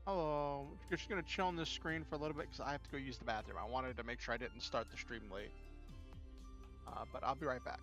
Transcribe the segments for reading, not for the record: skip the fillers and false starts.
Hello. You're just gonna chill on this screen for a little bit because I have to go use the bathroom. I wanted to make sure I didn't start the stream late. But I'll be right back.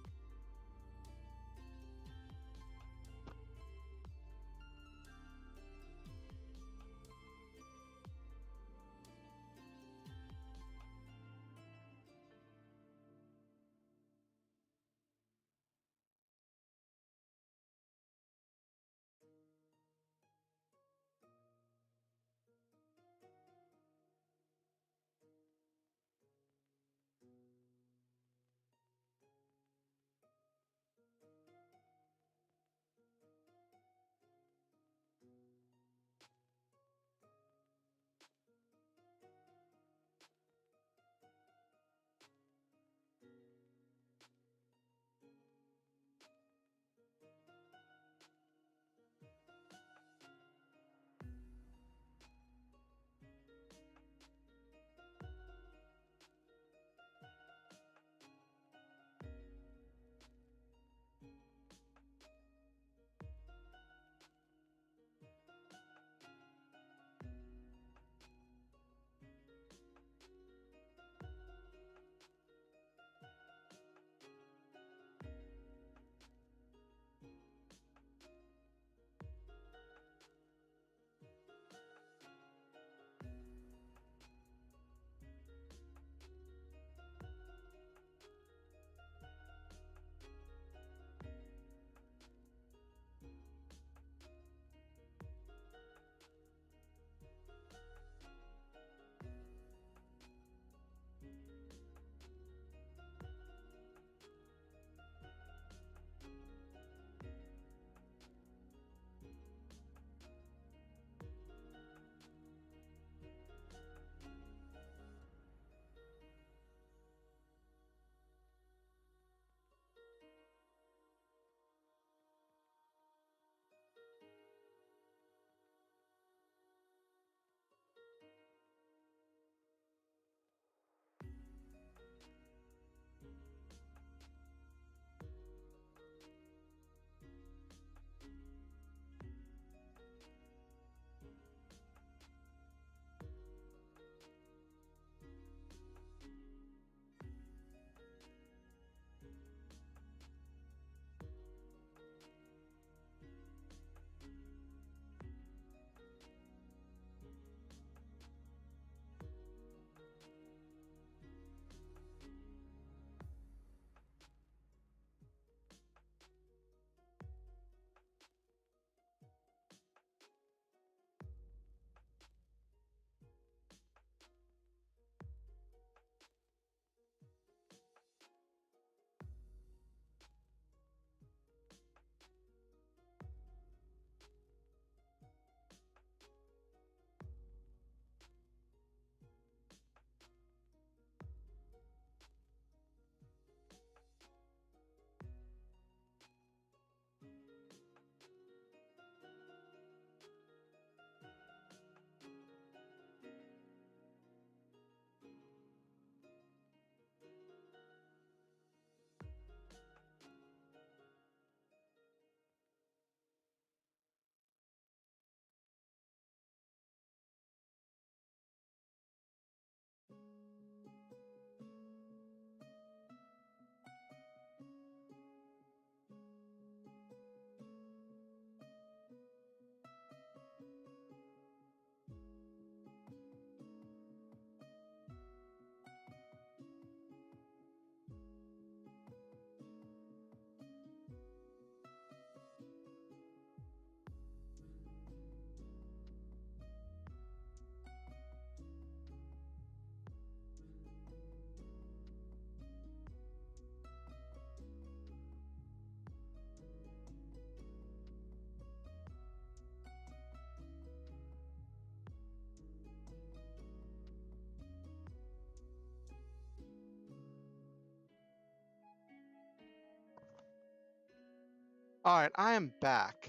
All right, I am back.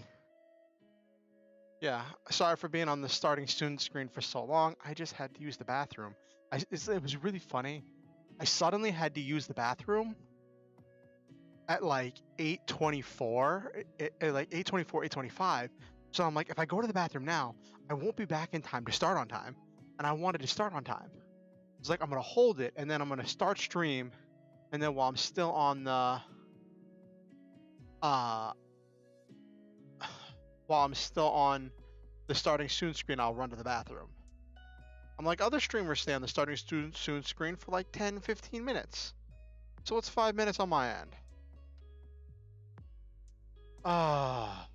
Yeah, sorry for being on the starting student screen for so long. I just had to use the bathroom. It was really funny. I suddenly had to use the bathroom at like 8:24, like 8:24, 8:25, So I'm like, if I go to the bathroom now, I won't be back in time to start on time. And I wanted to start on time. It's like, I'm going to hold it, and then I'm going to start stream. And then while I'm still on the, uh, while I'm still on the starting soon screen, I'll run to the bathroom. I'm like, other streamers stay on the starting soon screen for like 10, 15 minutes. So it's 5 minutes on my end. Ah,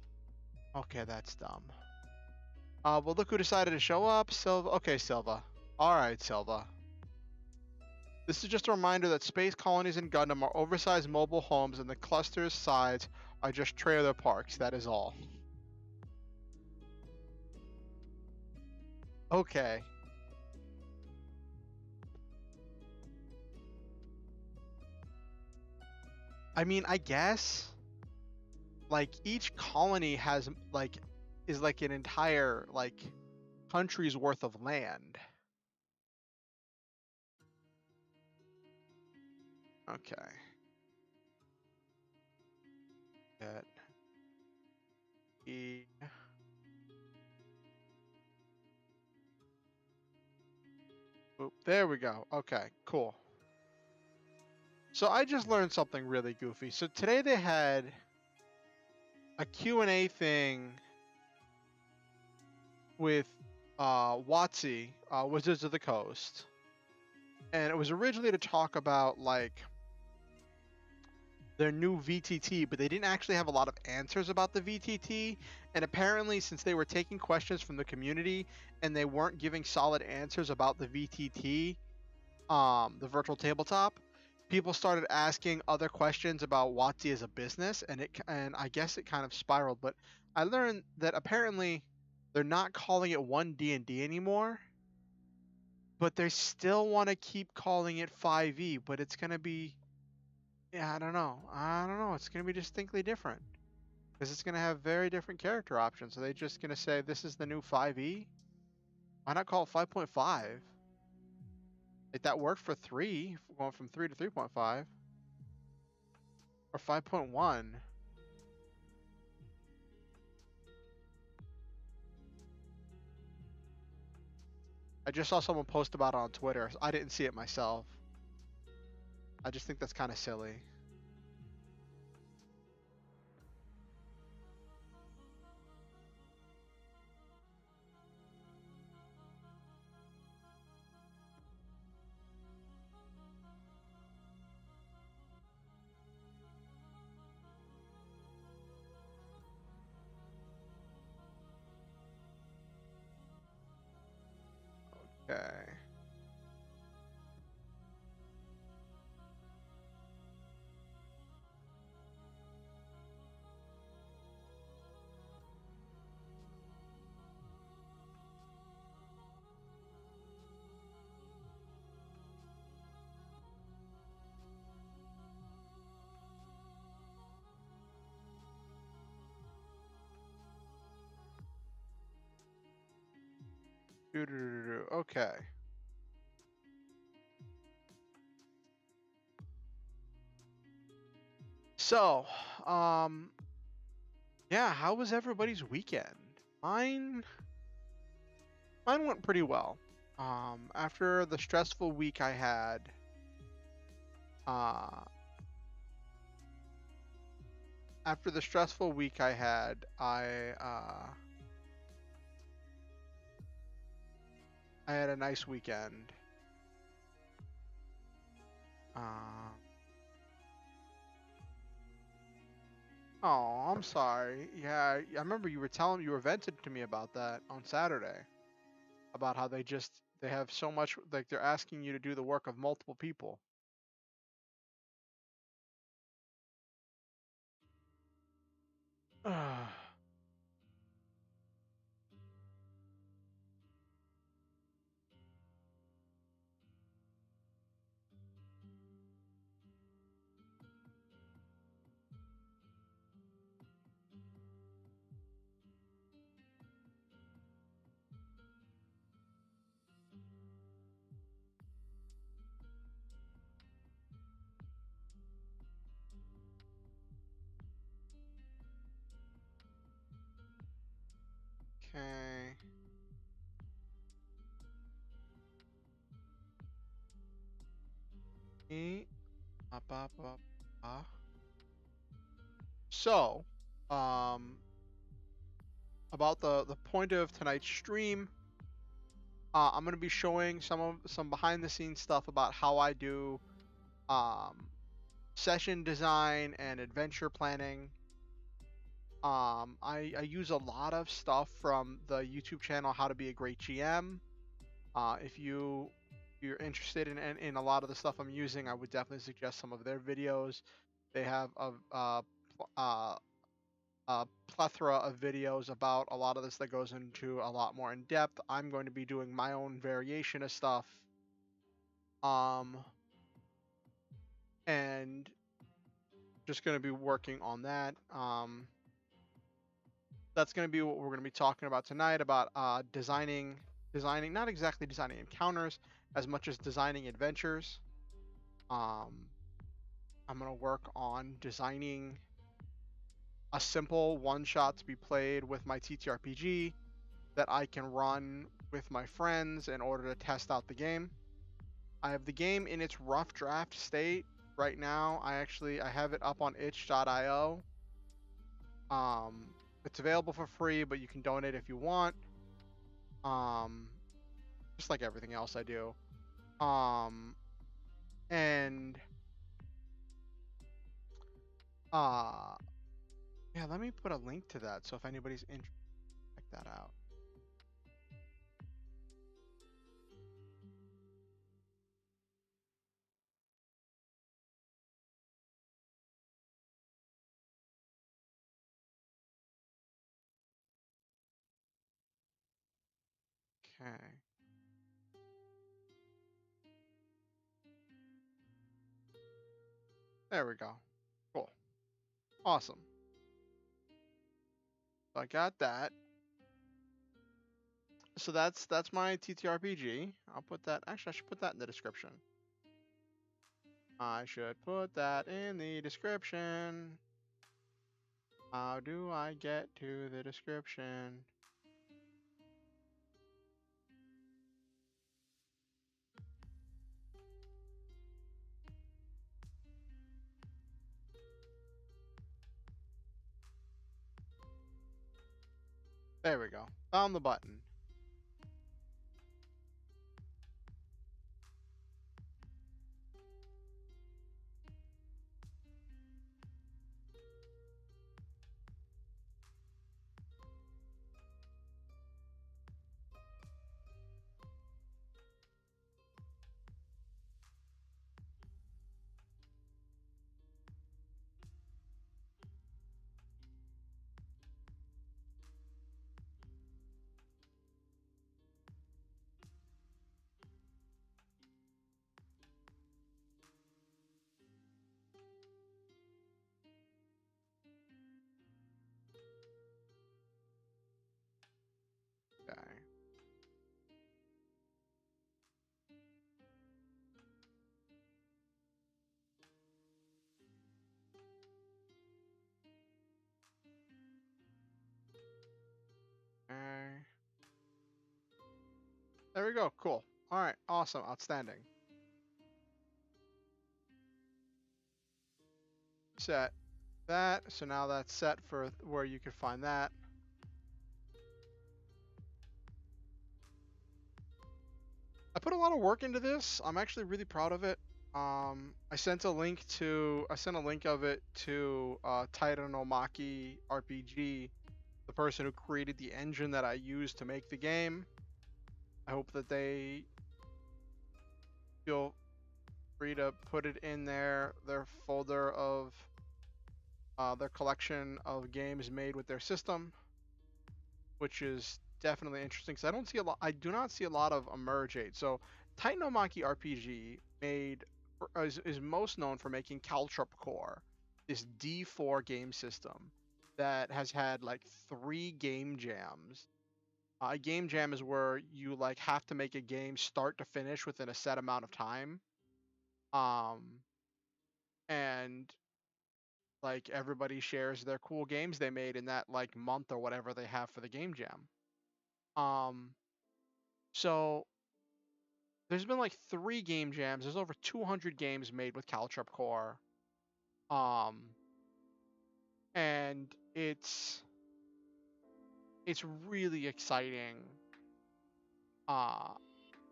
okay, that's dumb. Well, look who decided to show up. Silva. Okay, Silva. All right, Silva. This is just a reminder that space colonies in Gundam are oversized mobile homes and the cluster's sides are just trailer parks. That is all. Okay. I mean, I guess like each colony has like is like an entire like country's worth of land. Okay. Get E. Oop, there we go. Okay, cool. So I just learned something really goofy. So today they had a Q&A thing with WotC, Wizards of the Coast. And it was originally to talk about like their new VTT, but they didn't actually have a lot of answers about the VTT. And apparently, since they were taking questions from the community and they weren't giving solid answers about the VTT, the virtual tabletop, people started asking other questions about WotC as a business, and I guess it kind of spiraled. But I learned that apparently they're not calling it 1D&D anymore, but they still want to keep calling it 5e, but it's going to be, yeah, I don't know. It's going to be distinctly different because it's going to have very different character options. Are they just going to say this is the new 5e? Why not call it 5.5? Like that worked for 3, going from 3 to 3.5. Or 5.1. I just saw someone post about it on Twitter. I didn't see it myself. I just think that's kind of silly. Okay. Okay. So, yeah, how was everybody's weekend? Mine went pretty well. After the stressful week I had, uh, after the stressful week I had, I had a nice weekend. Oh, I'm sorry. Yeah, I remember you were venting to me about that on Saturday, about how they have so much, like they're asking you to do the work of multiple people. Okay. E- up, up, up, So, about the point of tonight's stream, I'm gonna be showing some behind the scenes stuff about how I do session design and adventure planning. I use a lot of stuff from the YouTube channel How to Be a Great GM. If you're interested in a lot of the stuff I'm using, I would definitely suggest some of their videos. They have a plethora of videos about a lot of this that goes into a lot more in depth. I'm going to be doing my own variation of stuff. And just going to be working on that. That's going to be what we're going to be talking about tonight, about designing, not exactly designing encounters as much as designing adventures. I'm going to work on designing a simple one-shot to be played with my TTRPG that I can run with my friends in order to test out the game. I have the game in its rough draft state right now. I have it up on itch.io. It's available for free, but you can donate if you want. Just like everything else I do. And yeah, let me put a link to that so if anybody's interested, check that out. Okay. There we go. Cool. Awesome. So I got that. So that's my TTRPG. I'll put that. Actually, I should put that in the description. I should put that in the description. How do I get to the description? There we go. Found the button. Okay. Okay. There we go. Cool. All right. Awesome. Outstanding. Set that. So now that's set for where you can find that. I put a lot of work into this. I'm actually really proud of it. I sent a link of it to Titanomachy RPG, the person who created the engine that I used to make the game. I hope that they feel free to put it in their folder of their collection of games made with their system, which is definitely interesting because I do not see a lot of Emerge8. So Titanomachy RPG is most known for making Caltrop Core, this D4 game system that has had like 3 game jams. A game jam is where you like have to make a game start to finish within a set amount of time. Um, and like everybody shares their cool games they made in that like month or whatever they have for the game jam. Um, so there's been like 3 game jams. There's over 200 games made with Caltrip Core. Um, and it's really exciting. Uh,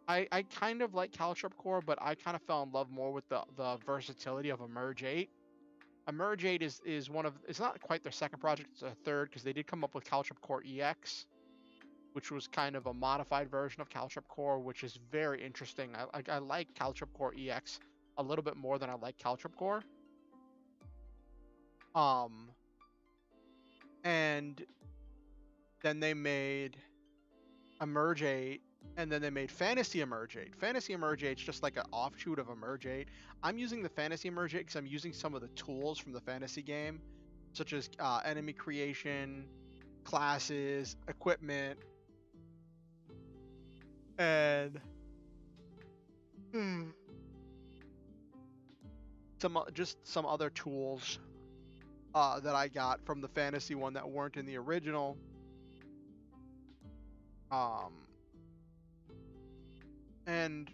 I kind of like Caltrip Core, but I kind of fell in love more with the versatility of Emerge8. Emerge8 is one of, it's not quite their second project, it's their third, because they did come up with Caltrip Core EX, which was kind of a modified version of Caltrip Core, which is very interesting. I like Caltrip Core EX a little bit more than I like Caltrip Core. And then they made Emerge8, and then they made Fantasy Emerge8. Fantasy Emerge8 is just like an offshoot of Emerge8. I'm using the Fantasy Emerge8 because I'm using some of the tools from the fantasy game, such as enemy creation, classes, equipment, and some other tools that I got from the fantasy one that weren't in the original. And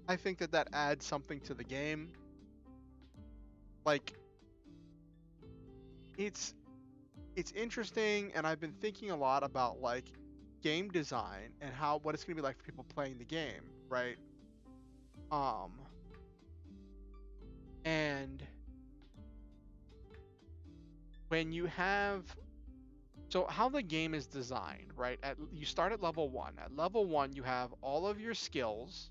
I think that adds something to the game. Like, it's interesting, and I've been thinking a lot about like game design and what it's gonna be like for people playing the game, right? And when you have, so how the game is designed, right? You start at level 1. At level 1, you have all of your skills,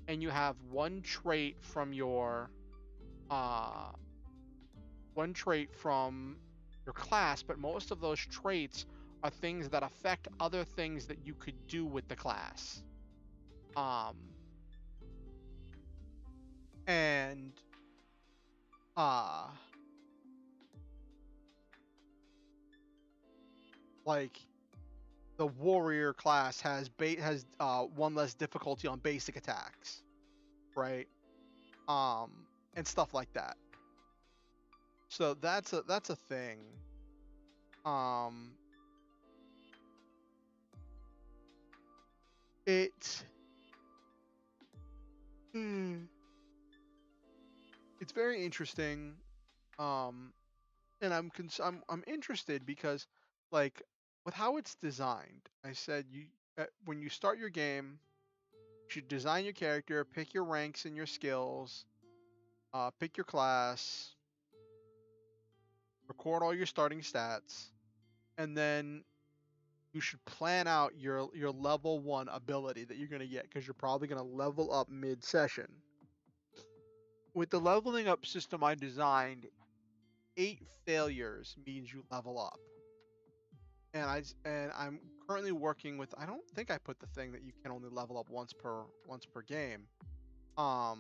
and you have one trait from your class, but most of those traits are things that affect other things that you could do with the class. And like the warrior class has one less difficulty on basic attacks, right? And stuff like that. So that's a thing. It's very interesting. And I'm interested because, like, with how it's designed, I said when you start your game, you should design your character, pick your ranks and your skills, pick your class, record all your starting stats, and then you should plan out your level 1 ability that you're going to get, because you're probably going to level up mid-session. With the leveling up system I designed, 8 failures means you level up. And I'm currently working with, I don't think I put the thing that you can only level up once per game. But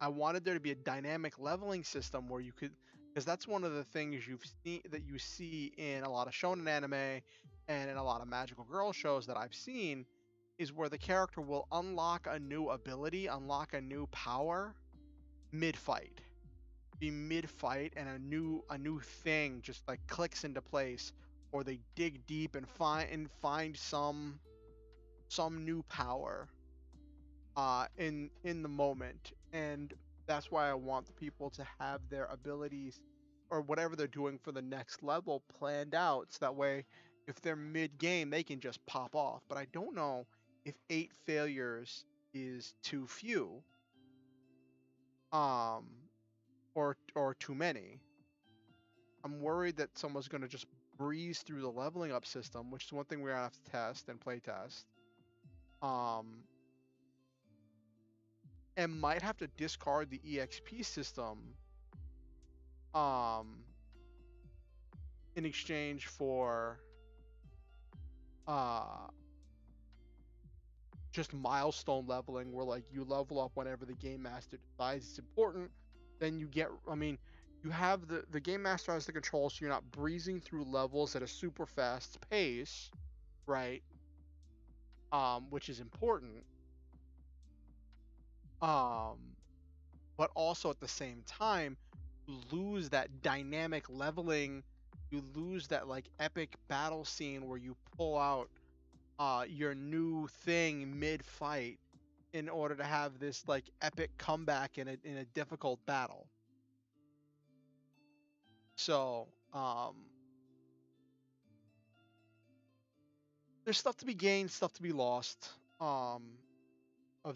I wanted there to be a dynamic leveling system where you could, because that's one of the things you see in a lot of shonen anime and in a lot of magical girl shows that I've seen, is where the character will unlock a new ability, unlock a new power mid-fight. Be mid-fight and a new thing just like clicks into place, or they dig deep and find some new power in the moment. And that's why I want the people to have their abilities or whatever they're doing for the next level planned out, so that way if they're mid-game they can just pop off. But I don't know if 8 failures is too few or too many. I'm worried that someone's going to just breeze through the leveling up system, which is one thing we're going to have to test and play test. And might have to discard the EXP system in exchange for just milestone leveling, where like you level up whenever the game master decides it's important. Then you get, you have the game master has the control, so you're not breezing through levels at a super fast pace, right? Which is important. But also at the same time, lose that dynamic leveling you lose that like epic battle scene where you pull out your new thing mid fight in order to have this like epic comeback in a difficult battle. So there's stuff to be gained, stuff to be lost, of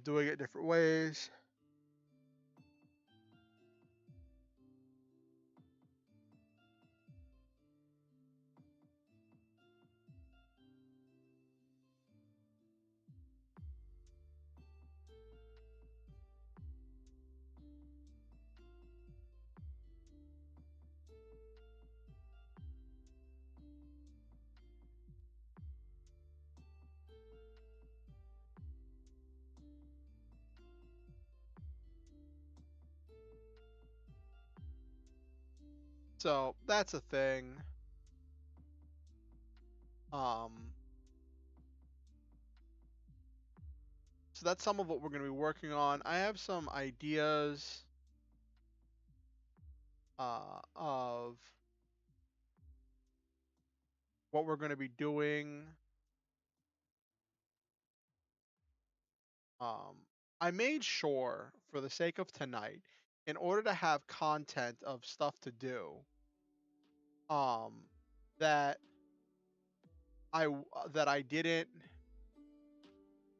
doing it different ways. So that's a thing. Um, so that's some of what we're going to be working on. I have some ideas of what we're going to be doing. Um, I made sure, for the sake of tonight, in order to have content of stuff to do, um, that that I didn't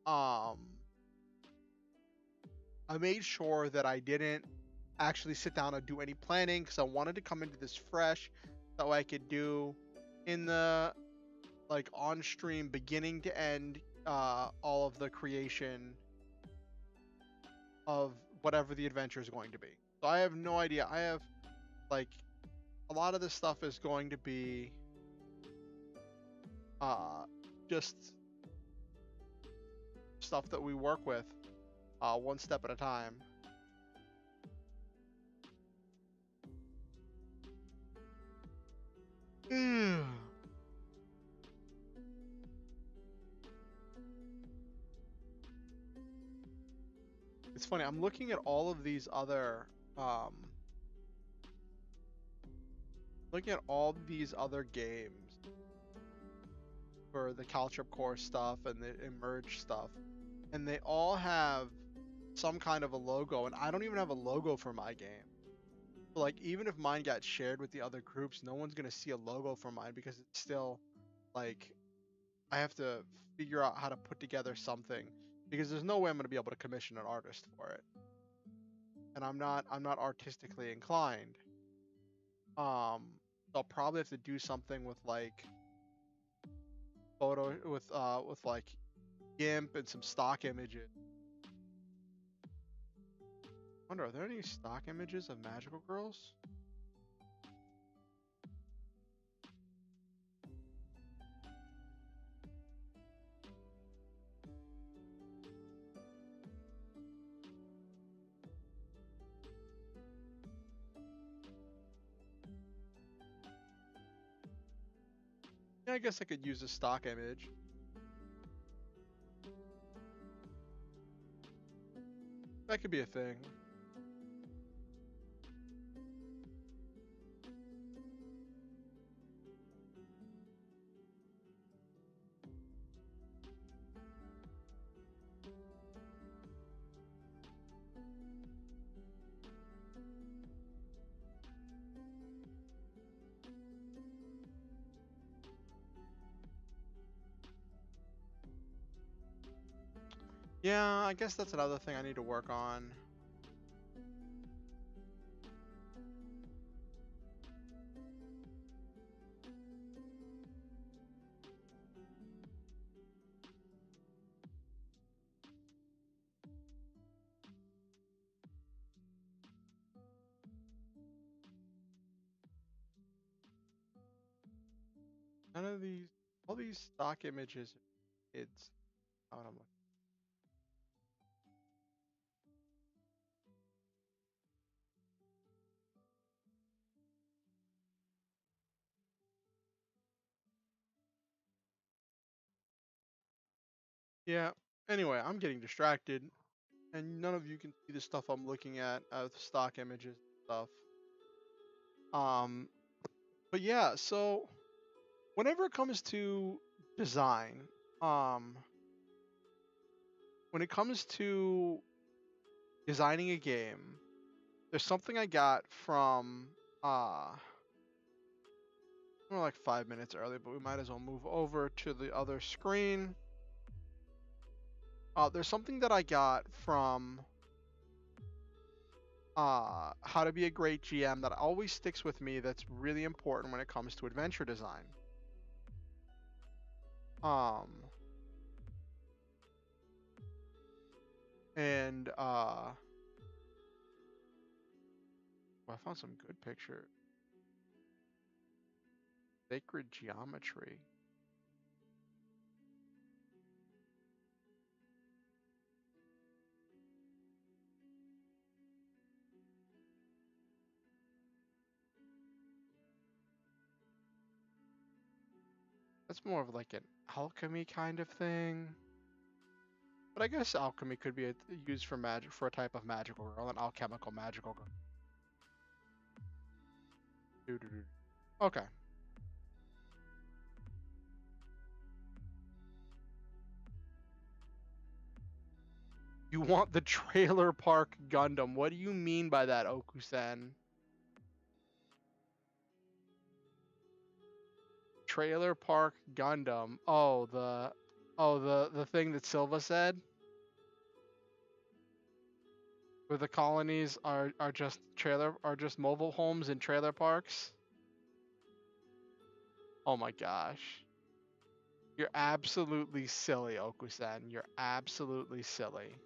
um I made sure that I didn't actually sit down and do any planning because I wanted to come into this fresh so I could do in the like on stream beginning to end all of the creation of whatever the adventure is going to be. So I have no idea. I have like a lot of this stuff is going to be uh just stuff that we work with one step at a time. It's funny. I'm looking at all of these other games for the Caltrip Core stuff and the Emerge stuff, and they all have some kind of a logo, and I don't even have a logo for my game. So, like, even if mine got shared with the other groups, no one's gonna see a logo for mine because it's still like I have to figure out how to put together something because there's no way I'm gonna be able to commission an artist for it, and I'm not artistically inclined. So I'll probably have to do something with like photo with like GIMP and some stock images. I wonder, are there any stock images of magical girls? Yeah, I guess I could use a stock image. That could be a thing. Yeah, I guess that's another thing I need to work on. None of these, all these stock images, it's out. I'm looking. Yeah. Anyway, I'm getting distracted, and none of you can see the stuff I'm looking at, the stock images and stuff. Um, But yeah, so whenever it comes to design, um, when it comes to designing a game, there's something I got from we're like 5 minutes early, but we might as well move over to the other screen. There's something that I got from How to Be a Great GM that always sticks with me that's really important when it comes to adventure design. Um, and well, I found some good picture. Sacred geometry. That's more of like an alchemy kind of thing. But I guess alchemy could be used for magic, for a type of magical girl, an alchemical magical girl. Doo-doo-doo. Okay. You want the trailer park Gundam. What do you mean by that, Okusen? Trailer park Gundam. Oh, the thing that Silva said? Where the colonies are just mobile homes and trailer parks? Oh my gosh. You're absolutely silly, Okusen. You're absolutely silly.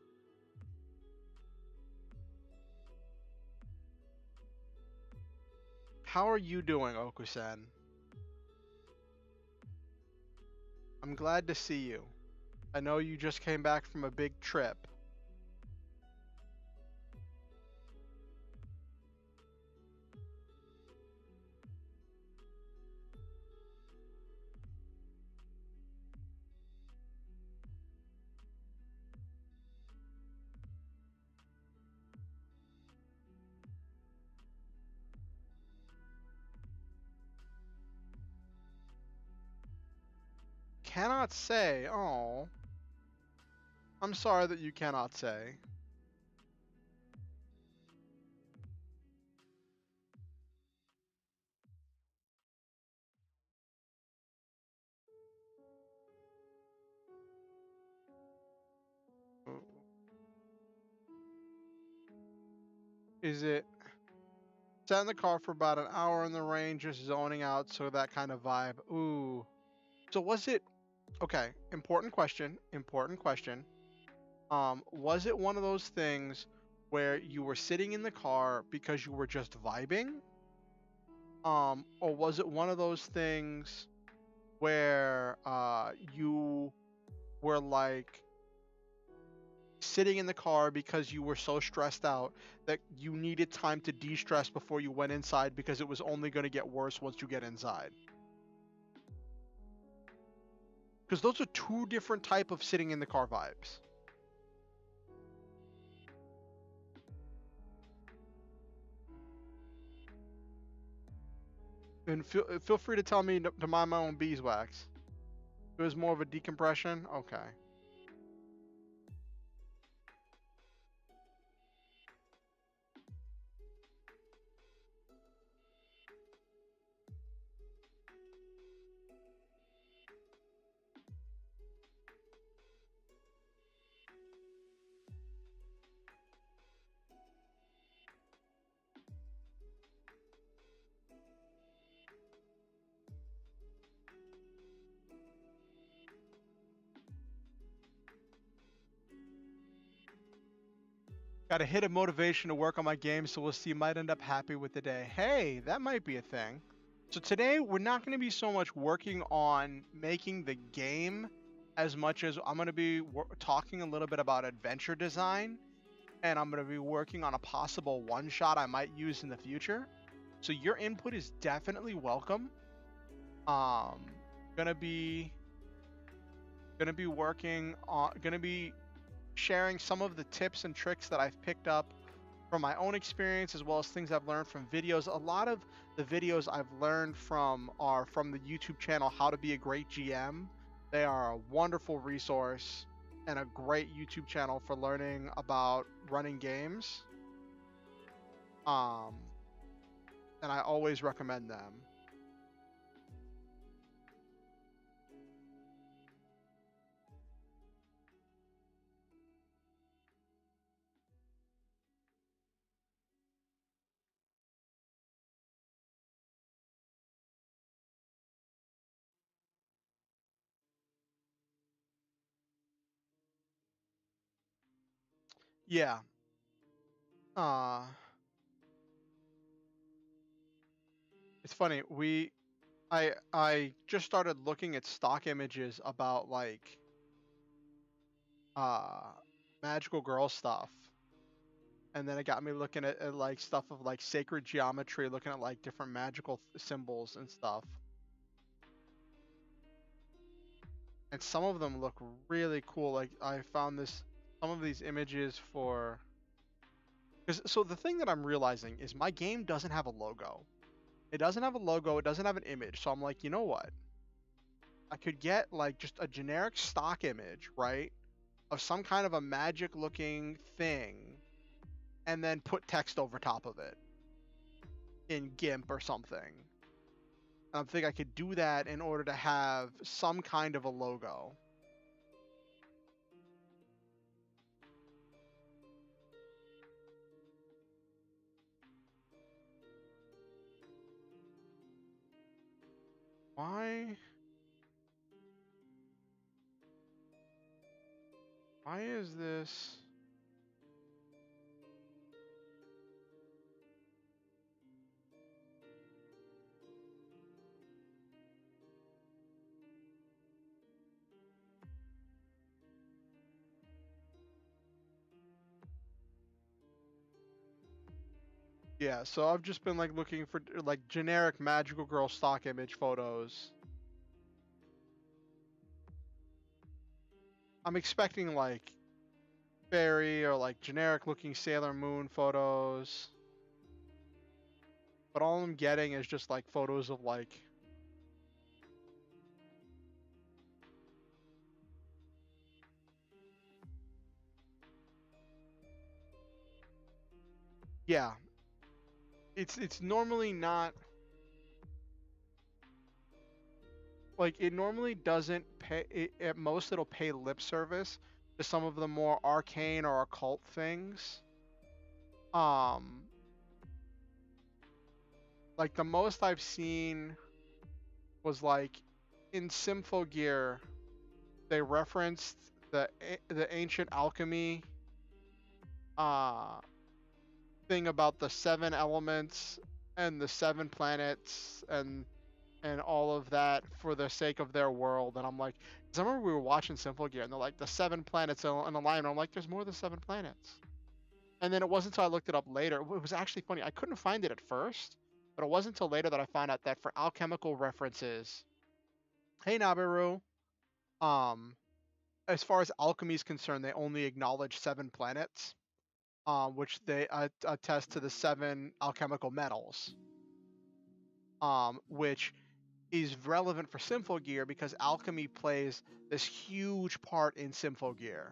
How are you doing, Okusen? I'm glad to see you. I know you just came back from a big trip. Cannot say. Oh. I'm sorry that you cannot say. Is it sat in the car for about an hour in the rain, just zoning out, so that kind of vibe? Ooh. So was it okay? Important question. Important question. Was it one of those things where you were sitting in the car because you were just vibing? Or was it one of those things where you were like sitting in the car because you were so stressed out that you needed time to de-stress before you went inside because it was only going to get worse once you get inside? Because those are two different type of sitting in the car vibes. And feel free to tell me to mind my own beeswax. It was more of a decompression? Okay. Got a hit of motivation to work on my game, so we'll see. Might end up happy with the day. Hey, that might be a thing. So today, we're not going to be so much working on making the game as much as I'm going to be talking a little bit about adventure design, and I'm going to be working on a possible one-shot I might use in the future. So your input is definitely welcome. Um, gonna be working on, gonna be sharing some of the tips and tricks that I've picked up from my own experience as well as things I've learned from videos. A lot of the videos I've learned from are from the YouTube channel How to Be a Great GM. They are a wonderful resource and a great YouTube channel for learning about running games. And I always recommend them. Yeah. It's funny. I just started looking at stock images about like uh magical girl stuff. And then it got me looking at like stuff of like sacred geometry, looking at like different magical symbols and stuff. And some of them look really cool. Like I found some of these images for, because so the thing that I'm realizing is my game doesn't have a logo. It doesn't have a logo. It doesn't have an image. So I'm like, you know what? I could get like just a generic stock image, right, of some kind of a magic looking thing, and then put text over top of it in GIMP or something. And I think I could do that in order to have some kind of a logo. Why? Why is this? Yeah, so I've just been like looking for like generic magical girl stock image photos. I'm expecting like fairy or like generic looking Sailor Moon photos. But all I'm getting is just like photos of like, yeah, it's normally not like, it normally doesn't pay at most it'll pay lip service to some of the more arcane or occult things. Um like the most I've seen was like in Symphogear they referenced the ancient alchemy uh thing about the seven elements and the seven planets and all of that for the sake of their world. And I'm like, because I remember we were watching Symphogear and they're like the seven planets in alignment. I'm like, there's more than seven planets. And then it wasn't until I looked it up later. It was actually funny. I couldn't find it at first, but it wasn't until later that I found out that for alchemical references, hey Nabiru, um, as far as alchemy is concerned, they only acknowledge seven planets, which they attest to the seven alchemical metals, which is relevant for Symphogear because alchemy plays this huge part in Symphogear.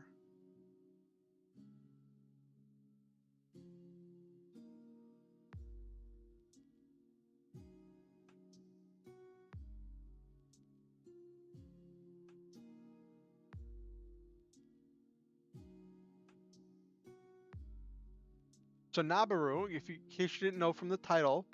So Nabaru, in case you didn't know from the title,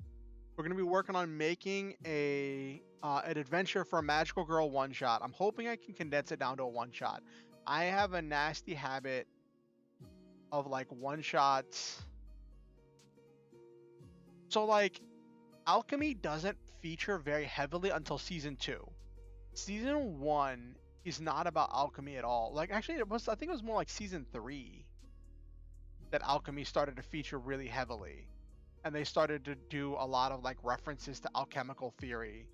we're going to be working on making an adventure for a magical girl one shot. I'm hoping I can condense it down to a one shot. I have a nasty habit of like one shots. So like alchemy doesn't feature very heavily until season 2. Season 1 is not about alchemy at all. Like actually I think it was more like season 3 that alchemy started to feature really heavily. And they started to do a lot of like references to alchemical theory.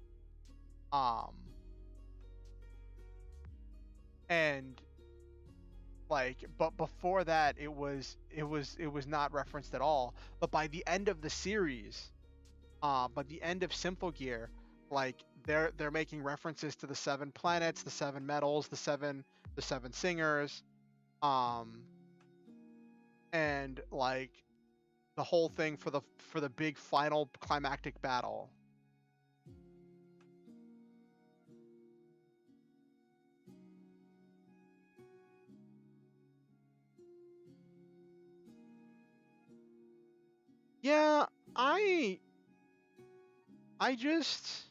And But before that, it was not referenced at all. But by the end of the series, by the end of Symphogear, like they're making references to the 7 planets, the 7 metals, the seven singers, um, and like the whole thing for the big final climactic battle. Yeah, I I just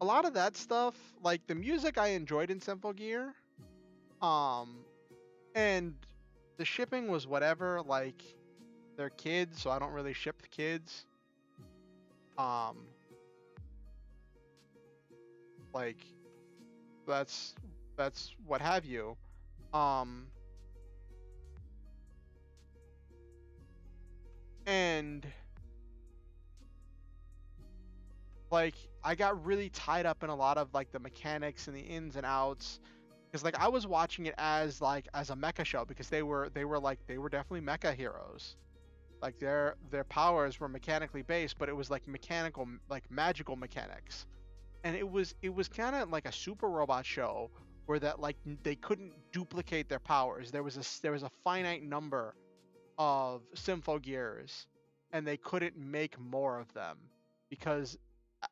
a lot of that stuff, like the music I enjoyed in Symphogear, um, and the shipping was whatever. Like they're kids, so I don't really ship kids. Um, like that's that's what have you. Um, and like I got really tied up in a lot of like the mechanics and the ins and outs because like I was watching it as a mecha show because they were definitely mecha heroes. Like their powers were mechanically based, but it was like mechanical, like magical mechanics. And it was kind of like a super robot show where that like they couldn't duplicate their powers. There was a finite number of Symphogears, and they couldn't make more of them because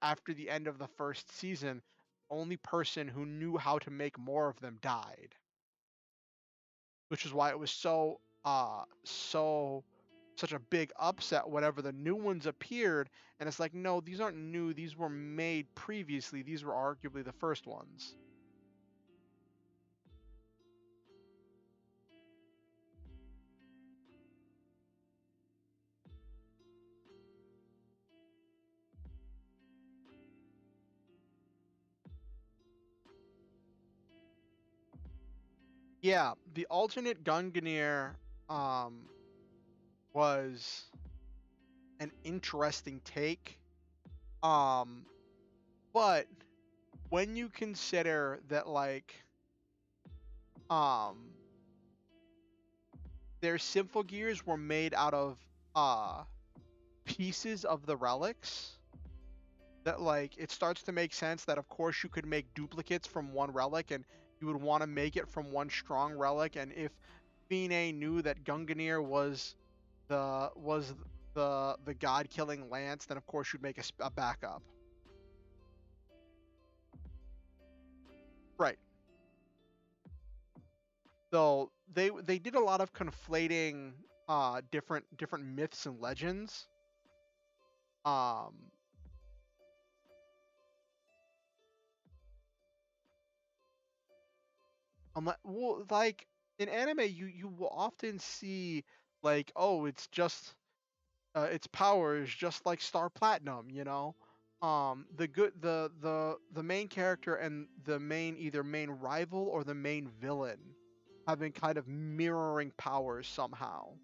after the end of the first season, only person who knew how to make more of them died, which is why it was so such a big upset whenever the new ones appeared. And it's like, no, these aren't new, these were made previously, these were arguably the first ones. Yeah, the alternate Gungnir um was an interesting take. um but when you consider that like um their Symphogears were made out of uh pieces of the relics, that like it starts to make sense that of course you could make duplicates from one relic, and you would want to make it from one strong relic. And if Fine knew that Gungnir was the god killing lance, then of course you'd make a backup. Right. So they did a lot of conflating different myths and legends. Um well, like in anime, you will often see like, oh, its power is just like Star Platinum, you know. The main character and the main either main rival or the main villain have been kind of mirroring powers somehow.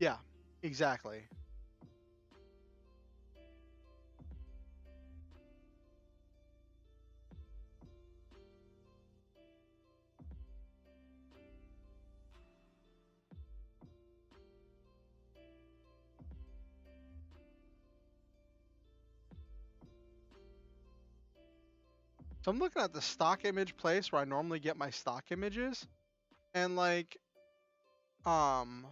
Yeah, exactly. So I'm looking at the stock image place where I normally get my stock images, and like, um,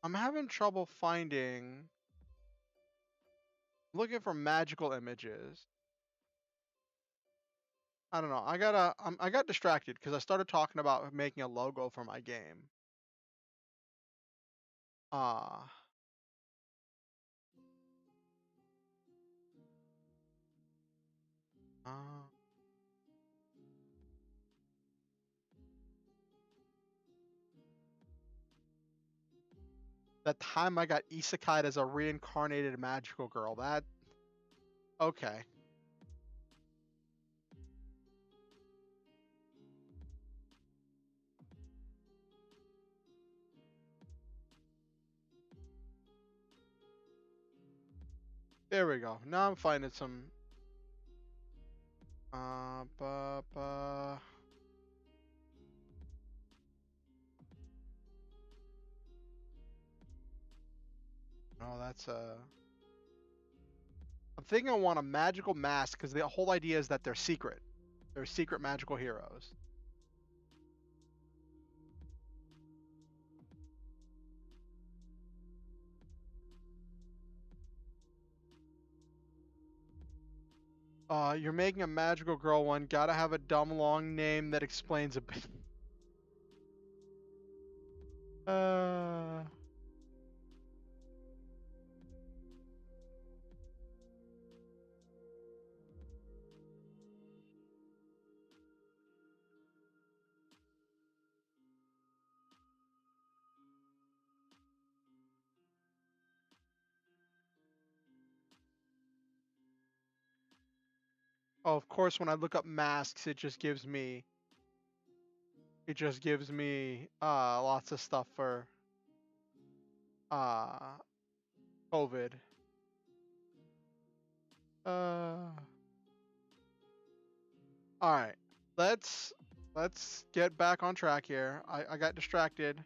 I'm having trouble finding. Looking for magical images. I don't know. I got distracted because I started talking about making a logo for my game. Uh That time I got isekai'd as a reincarnated magical girl. That okay. There we go. Now I'm finding some. Ba, ba. No, that's I'm thinking I want a magical mask because the whole idea is that they're secret. They're secret magical heroes. You're making a magical girl one. Gotta have a dumb long name that explains a bit. Uh. Oh, of course, when I look up masks, it just gives me lots of stuff for uh COVID. All right. Let's get back on track here. I got distracted,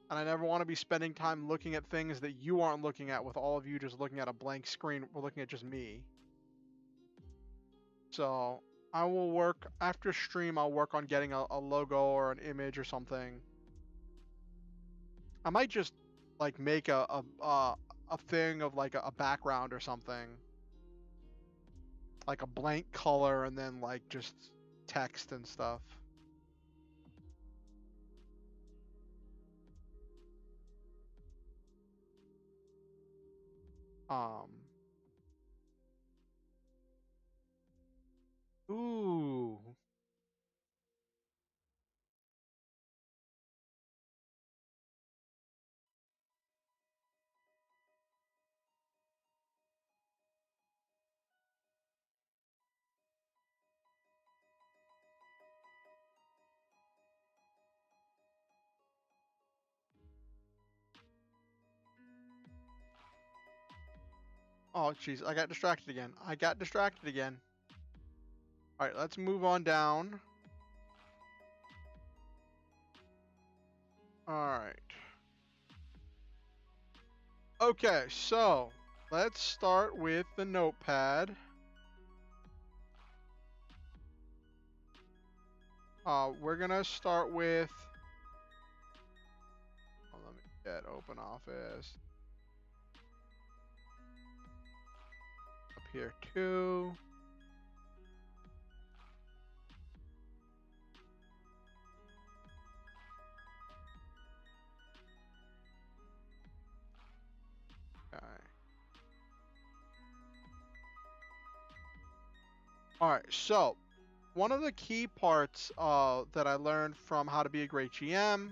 and I never want to be spending time looking at things that you aren't looking at with all of you just looking at a blank screen. We're looking at just me. So I will work after stream. I'll work on getting a logo or an image or something. I might just like make a thing of like a background or something, like a blank color, and then like just text and stuff. Um. Ooh. Oh, jeez. I got distracted again. All right, let's move on down. All right. Okay, so let's start with the notepad. We're gonna start with. Oh, let me get open office. Up here too. Okay. All right, so one of the key parts that I learned from How to Be a Great GM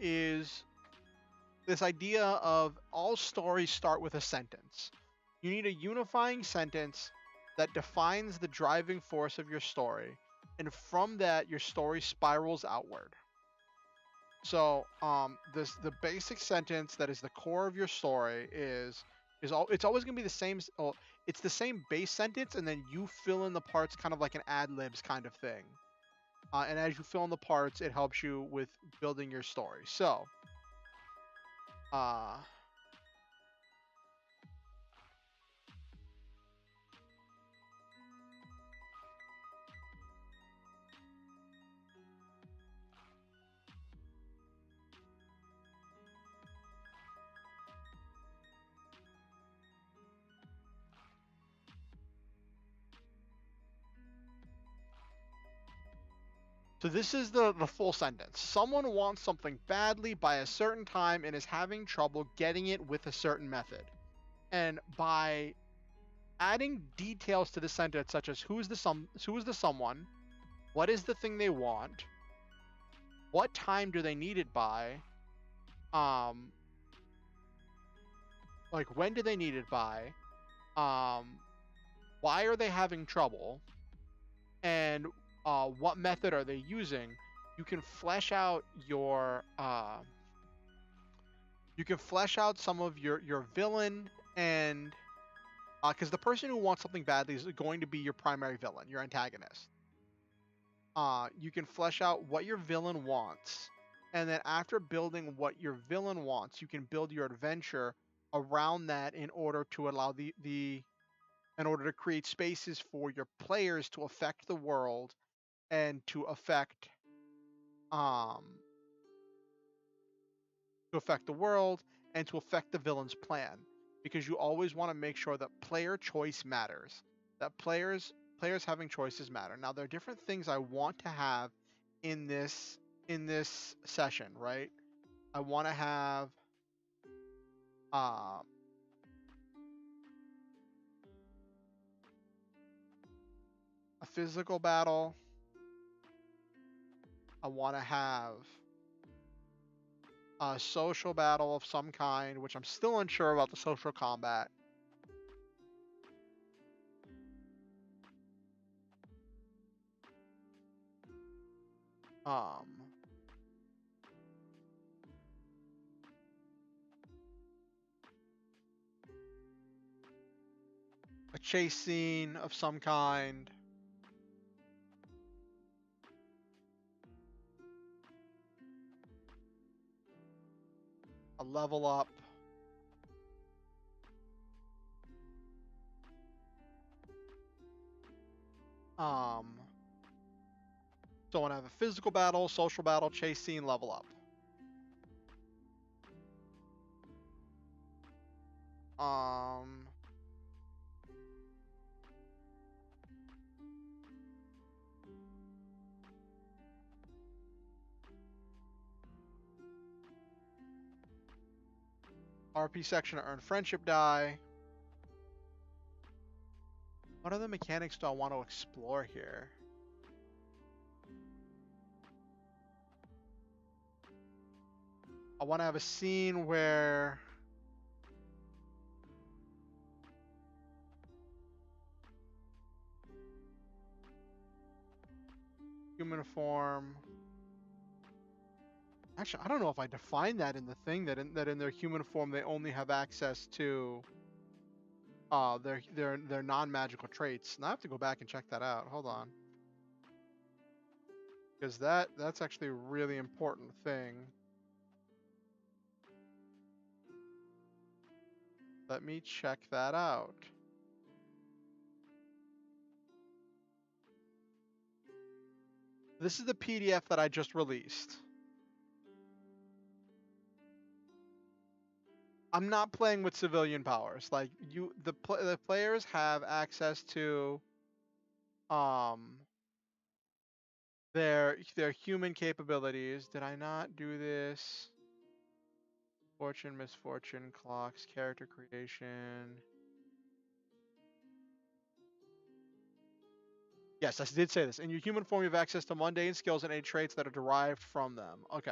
is this idea of all stories start with a sentence. You need a unifying sentence that defines the driving force of your story, and from that, your story spirals outward. So, the basic sentence that is the core of your story it's always gonna be the same. Well, it's the same base sentence, and then you fill in the parts, kind of like an ad libs kind of thing. And as you fill in the parts, it helps you with building your story. So, uh, so this is the full sentence. Someone wants something badly by a certain time and is having trouble getting it with a certain method. And by adding details to the sentence, such as who is the someone, what is the thing they want, what time do they need it by, like when do they need it by, why are they having trouble, and what method are they using. You can flesh out some of your villain, and because the person who wants something badly is going to be your primary villain, your antagonist. You can flesh out what your villain wants, and then after building what your villain wants, you can build your adventure around that in order to allow in order to create spaces for your players to affect the world and to affect the world and to affect the villain's plan, because you always want to make sure that player choice matters, that players having choices matter. Now there are different things I want to have in this session, right? I want to have a physical battle. I want to have a social battle of some kind, which I'm still unsure about the social combat. A chase scene of some kind. A level up. So I want to have a physical battle, social battle, chase scene, level up. RP section to earn friendship die. What other mechanics do I want to explore here? I want to have a scene where human form. Actually, I don't know if I define that in the thing, that in their human form they only have access to their non-magical traits. Now I have to go back and check that out. Hold on. Because that's actually a really important thing. Let me check that out. This is the PDF that I just released. I'm not playing with civilian powers. Like the players have access to their human capabilities. Did I not do this? Fortune, misfortune, clocks, character creation. Yes, I did say this. In your human form, you have access to mundane skills and any traits that are derived from them. Okay.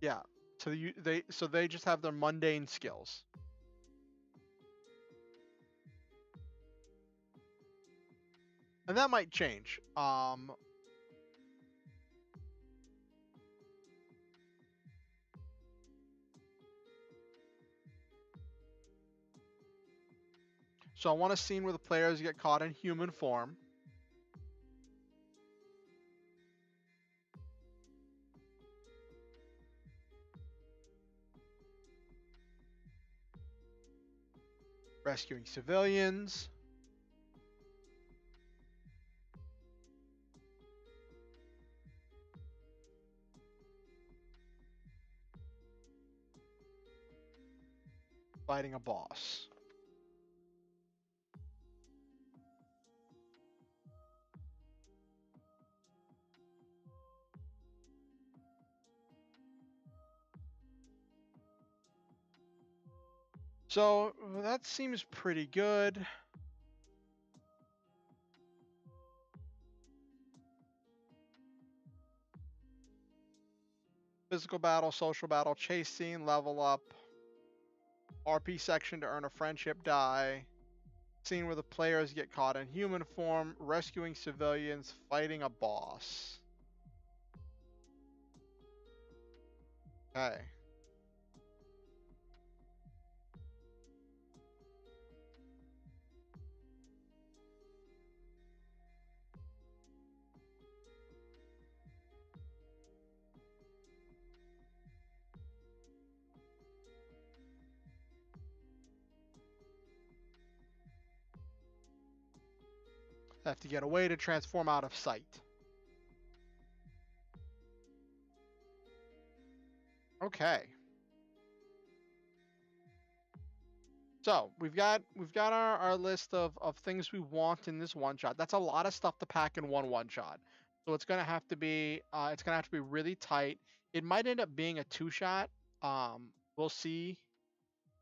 Yeah. So they just have their mundane skills. And that might change. So I want a scene where the players get caught in human form. Rescuing civilians. Fighting a boss. So that seems pretty good. Physical battle, social battle, chase scene, level up. RP section to earn a friendship die. Scene where the players get caught in human form, rescuing civilians, fighting a boss. Okay. Have to get away to transform out of sight. Okay. So we've got our list of things we want in this one shot. That's a lot of stuff to pack in one shot. So it's gonna have to be really tight. It might end up being a 2-shot. We'll see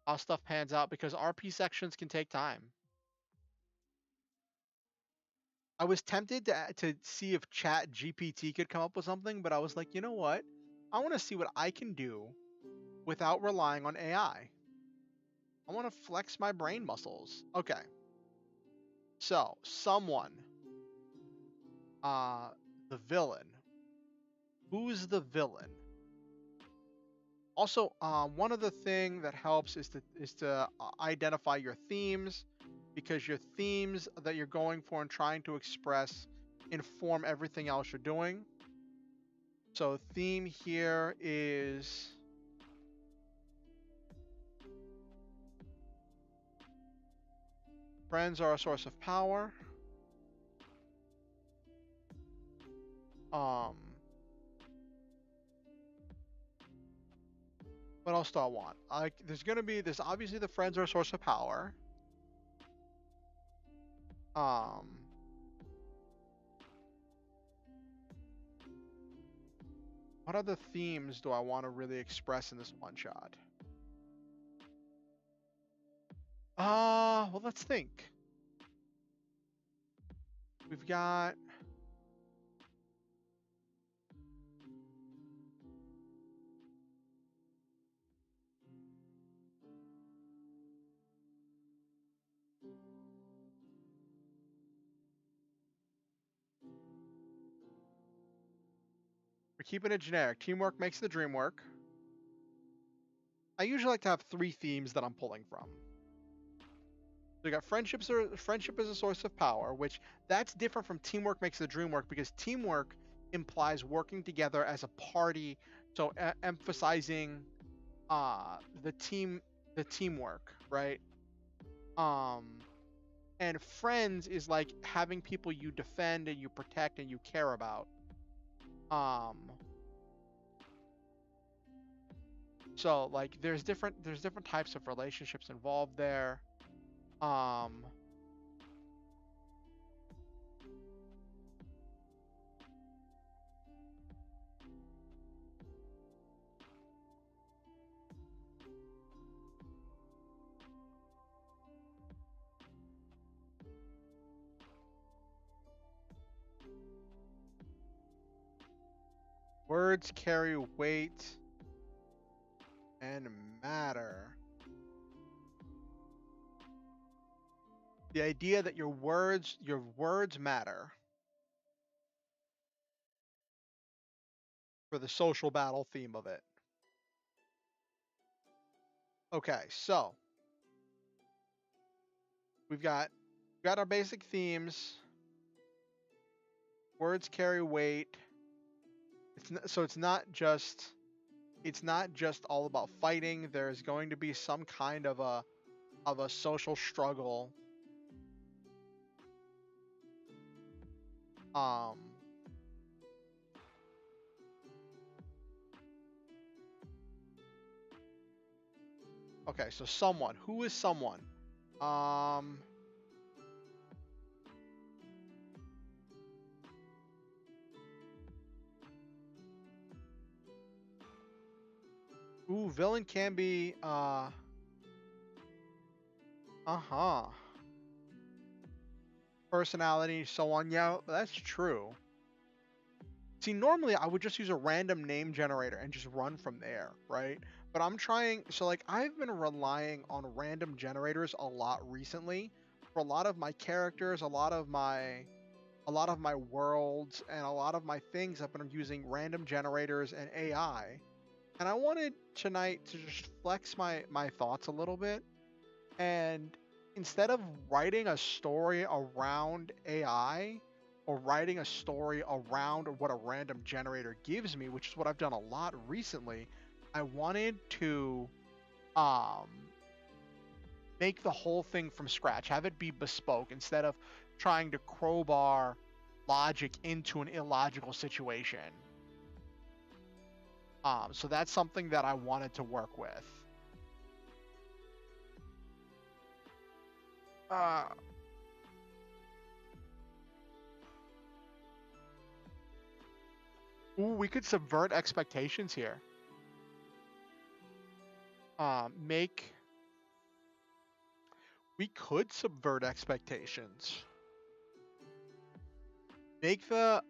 how stuff pans out because RP sections can take time. I was tempted to see if Chat GPT could come up with something, but I was like, you know what? I want to see what I can do without relying on AI. I want to flex my brain muscles. Okay. So, someone. Uh, the villain. Who's the villain? Also, one of the thing that helps is to identify your themes, because your themes that you're going for and trying to express inform everything else you're doing. So theme here is friends are a source of power. What else do I want? There's obviously the friends are a source of power. What other themes do I want to really express in this one shot? Well, let's think. We've got we're keeping it generic. Teamwork makes the dream work. I usually like to have 3 themes that I'm pulling from. So we got friendship is a source of power, which that's different from teamwork makes the dream work, because teamwork implies working together as a party. So emphasizing the teamwork, right? And friends is like having people you defend and you protect and you care about. So like there's different types of relationships involved there. Words carry weight and matter. The idea that your words matter for the social battle theme of it. Okay, so we've got our basic themes. Words carry weight. It's not just all about fighting. There's going to be some kind of a social struggle. Okay, so someone. Who is someone? Ooh, villain can be Uh-huh. Personality, so on. Yeah, that's true. See, normally I would just use a random name generator and just run from there, right? But I'm trying, so like I've been relying on random generators a lot recently for a lot of my characters, a lot of my worlds, and a lot of my things. I've been using random generators and AI. And I wanted tonight to just flex my thoughts a little bit, and instead of writing a story around AI or writing a story around what a random generator gives me, which is what I've done a lot recently, I wanted to um, make the whole thing from scratch, have it be bespoke instead of trying to crowbar logic into an illogical situation. So that's something that I wanted to work with. Uh, Ooh, we could subvert expectations here. Make We could subvert expectations. Make the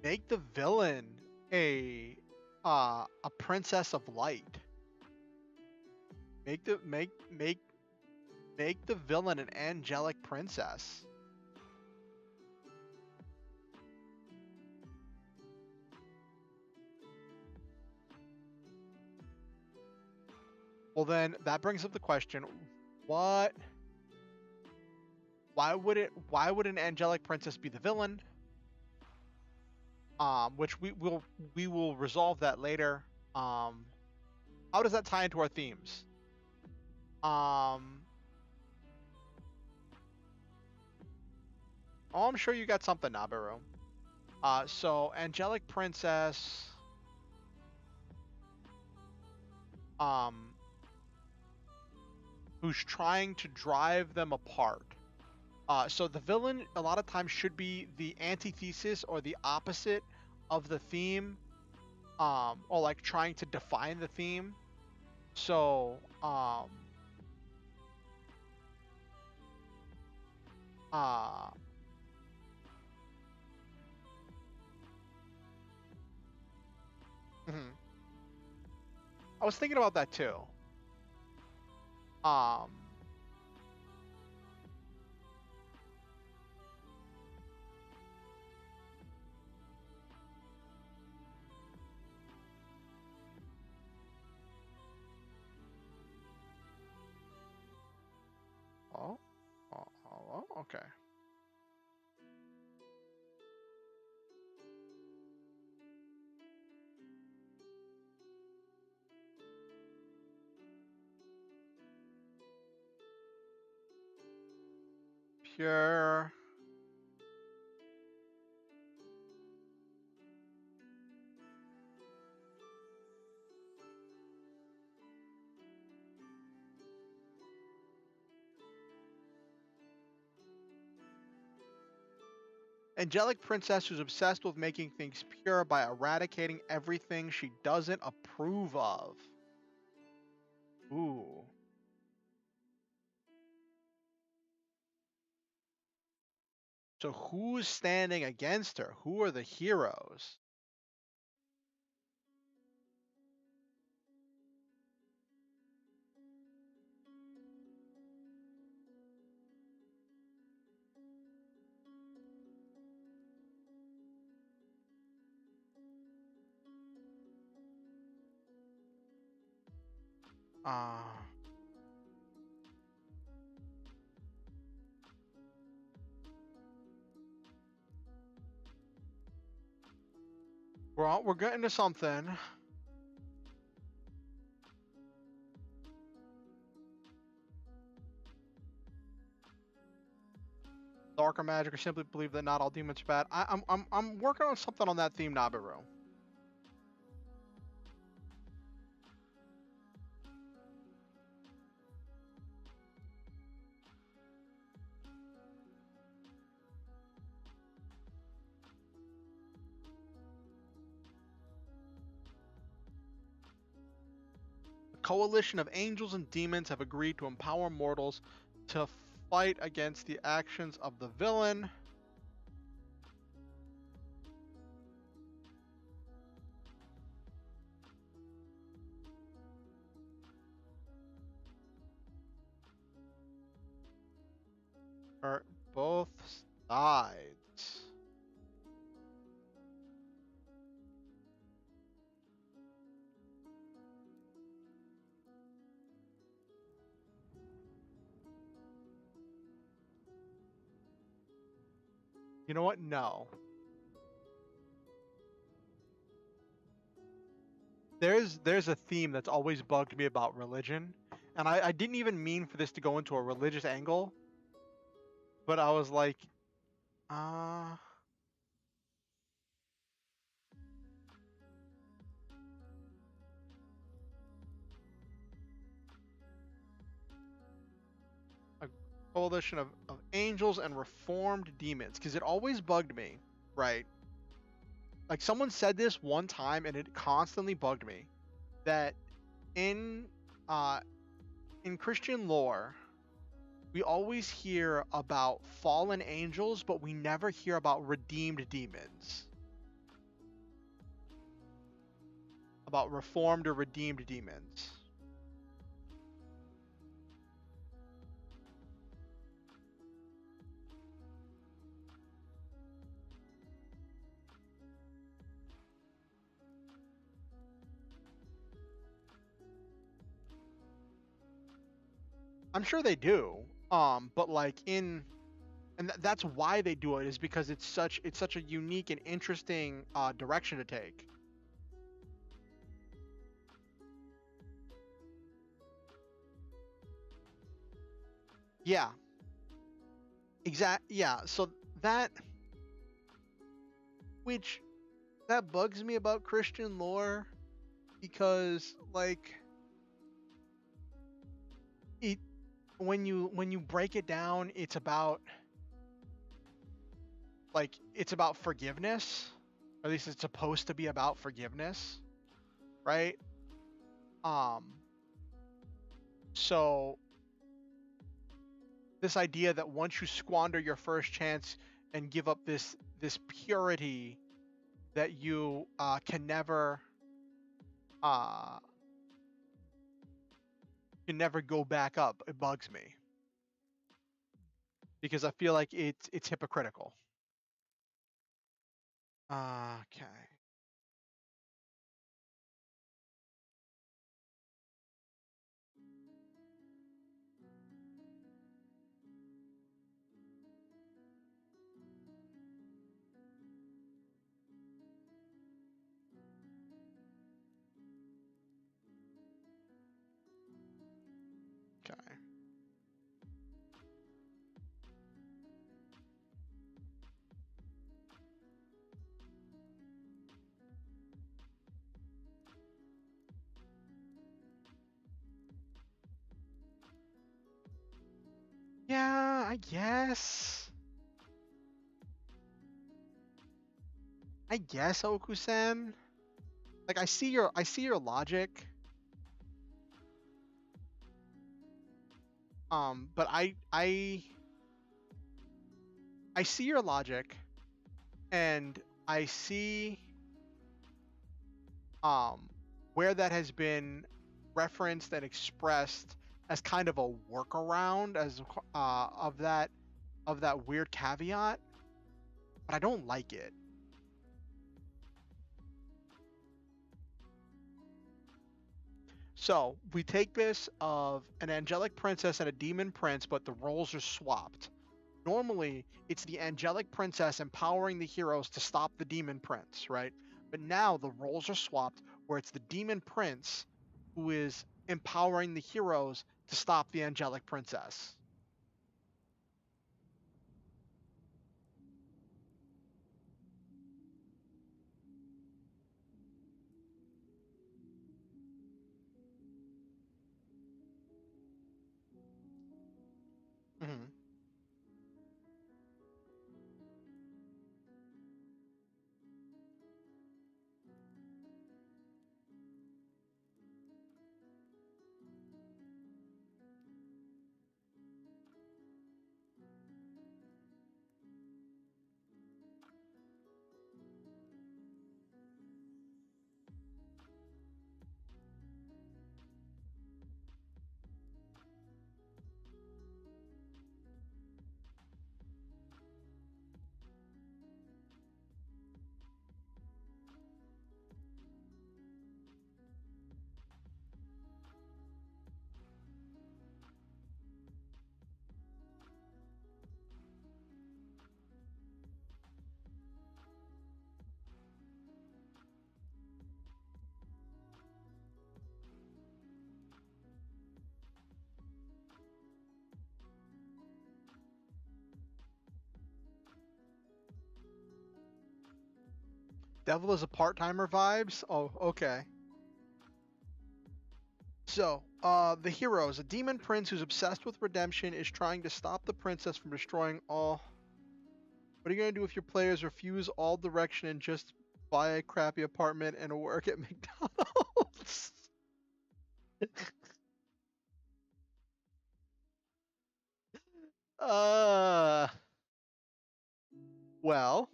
make the villain a princess of light. Make the villain an angelic princess. Well, then that brings up the question: what? Why would an angelic princess be the villain? Which we will resolve that later. Um, how does that tie into our themes? Um, oh, I'm sure you got something, Nabaru. So angelic princess, um, who's trying to drive them apart. So the villain a lot of times should be the antithesis or the opposite of the theme, or like trying to define the theme. So, uh, mhm. I was thinking about that too. Um, oh, okay. Pure. Angelic princess who's obsessed with making things pure by eradicating everything she doesn't approve of. Ooh. So who's standing against her? Who are the heroes? Uh, we're getting to something. Darker magic, or simply believe that not all demons are bad. I'm working on something on that theme, Nabiru. coalition of angels and demons have agreed to empower mortals to fight against the actions of the villain. Or both sides. You know what? No. There's a theme that's always bugged me about religion, and I didn't even mean for this to go into a religious angle, but I was like, uh, a coalition of angels and reformed demons, because it always bugged me, right? Like someone said this one time, and it constantly bugged me that in uh in Christian lore, we always hear about fallen angels, but we never hear about redeemed demons. About reformed or redeemed demons. I'm sure they do. But like that's why they do it, is because it's such a unique and interesting direction to take. Yeah. Yeah, so that which that bugs me about Christian lore, because like it when you break it down, it's about forgiveness. Or at least it's supposed to be about forgiveness, right? Um so this idea that once you squander your first chance and give up this purity, that you uh can never go back up, it bugs me, because I feel like it's hypocritical. Okay. Okay. Yeah, I guess. I guess, Okusen. Like I see your logic. But I see your logic, and I see um where that has been referenced and expressed as kind of a workaround as of that weird caveat, but I don't like it. So we take this of an angelic princess and a demon prince, but the roles are swapped. Normally, it's the angelic princess empowering the heroes to stop the demon prince, right? But now the roles are swapped, where it's the demon prince who is empowering the heroes to stop the angelic princess. Hmm. Devil is a part-timer vibes? Oh, okay. So, the hero is a demon prince who's obsessed with redemption, is trying to stop the princess from destroying all. What are you gonna do if your players refuse all direction and just buy a crappy apartment and work at McDonald's? uh, well,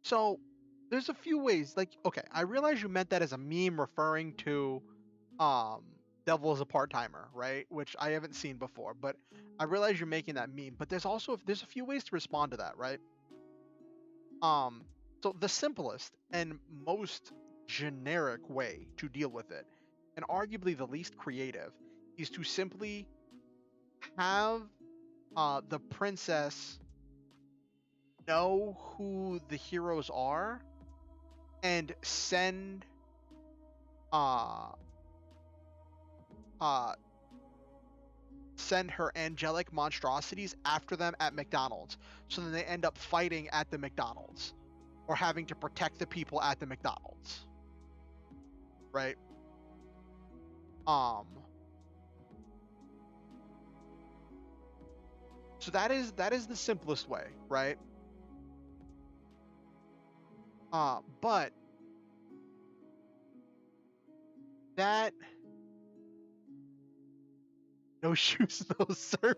so there's a few ways. Like, okay, I realize you meant that as a meme referring to um Devil is a part-timer, right? Which I haven't seen before, but I realize you're making that meme. But there's also there's a few ways to respond to that, right? Um, so the simplest and most generic way to deal with it, and arguably the least creative, is to simply have the princess know who the heroes are and uh uh send her angelic monstrosities after them at McDonald's. So then they end up fighting at the McDonald's or having to protect the people at the McDonald's. Right? So that is the simplest way, right? But that no shoes, no service.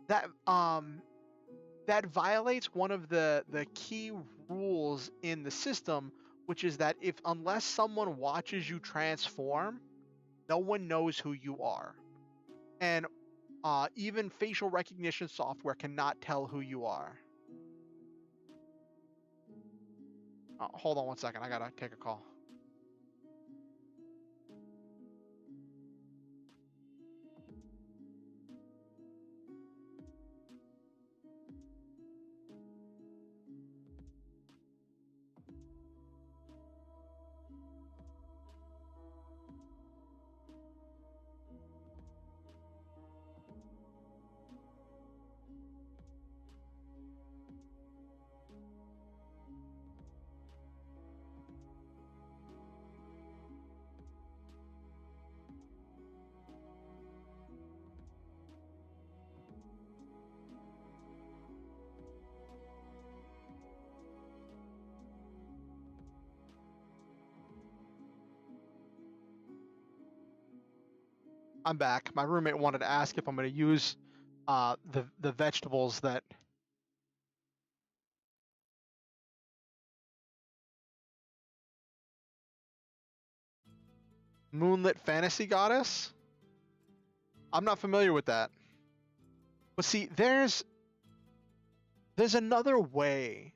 That violates one of the key rules in the system, which is that if unless someone watches you transform, no one knows who you are, and even facial recognition software cannot tell who you are. Hold on one second, I gotta take a call. I'm back. My roommate wanted to ask if I'm going to use the vegetables that Moonlit Fantasy Goddess. I'm not familiar with that. But see, there's another way.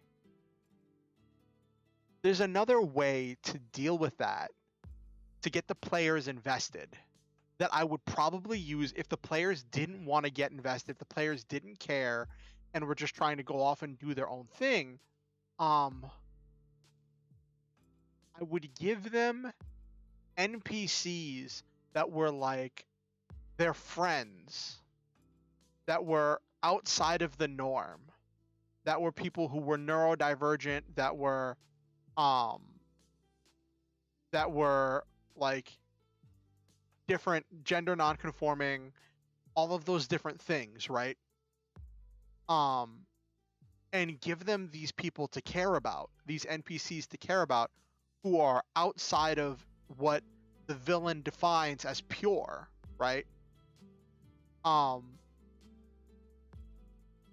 There's another way to deal with that, to get the players invested, that I would probably use if the players didn't want to get invested, if the players didn't care, and were just trying to go off and do their own thing. I would give them NPCs that were like their friends, that were outside of the norm, that were people who were neurodivergent, that were like different, gender nonconforming, all of those different things, right? And give them these people to care about, these NPCs to care about, who are outside of what the villain defines as pure, right? And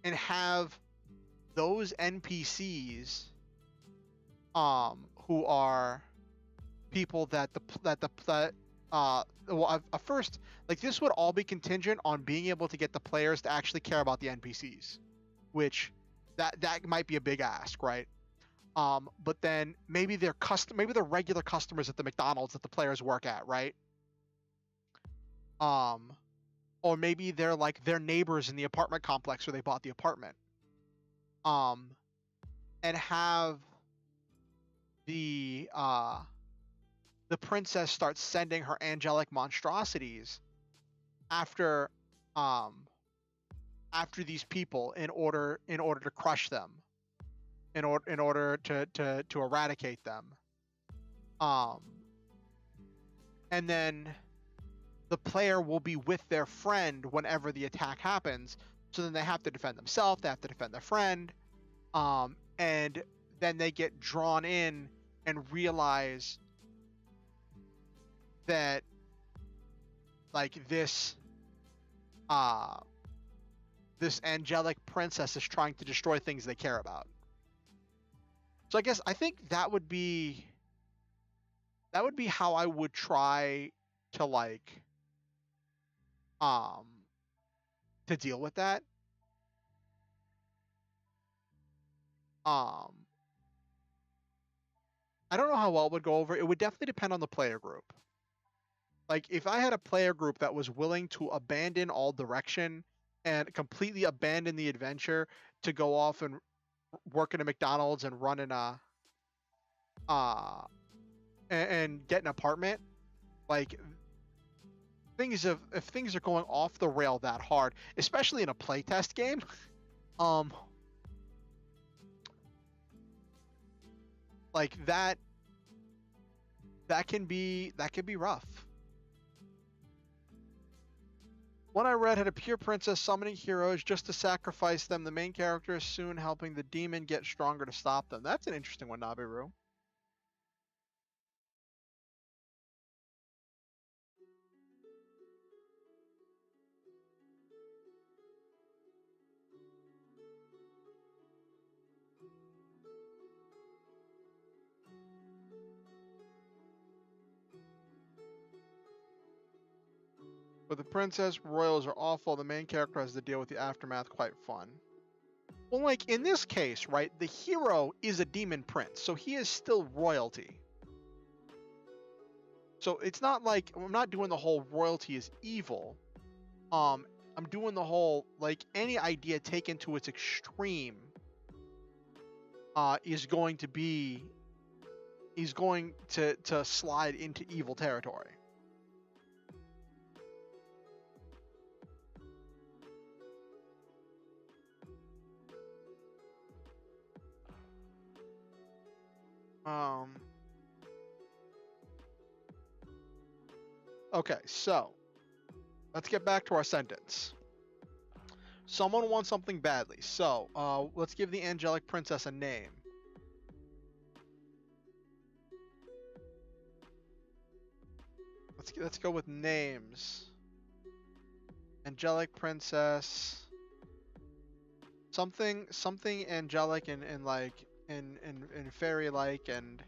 have those NPCs who are people that first, like, this would all be contingent on being able to get the players to actually care about the NPCs, which that might be a big ask, right? But then maybe they're regular customers at the McDonald's that the players work at, right? Or maybe they're like their neighbors in the apartment complex where they bought the apartment. And have the princess starts sending her angelic monstrosities after after these people in order to crush them, in order to eradicate them. And then the player will be with their friend whenever the attack happens. So then they have to defend themselves, they have to defend their friend, and then they get drawn in and realize that like this angelic princess is trying to destroy things they care about. So I think that would be how I would try to like to deal with that. I don't know how well it would go over. It would definitely depend on the player group. Like if I had a player group that was willing to abandon all direction and completely abandon the adventure to go off and work in a McDonald's and run in a and get an apartment, like if things are going off the rail that hard, especially in a playtest game, like that can be rough. One I read had a pure princess summoning heroes just to sacrifice them. The main character is soon helping the demon get stronger to stop them. That's an interesting one, Nabiru. But the princess royals are awful. The main character has to deal with the aftermath. Quite fun. Well, like in this case, right, the hero is a demon prince, so he is still royalty. So it's not like I'm not doing the whole royalty is evil. I'm doing the whole like any idea taken to its extreme is going to slide into evil territory. Okay, so let's get back to our sentence. Someone wants something badly, so let's give the angelic princess a name. Let's go with names. Angelic princess. Something angelic and like in fairy like and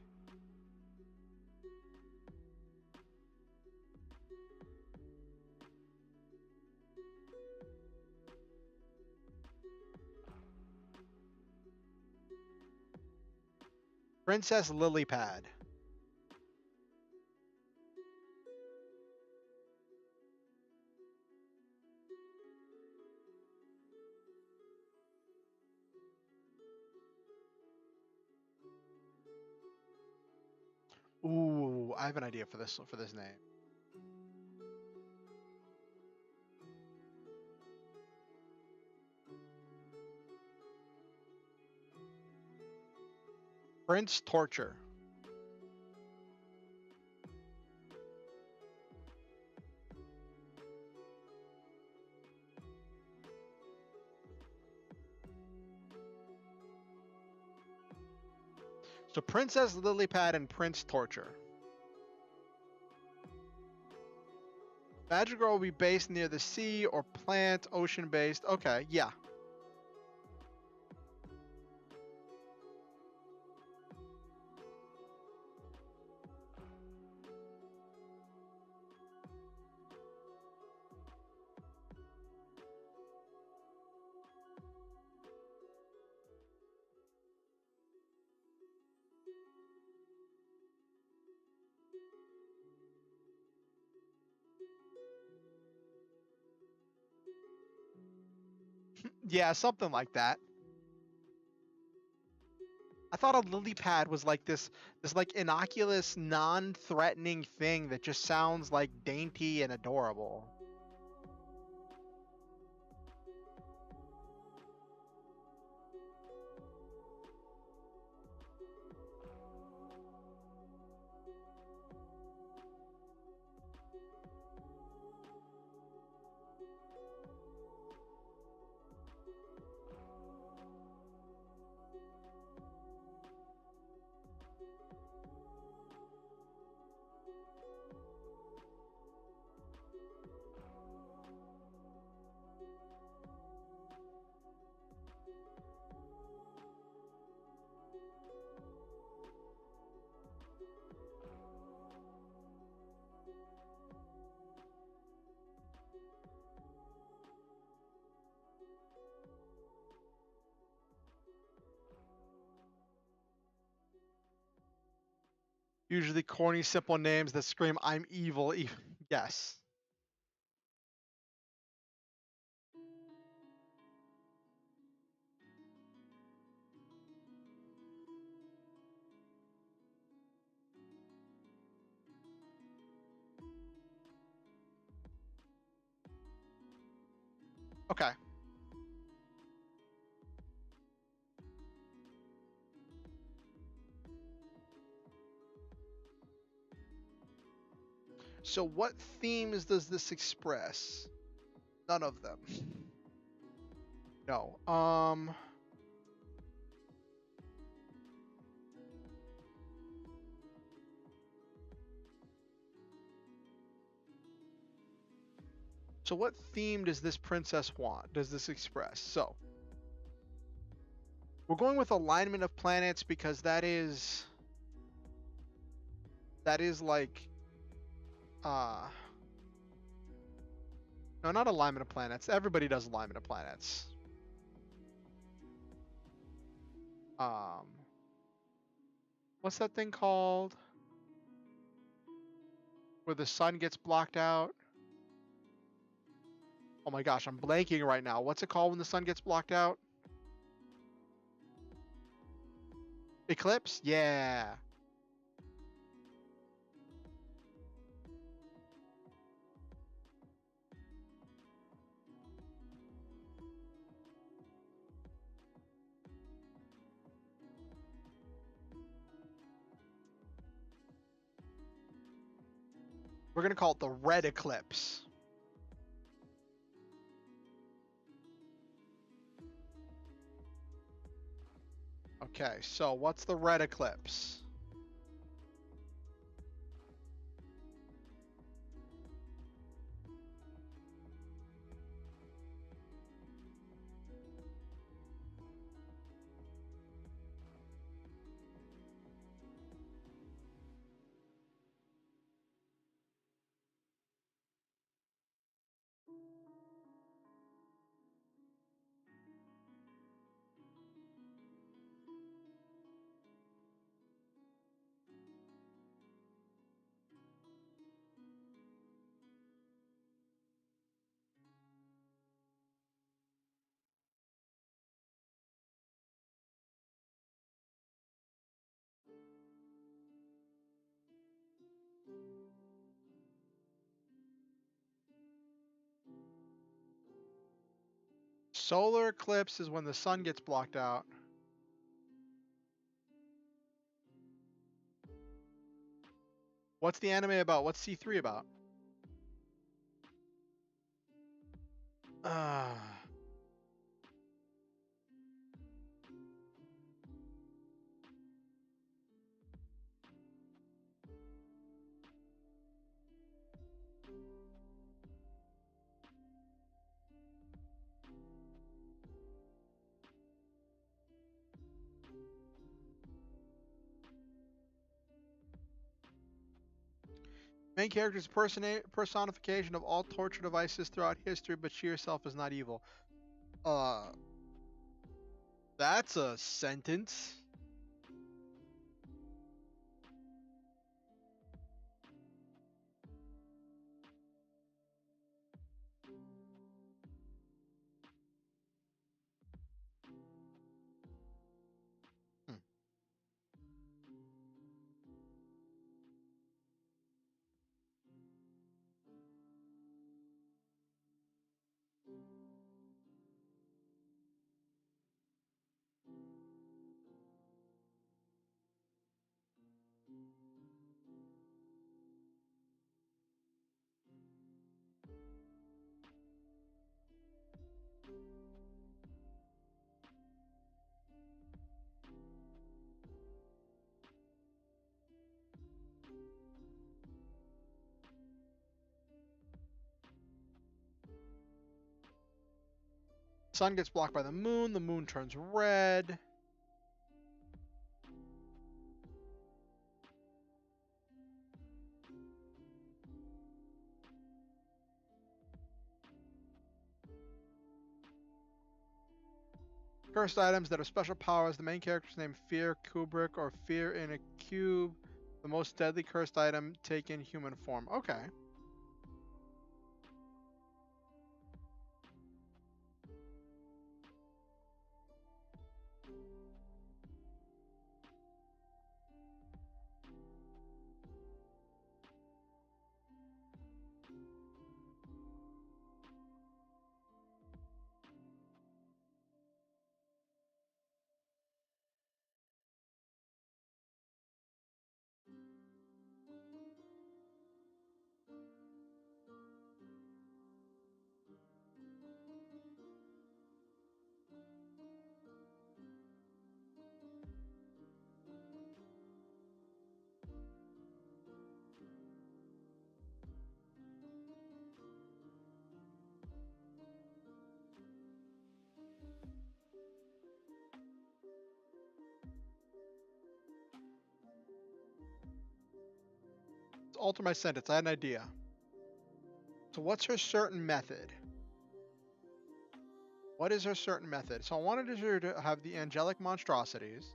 Princess Lilypad. Ooh, I have an idea for this name. Prince Torture. So Princess Lilypad and Prince Torture. Magic Girl will be based near the sea or plant, ocean based. Okay, yeah. Yeah, something like that. I thought a lily pad was like this like innocuous, non-threatening thing that just sounds like dainty and adorable. Usually corny, simple names that scream, I'm evil. Yes. Okay. So what themes does this express? None of them. No. So what theme does this princess want? Does this express? So we're going with alignment of planets because that is like no, not alignment of planets. Everybody does alignment of planets. Um what's that thing called? Where the sun gets blocked out? Oh my gosh, I'm blanking right now. What's it called when the sun gets blocked out? Eclipse? Yeah. We're gonna call it the red eclipse. Okay, so what's the red eclipse? Solar eclipse is when the sun gets blocked out. What's the anime about? What's C3 about? Uh, main character is personification of all torture devices throughout history, but she herself is not evil. Uh, that's a sentence. Hmm. Sun gets blocked by the moon turns red. Cursed items that have special powers. The main character's name Fear Kubrick or Fear in a Cube. The most deadly cursed item taken human form. Okay. Let's alter my sentence. I had an idea. So what's her certain method? What is her certain method? So I wanted her to have the angelic monstrosities.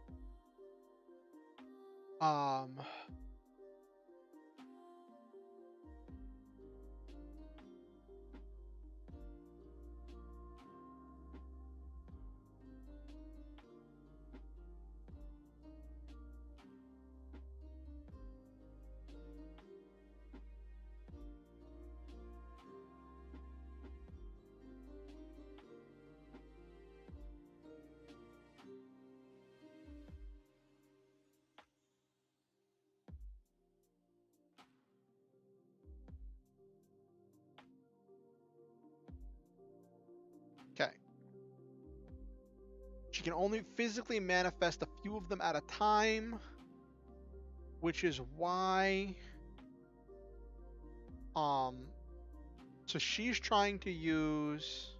Okay. She can only physically manifest a few of them at a time, which is why so she's trying to use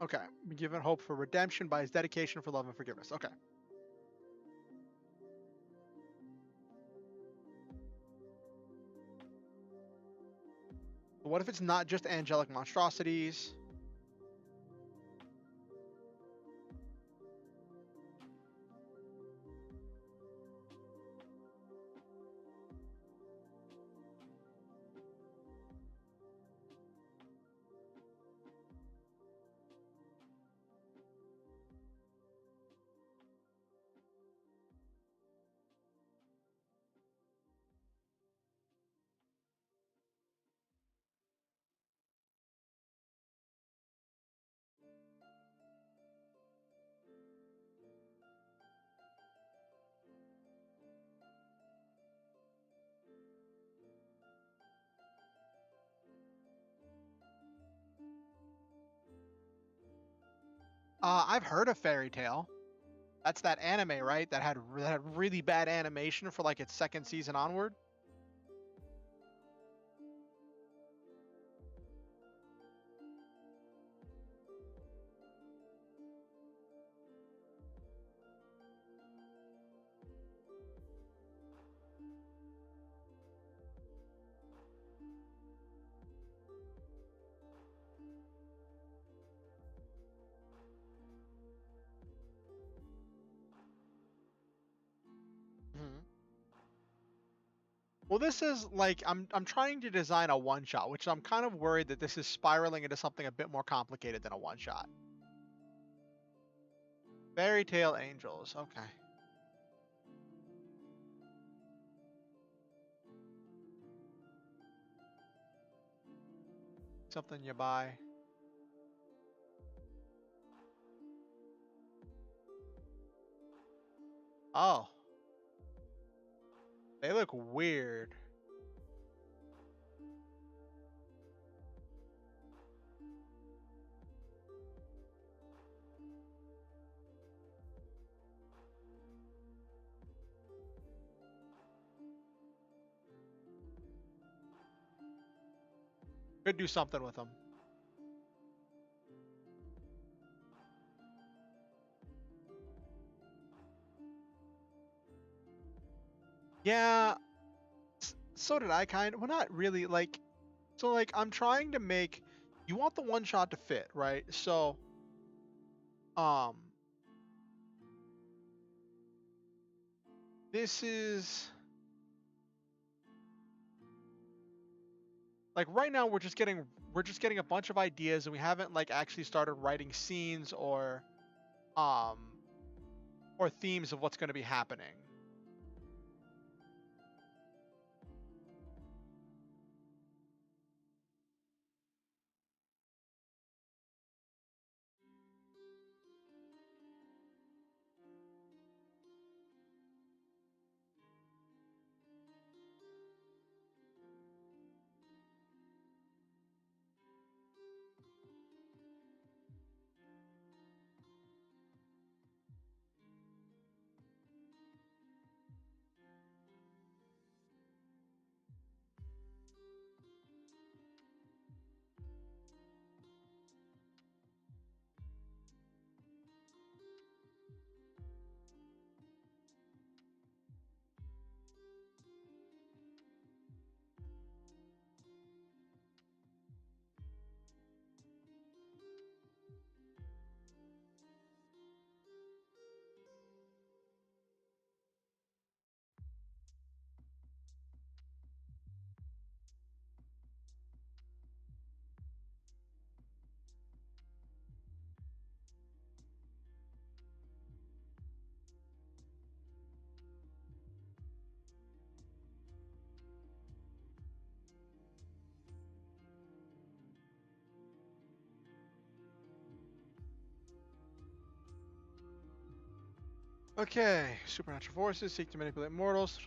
okay, be given hope for redemption by his dedication for love and forgiveness. Okay. But what if it's not just angelic monstrosities? I've heard of Fairy Tale. That's that anime, right? That had really bad animation for like its second season onward. Mhm. Well, this is like I'm trying to design a one shot, which I'm kind of worried that this is spiraling into something a bit more complicated than a one shot. Fairy Tale Angels. Okay. Something you buy. Oh, they look weird. Could do something with them. Yeah, so did I kind of. Well, not really. Like, so like I'm trying to make. You want the one shot to fit, right? So, um, this is like right now we're just getting a bunch of ideas and we haven't like actually started writing scenes um or themes of what's going to be happening. Okay, supernatural forces seek to manipulate mortals.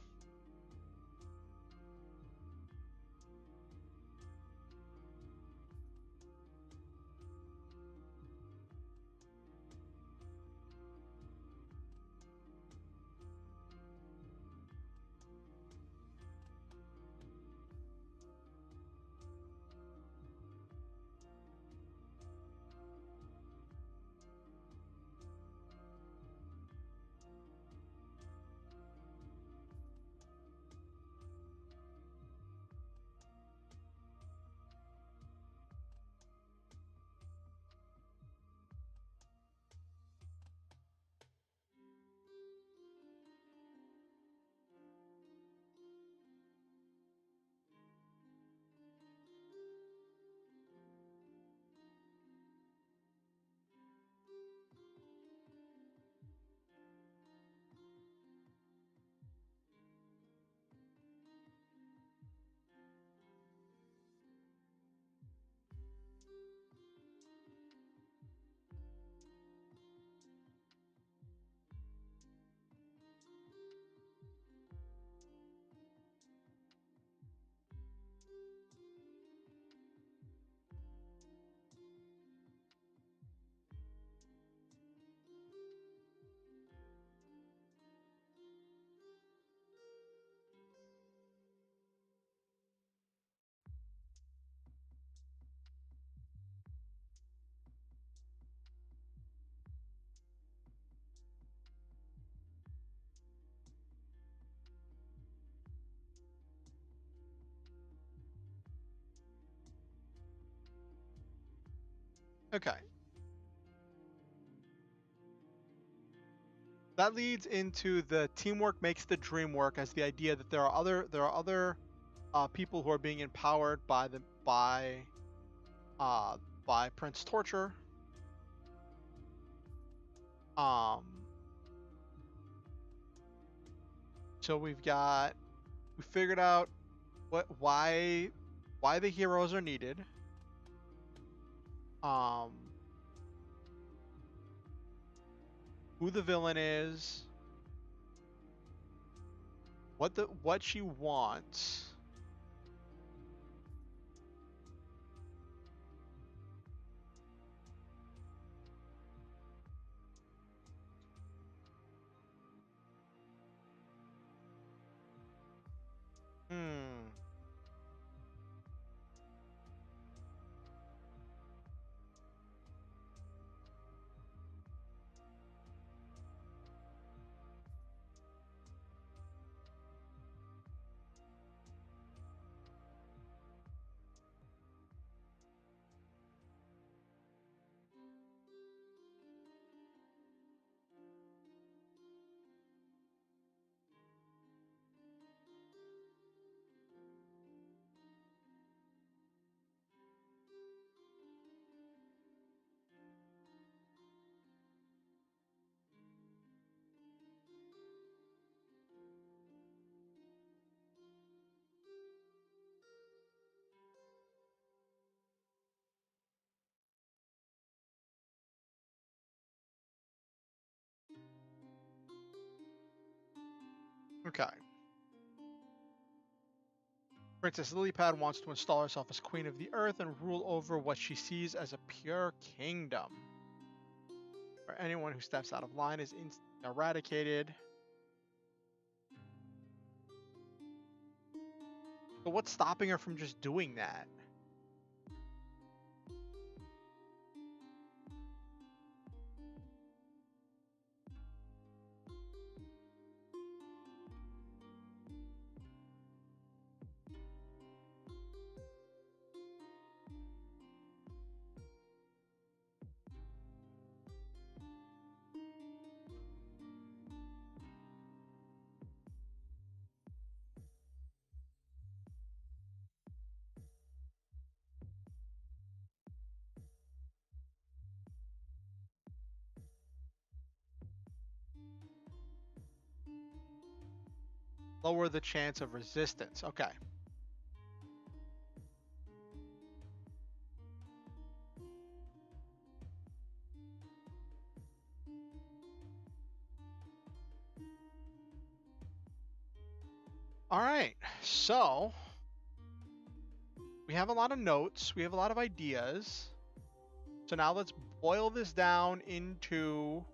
Okay. that leads into the teamwork makes the dream work, as the idea that there are other people who are being empowered uh by Prince Torture. Um, so we figured out why the heroes are needed. Um, who the villain is, what she wants. Hmm. Okay. Princess Lilypad wants to install herself as Queen of the Earth and rule over what she sees as a pure kingdom. For anyone who steps out of line is eradicated. But what's stopping her from just doing that? Lower the chance of resistance. Okay. All right. So we have a lot of notes. We have a lot of ideas. So now let's boil this down into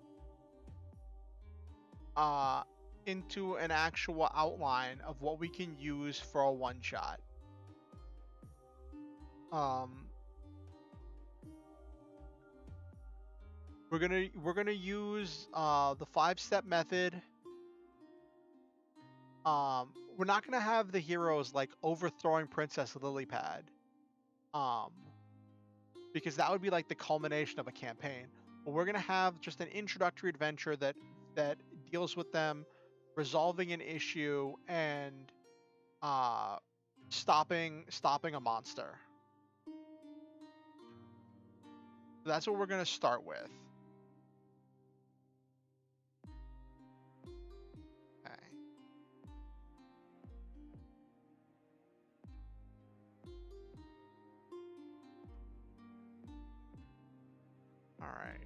an actual outline of what we can use for a one shot. Um, we're gonna use the 5-step method. We're not gonna have the heroes like overthrowing Princess Lilypad, um, because that would be like the culmination of a campaign. But we're gonna have just an introductory adventure that deals with them resolving an issue and uh, stopping a monster. So that's what we're gonna start with. Okay. All right.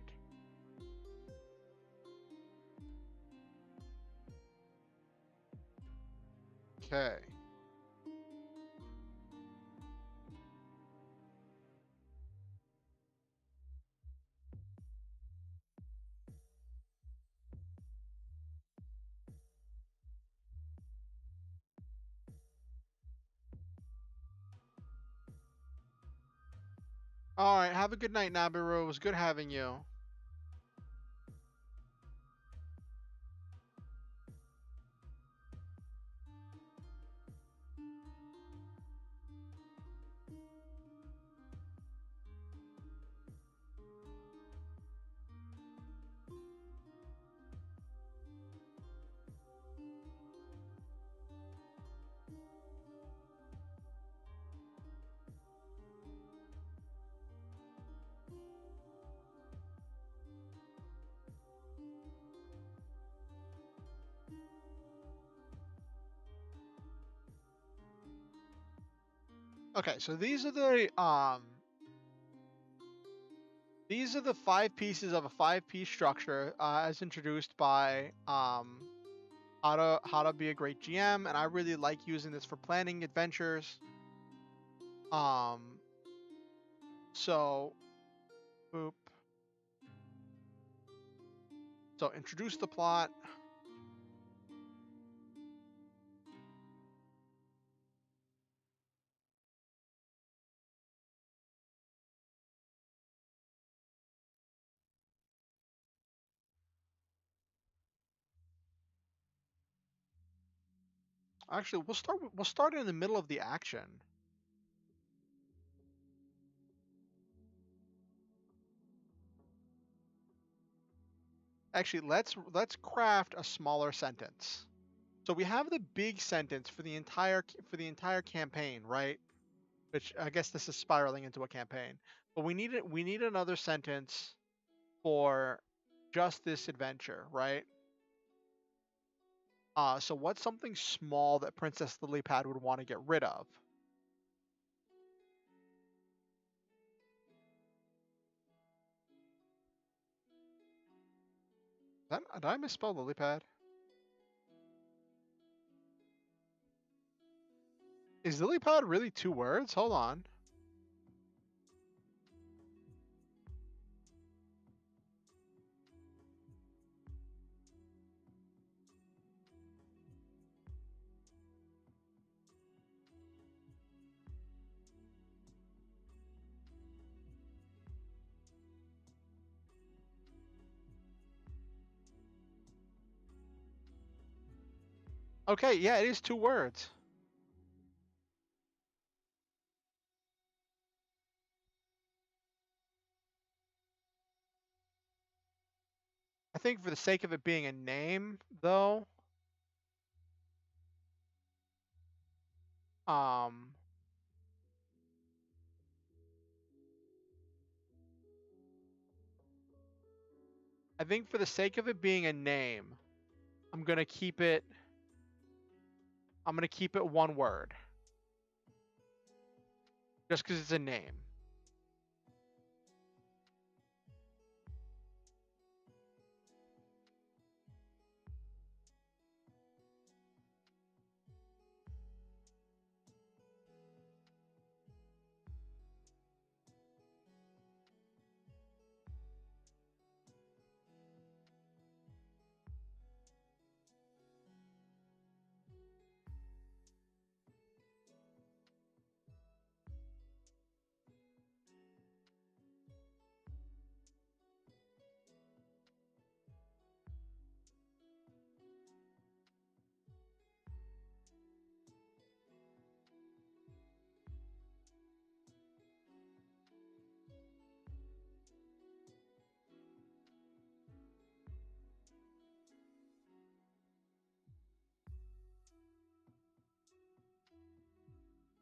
Okay. All right. Have a good night, Nabiru. It was good having you. Okay, so these are the 5 pieces of a 5-piece structure as introduced by how to be a great GM, and I really like using this for planning adventures. So boop. So introduce the plot. Actually, we'll start in the middle of the action. Actually, let's craft a smaller sentence. So we have the big sentence for the entire campaign, right? Which I guess this is spiraling into a campaign. But we need another sentence for just this adventure, right? So what's something small that Princess Lilypad would want to get rid of? Did I misspell Lilypad? Is Lilypad really 2 words? Hold on. Okay, yeah, it is 2 words. I think for the sake of it being a name, though, um, I think for the sake of it being a name, I'm gonna keep it 1 word. Just because it's a name.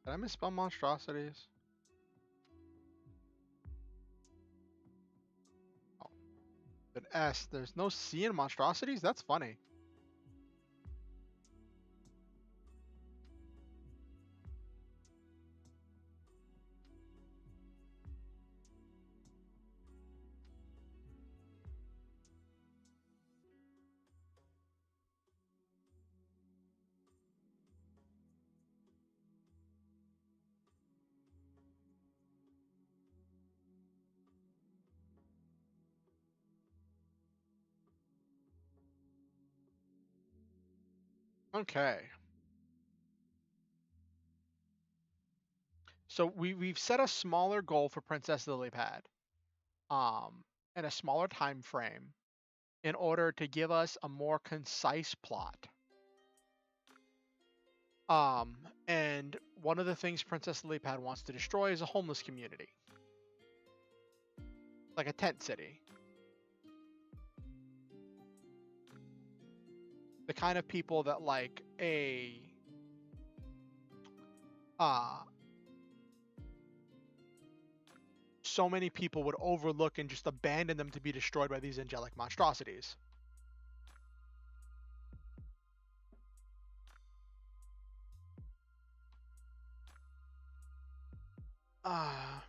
Did I misspell monstrosities? Oh, an S. There's no C in monstrosities? That's funny. Okay. So we've set a smaller goal for Princess Lilypad, and a smaller time frame in order to give us a more concise plot. And one of the things Princess Lilypad wants to destroy is a homeless community. Like a tent city. The kind of people that like so many people would overlook and just abandon them to be destroyed by these angelic monstrosities. Ah.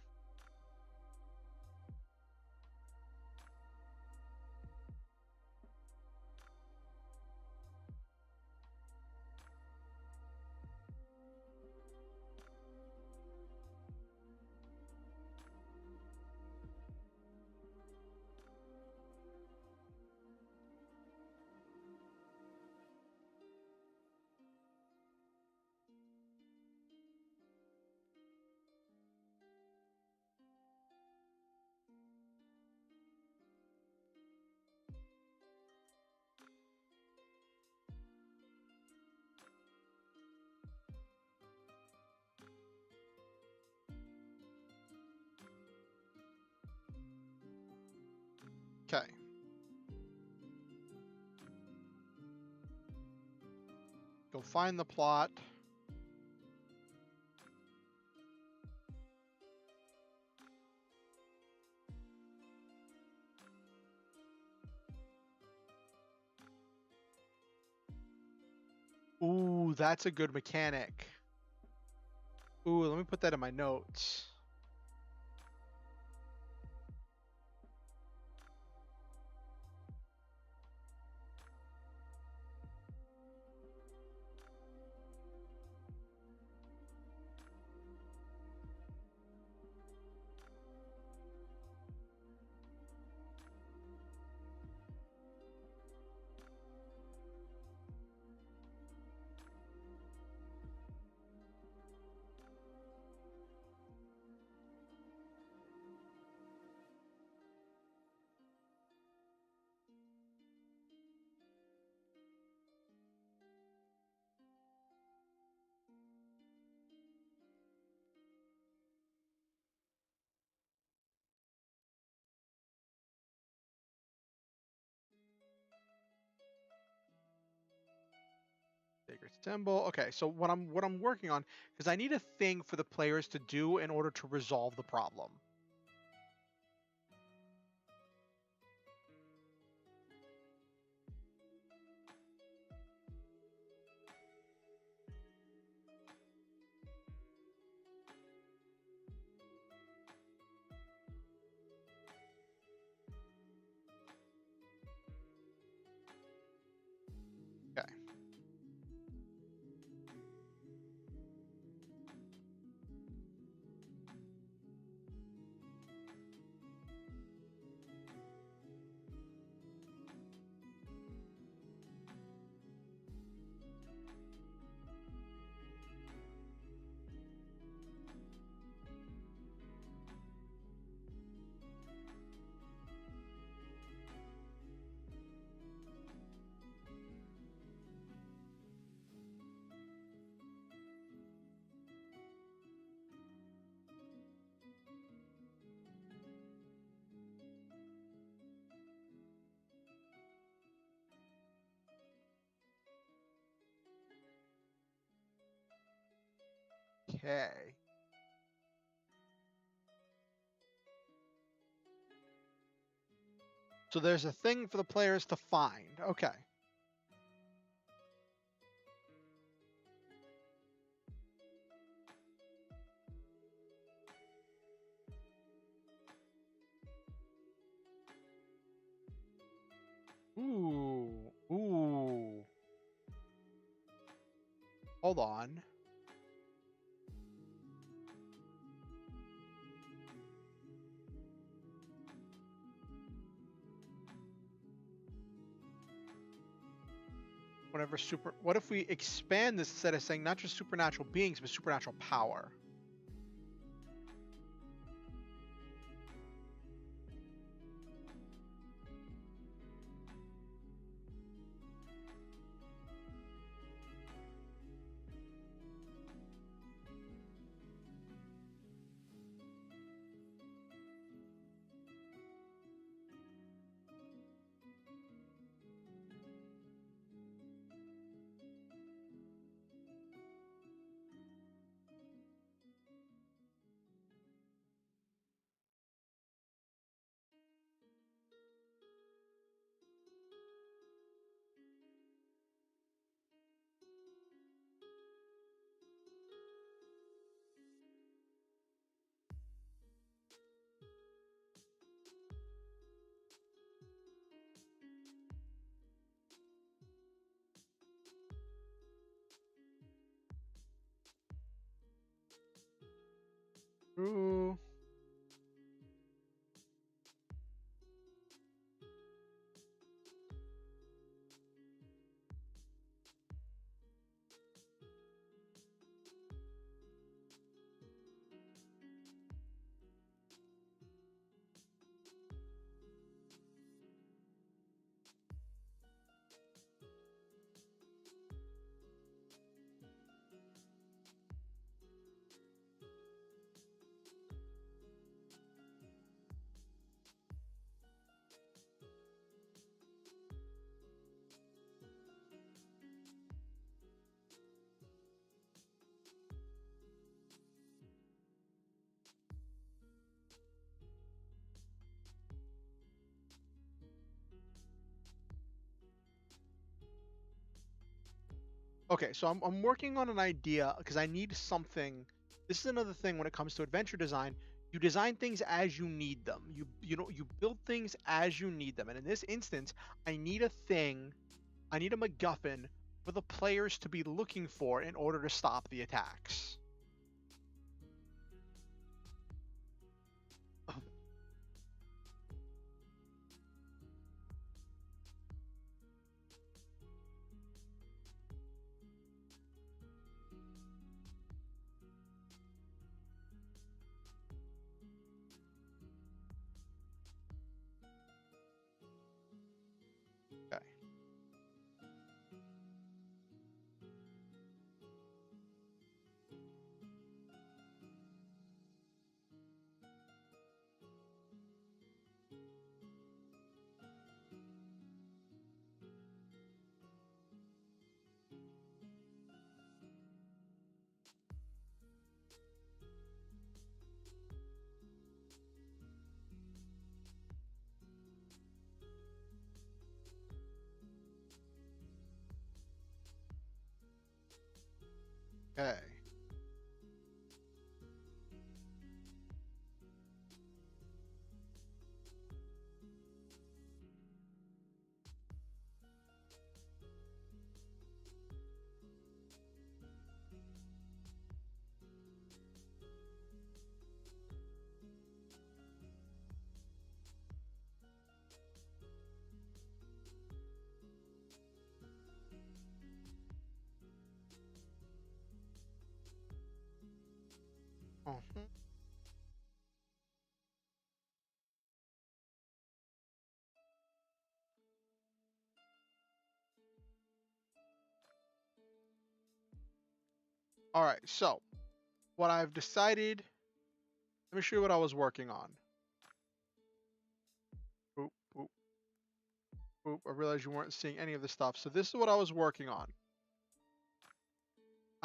Okay. Go find the plot. Ooh, that's a good mechanic. Ooh, let me put that in my notes. Sacred symbol. Okay, so what I'm working on, because I need a thing for the players to do in order to resolve the problem. Okay. Okay. So there's a thing for the players to find. Okay. Ooh. Ooh. Hold on. What if we expand this instead of saying not just supernatural beings, but supernatural power? Ooh. Okay, so I'm working on an idea because I need something. This is another thing when it comes to adventure design. You design things as you need them. You build things as you need them. And in this instance, I need a thing, I need a MacGuffin for the players to be looking for in order to stop the attacks. Okay. Okay. Mhm. All right. So what I've decided. Let me show you what I was working on. Boop, boop, boop. I realized you weren't seeing any of the stuff. So this is what I was working on.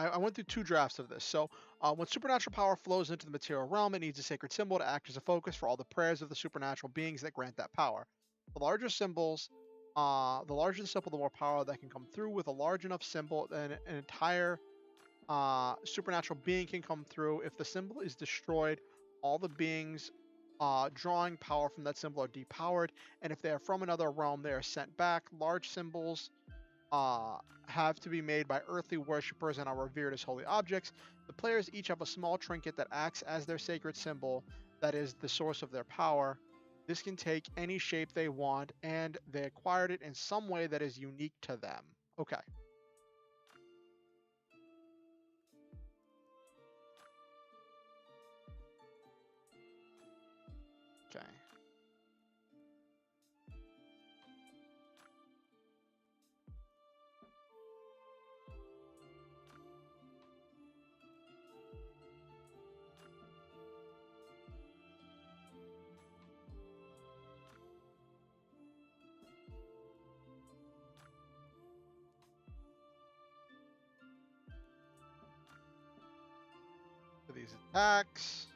I went through two drafts of this. So when supernatural power flows into the material realm, it needs a sacred symbol to act as a focus for all the prayers of the supernatural beings that grant that power. The larger symbols, the larger the symbol, the more power that can come through. With a large enough symbol, then an entire supernatural being can come through. If the symbol is destroyed, all the beings drawing power from that symbol are depowered, and if they are from another realm, they are sent back. Large symbols uh, have to be made by earthly worshippers and are revered as holy objects. The players each have a small trinket that acts as their sacred symbol that is the source of their power. This can take any shape they want, and they acquired it in some way that is unique to them. Okay. Okay. For these attacks.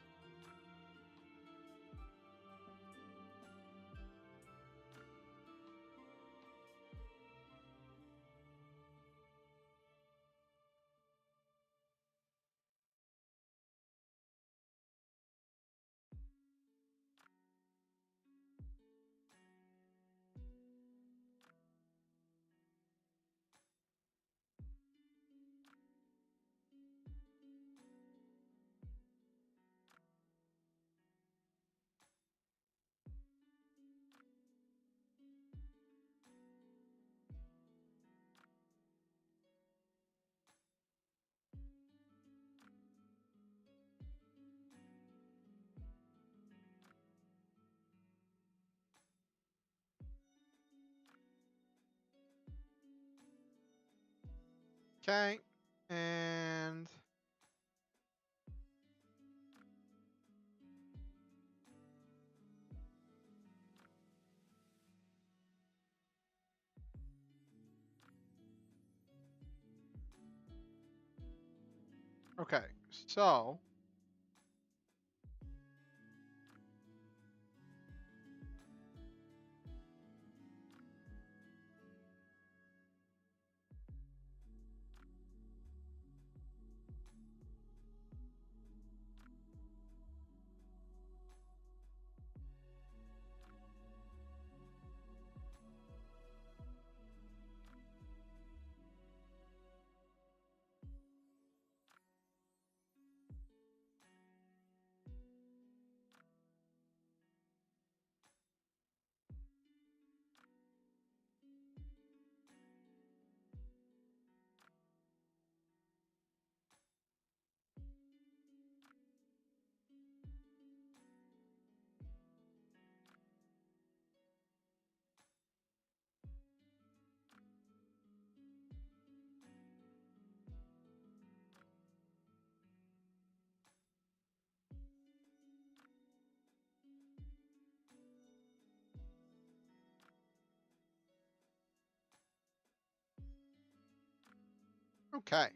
Okay, and okay, so okay.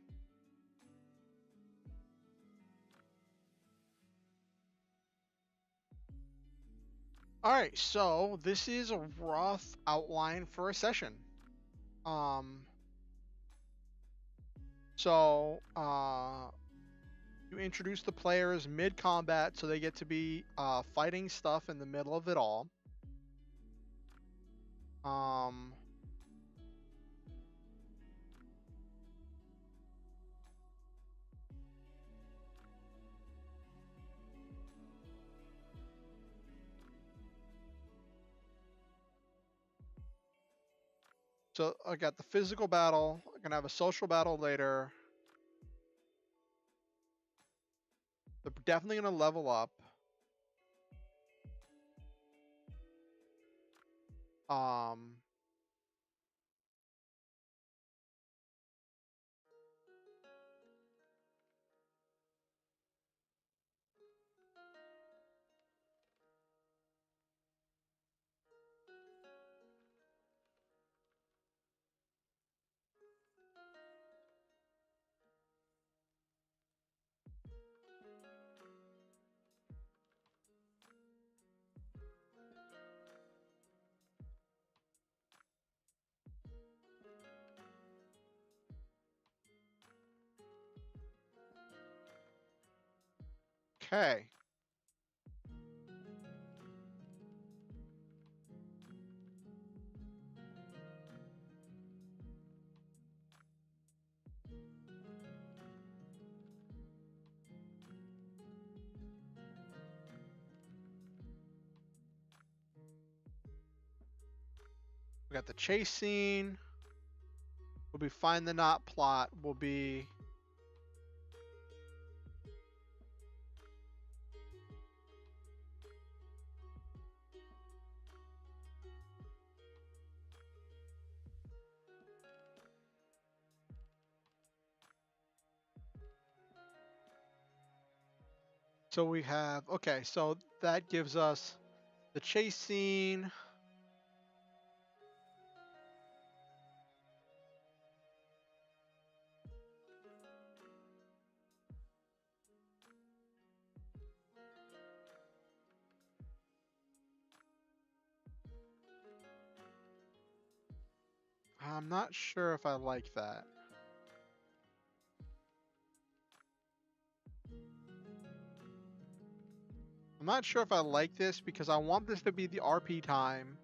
All right, so this is a rough outline for a session. Um, you introduce the players mid-combat, so they get to be fighting stuff in the middle of it all. Um, so I got the physical battle. I'm gonna have a social battle later. They're definitely gonna level up. Um, okay. We got the chase scene. Will be find the knot plot. Will be so we have okay. So that gives us the chase scene. I'm not sure if I like that. I'm not sure if I like this because I want this to be the RP time.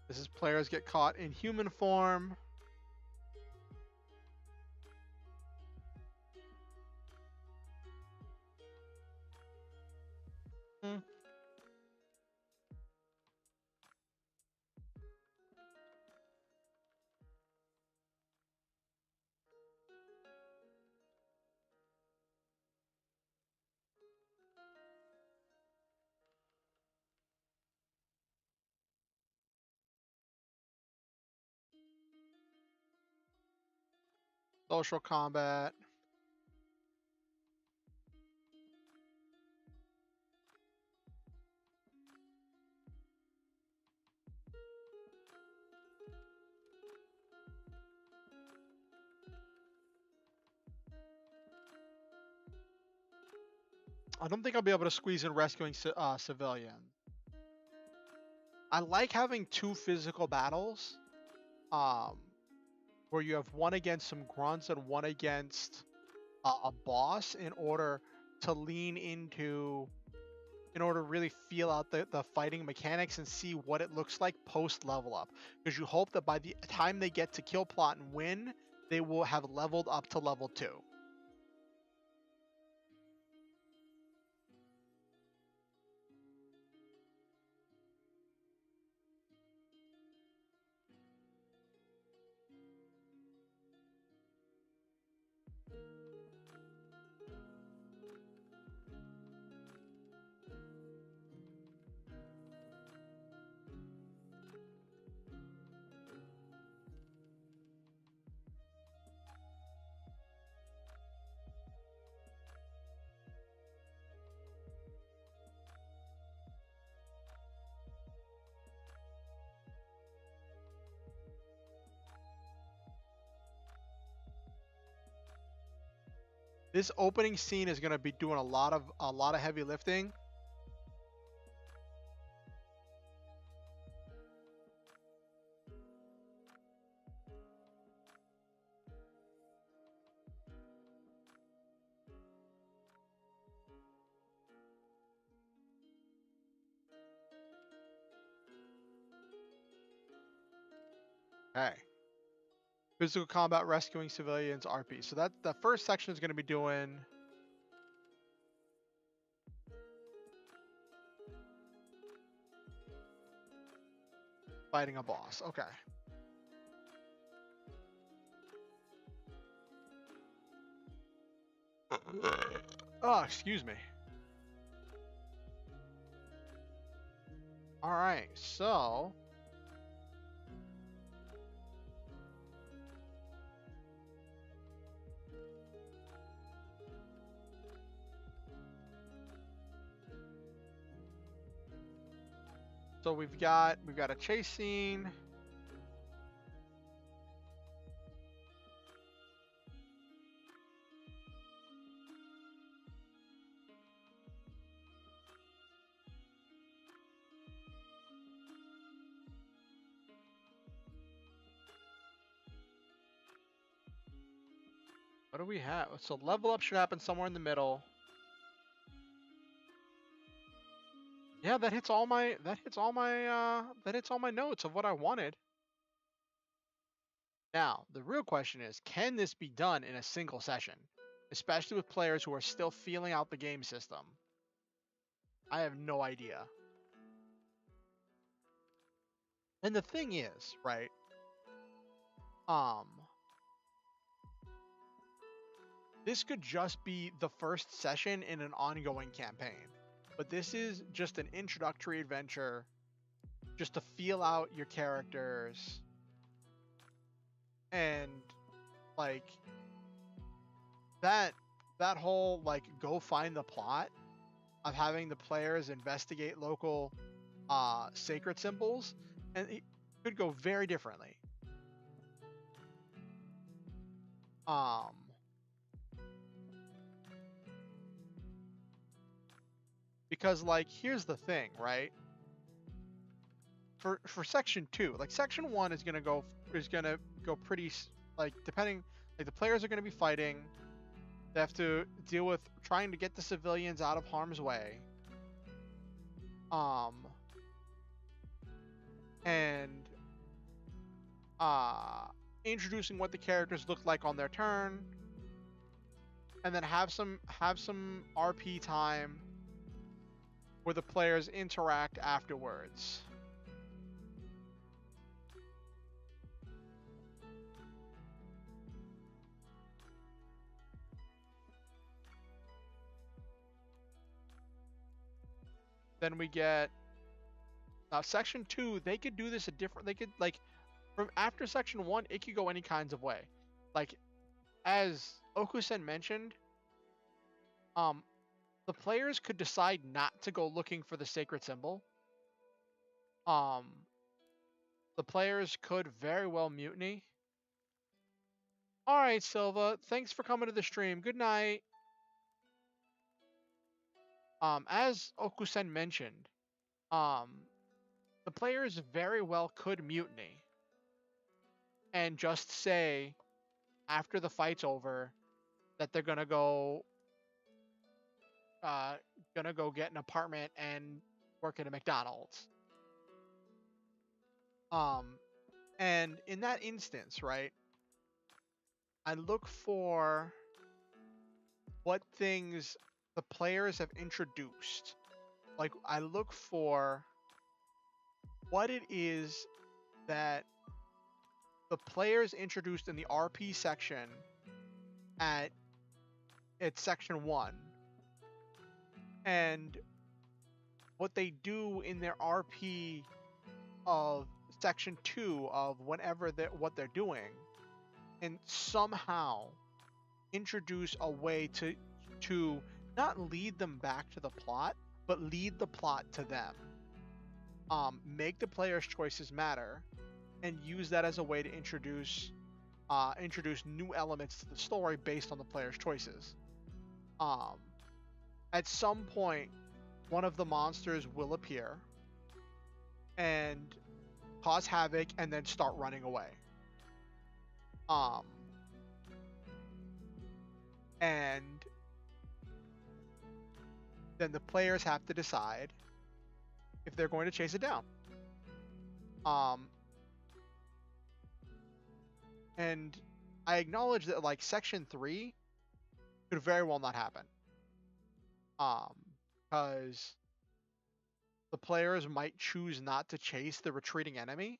This is players get caught in human form. Hmm. Social combat. I don't think I'll be able to squeeze in rescuing civilian. I like having 2 physical battles, where you have one against some grunts and one against a boss in order to lean into, in order to really feel out the fighting mechanics and see what it looks like post level up. Because you hope that by the time they get to kill plot and win, they will have leveled up to level 2. This opening scene is going to be doing a lot of heavy lifting. Okay. Physical combat, rescuing civilians, RP. So that the first section is going to be doing fighting a boss. Okay. Oh, excuse me. All right, so we've got a chase scene. What do we have? So level up should happen somewhere in the middle. Yeah, that hits all my notes of what I wanted. Now, the real question is, can this be done in a single session? Especially with players who are still feeling out the game system. I have no idea. And the thing is, right? This could just be the first session in an ongoing campaign. But this is just an introductory adventure, just to feel out your characters. And like that whole like go find the plot of having the players investigate local sacred symbols, and it could go very differently. Because like here's the thing, right? For section 2, like section 1 is gonna go pretty like, depending, like the players are gonna be fighting. They have to deal with trying to get the civilians out of harm's way. And introducing what the characters look like on their turn, and then have some RP time where the players interact afterwards. Then we get section 2. They could do this a different. They could like from after section 1, it could go any kinds of way. Like as Okusen mentioned, um, the players could decide not to go looking for the sacred symbol. The players could very well mutiny. All right, Silva, thanks for coming to the stream. Good night. As Okusen mentioned, the players very well could mutiny and just say after the fight's over that they're gonna go get an apartment and work at a McDonald's. And in that instance, right, I look for what things the players have introduced. Like, I look for what it is that the players introduced in the RP section at section 1, and what they do in their RP of section 2 of whenever what they're doing, and somehow introduce a way to not lead them back to the plot, but lead the plot to them. Make the players' choices matter, and use that as a way to introduce new elements to the story based on the players' choices. At some point, one of the monsters will appear and cause havoc and then start running away. And then the players have to decide if they're going to chase it down. And I acknowledge that, like, section 3 could very well not happen. Because the players might choose not to chase the retreating enemy.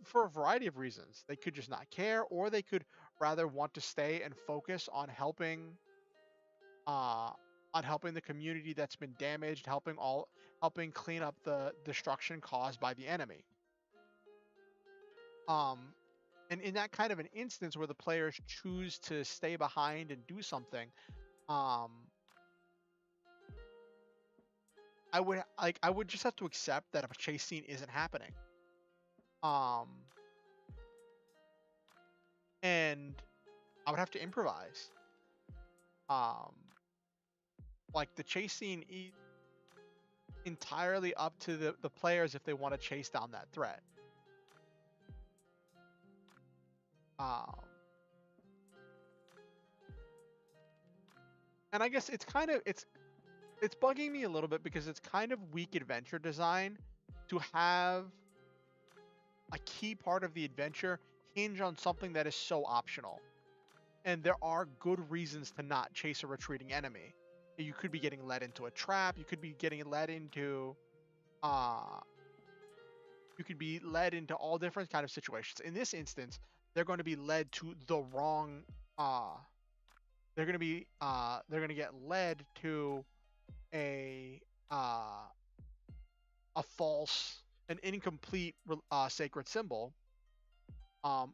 For a variety of reasons. They could just not care, or they could rather want to stay and focus on helping the community that's been damaged, helping clean up the destruction caused by the enemy. And in that kind of an instance where the players choose to stay behind and do something, I would just have to accept that a chase scene isn't happening. And I would have to improvise. Like, the chase scene entirely up to the players if they want to chase down that threat. And I guess it's bugging me a little bit because it's kind of weak adventure design to have a key part of the adventure hinge on something that is so optional. And there are good reasons to not chase a retreating enemy. You could be getting led into a trap. You could be getting led into all different kind of situations. In this instance, they're going to be led to the wrong. They're going to get led to an incomplete sacred symbol,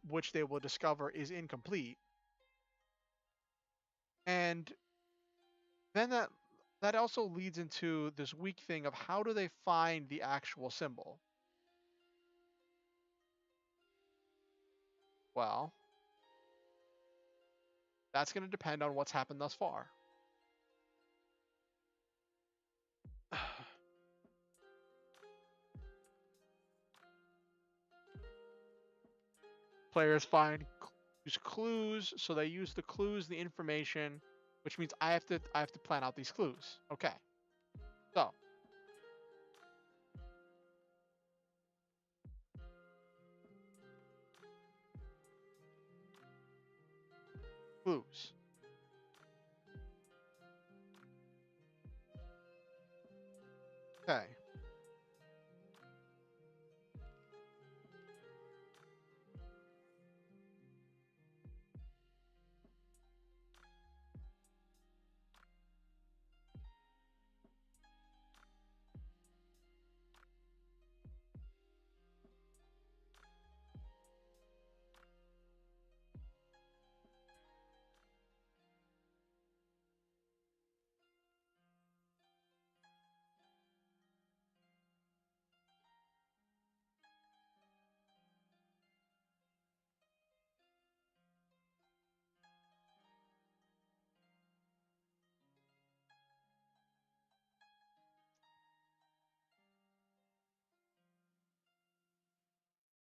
which they will discover is incomplete. And then that also leads into this weak thing of how do they find the actual symbol? Well, that's going to depend on what's happened thus far. Players use clues, so they use the clues, the information, which means I have to plan out these clues. Okay. So, clues. Okay.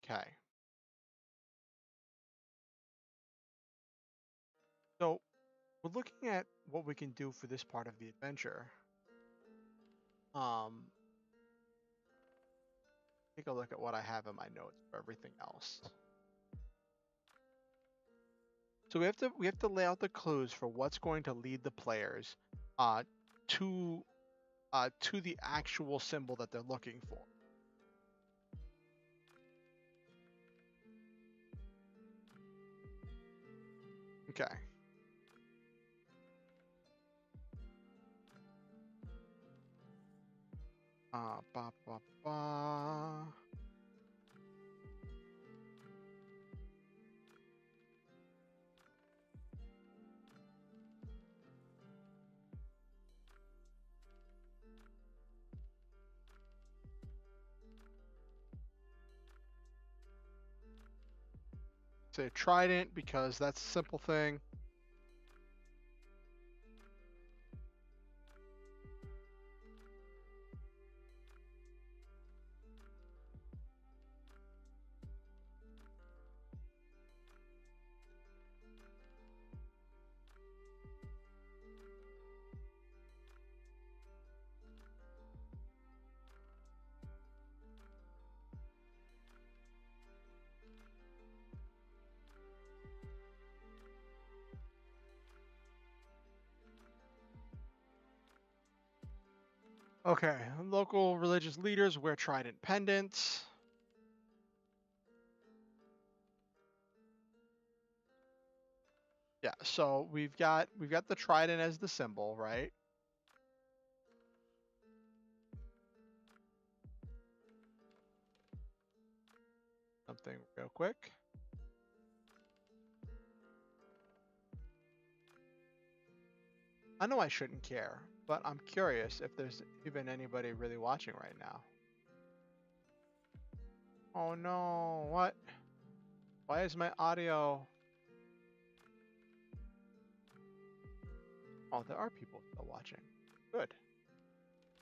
Okay. So we're looking at what we can do for this part of the adventure. Take a look at what I have in my notes for everything else. So we have to lay out the clues for what's going to lead the players uh, to to the actual symbol that they're looking for. Okay. Ba, ba, ba. Say trident because that's a simple thing. Okay, local religious leaders wear trident pendants. Yeah, so we've got the trident as the symbol, right? Something real quick. I know I shouldn't care, but I'm curious if there's even anybody really watching right now. Oh no, what? Why is my audio? Oh, there are people still watching. Good.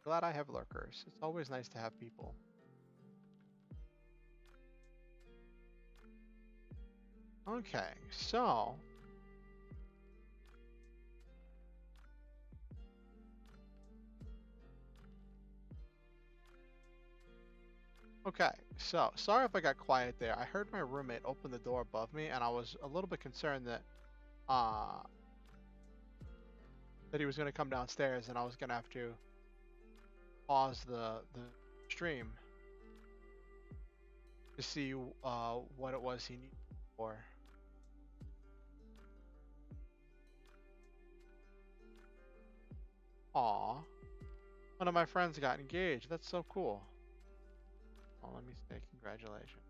Glad I have lurkers. It's always nice to have people. Okay, so okay, so sorry if I got quiet there. I heard my roommate open the door above me, and I was a little bit concerned that uh that he was going to come downstairs, and I was going to have to pause the stream to see what it was he needed for. Aw, one of my friends got engaged. That's so cool. Oh, let me say congratulations.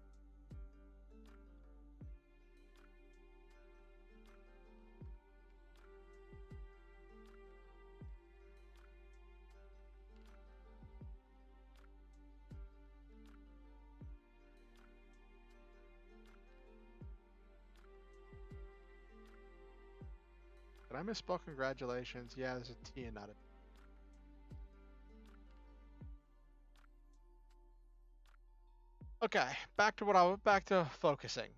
Did I misspell congratulations? Yeah, there's a T and not a. Okay, back to focusing.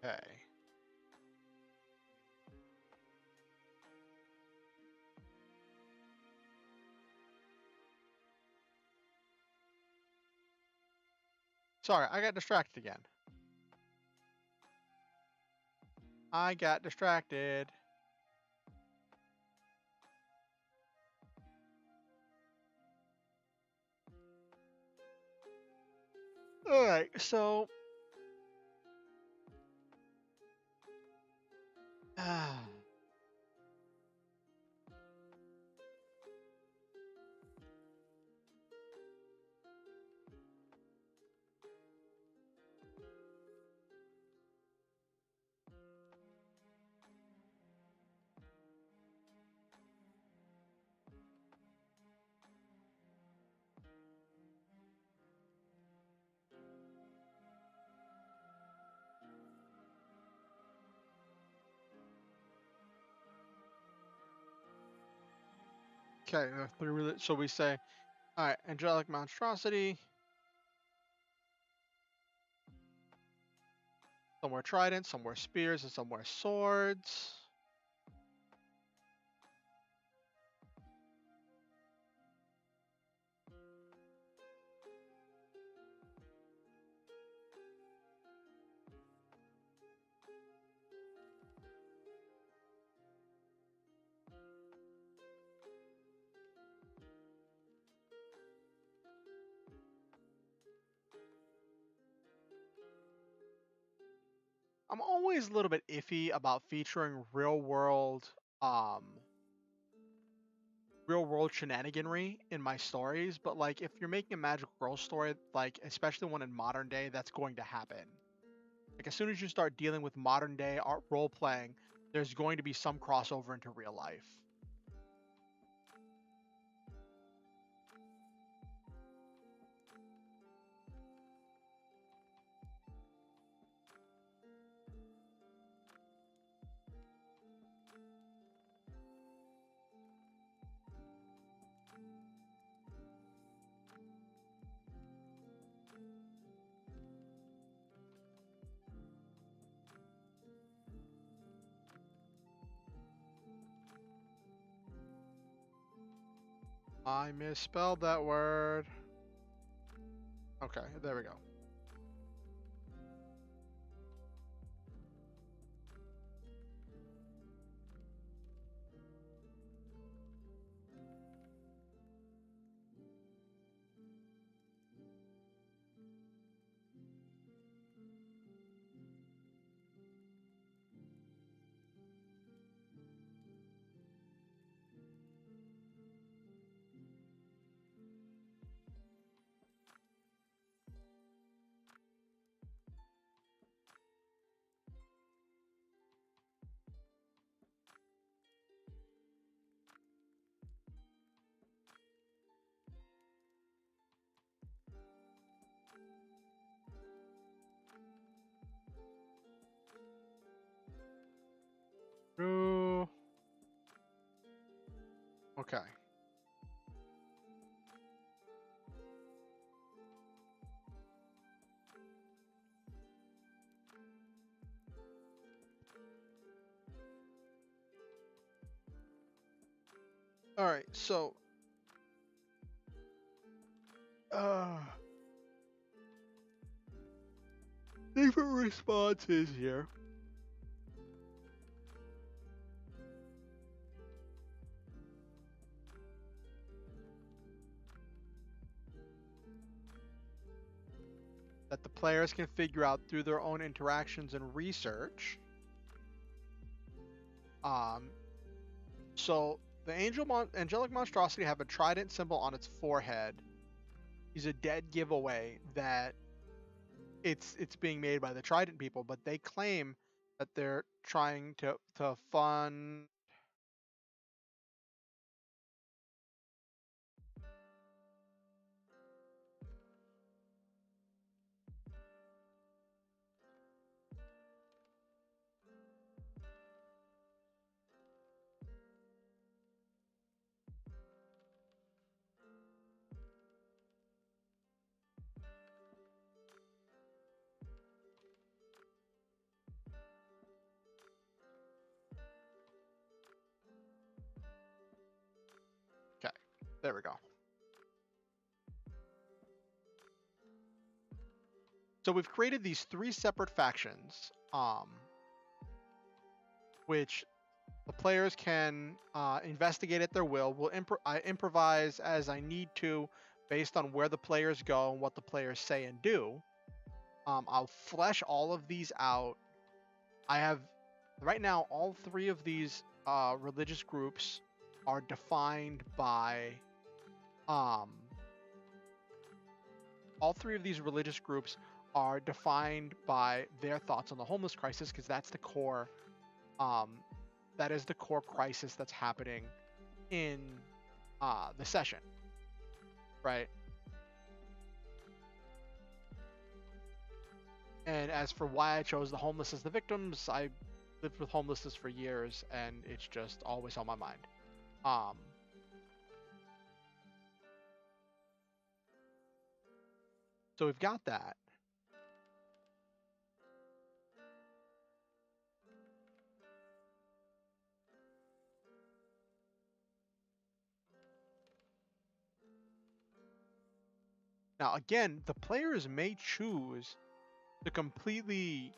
Okay. Sorry, I got distracted again. I got distracted. All right, so okay, so we say, all right, angelic monstrosity. Somewhere trident, somewhere spears, and somewhere swords. I'm always a little bit iffy about featuring um, real world shenaniganry in my stories, but like if you're making a magical girl story, like especially one in modern day, that's going to happen. Like as soon as you start dealing with modern day art role playing, there's going to be some crossover into real life. I misspelled that word. Okay, there we go. True. Okay. All right, so different responses here. That the players can figure out through their own interactions and research. So the angelic monstrosity have a trident symbol on its forehead. Is a dead giveaway that it's being made by the trident people, but they claim that they're trying to fund. Okay, there we go. So we've created these three separate factions, which the players can investigate at their will. I improvise as I need to based on where the players go and what the players say and do. I'll flesh all of these out. I have right now all three of these religious groups are defined by all three of these religious groups are defined by their thoughts on the homeless crisis, because that's the core that is the core crisis that's happening in the session, right? And as for why I chose the homeless as the victims, I lived with homelessness for years, and it's just always on my mind. So we've got that. Now, again, the players may choose to completely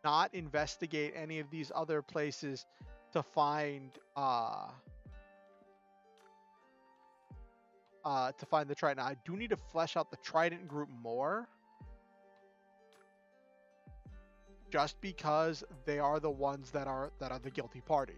not investigate any of these other places to find the Trident. I do need to flesh out the Trident group more, just because they are the ones that are the guilty party.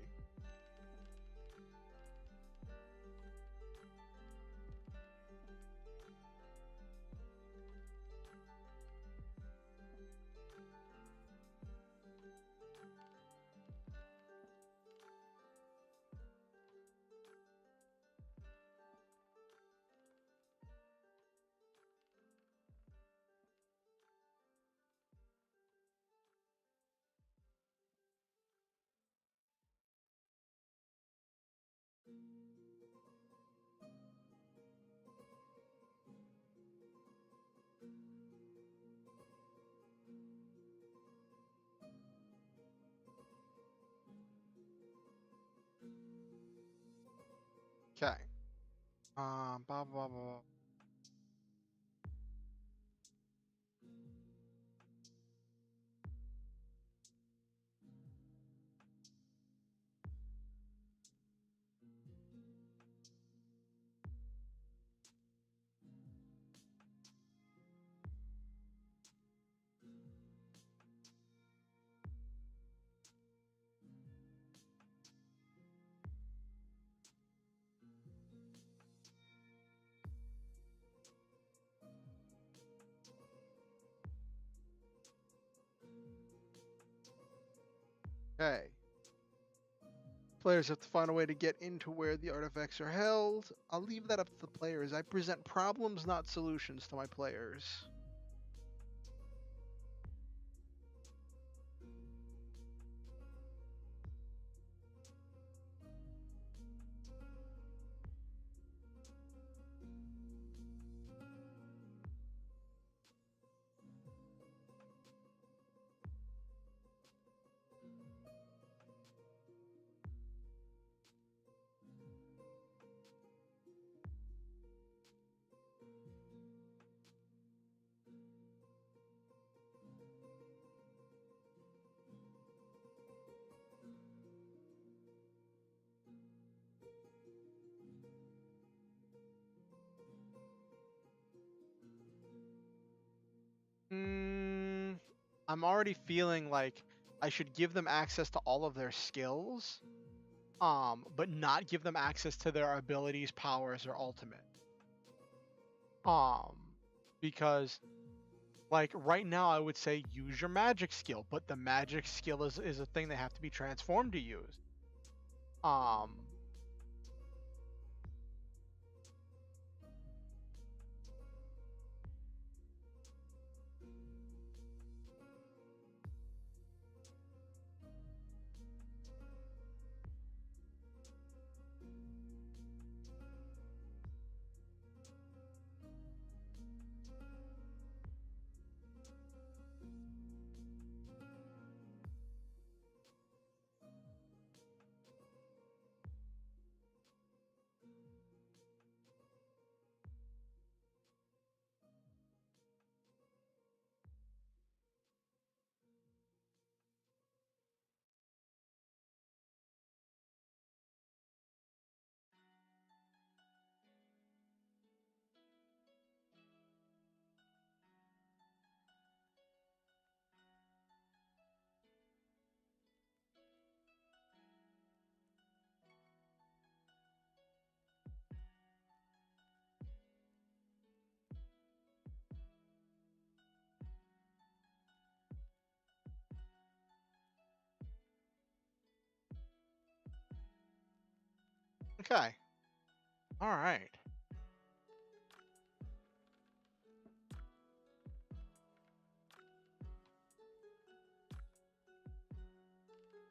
Okay. Blah, blah, blah. Okay. Players have to find a way to get into where the artifacts are held. I'll leave that up to the players. I present problems, not solutions, to my players. I'm already feeling like I should give them access to all of their skills, but not give them access to their abilities, powers, or ultimate. Because like right now I would say use your magic skill, but the magic skill is a thing they have to be transformed to use. Okay. All right.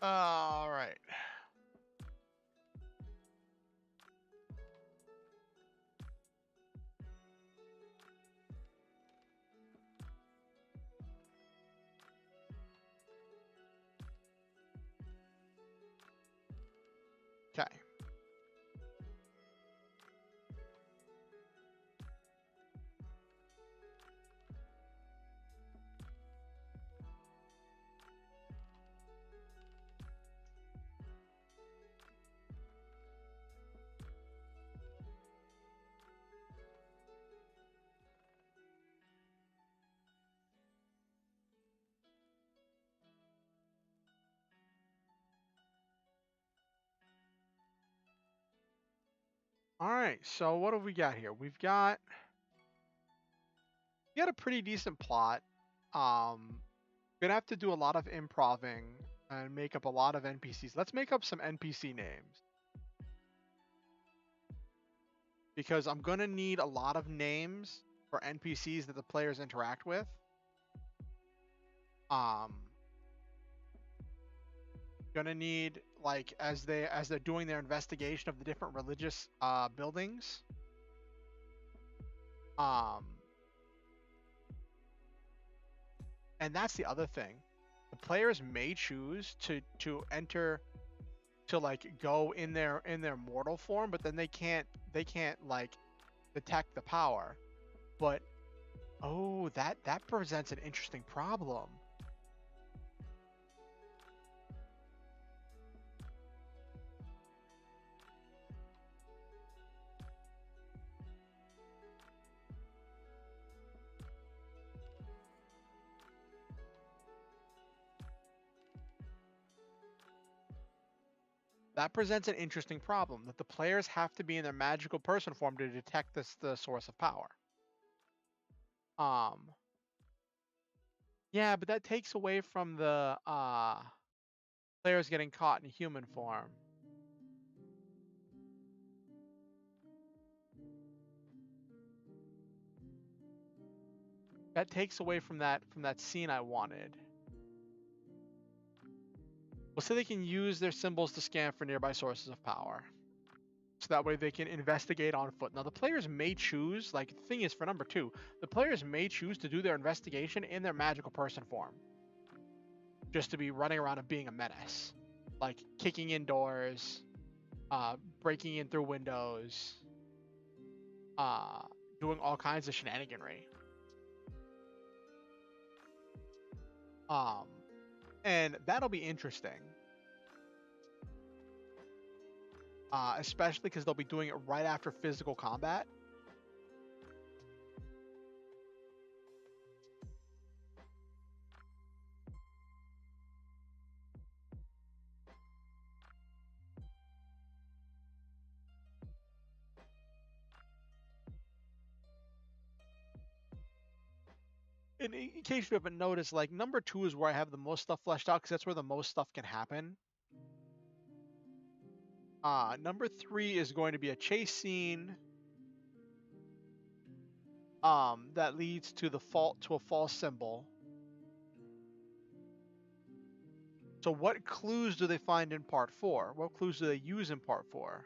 All right. Okay. All right. So what have we got here? We got a pretty decent plot. Gonna have to do a lot of improving and make up a lot of NPCs. Let's make up some NPC names because I'm gonna need a lot of names for NPCs that the players interact with. Um, gonna need like as they're doing their investigation of the different religious buildings. Um, and that's the other thing. The players may choose to enter to like go in their mortal form, but then they can't like detect the power. But oh, that presents an interesting problem. That presents an interesting problem that the players have to be in their magical person form to detect the source of power. Um, yeah, but that takes away from the players getting caught in human form. That takes away from that scene I wanted. Well, so they can use their symbols to scan for nearby sources of power. So that way they can investigate on foot. Now the players may choose, like the thing is for number 2, the players may choose to do their investigation in their magical person form. Just to be running around and being a menace. Like kicking in doors, breaking in through windows, uh, doing all kinds of shenaniganry. Um, and that'll be interesting. Especially because they'll be doing it right after physical combat. And in case you haven't noticed, like number 2 is where I have the most stuff fleshed out because that's where the most stuff can happen. Number 3 is going to be a chase scene that leads to a false symbol. So what clues do they find in part 4? What clues do they use in part 4?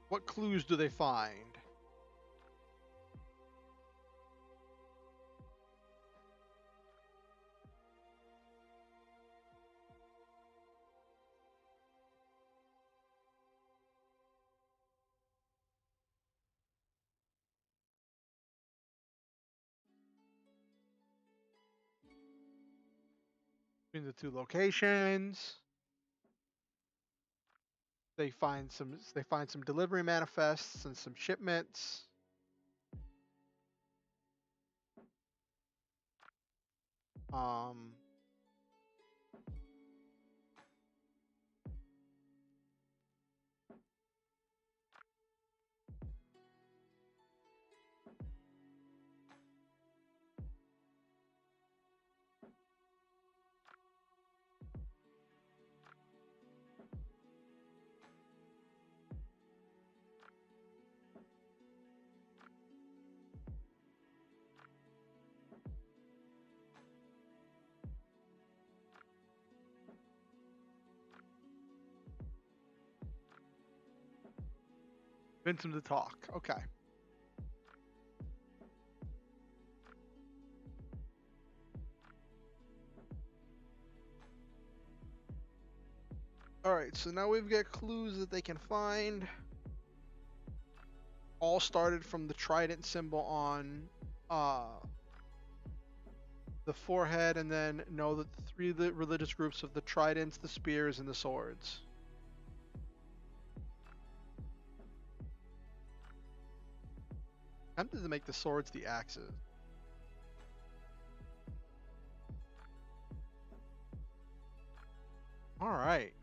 What clues do they find? between the two locations. They find some delivery manifests and some shipments. Um, convince him to talk. Okay. All right, so now we've got clues that they can find. All started from the trident symbol on the forehead, and then know that the three religious groups of the tridents, the spears, and the swords. Tempted to make the swords the axes. All right.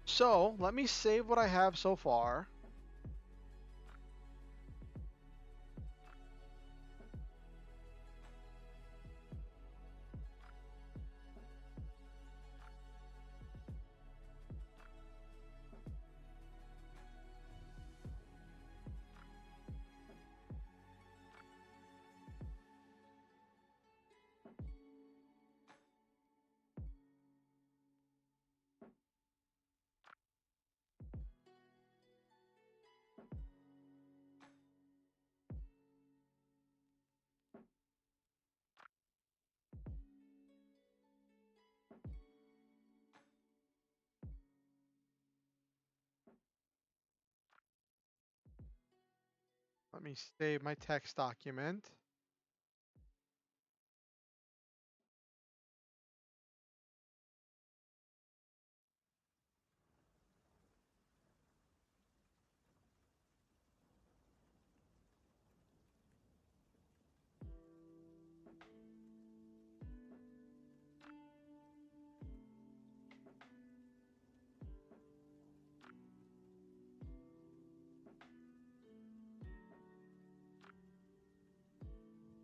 So let me save what I have so far. Let me save my text document.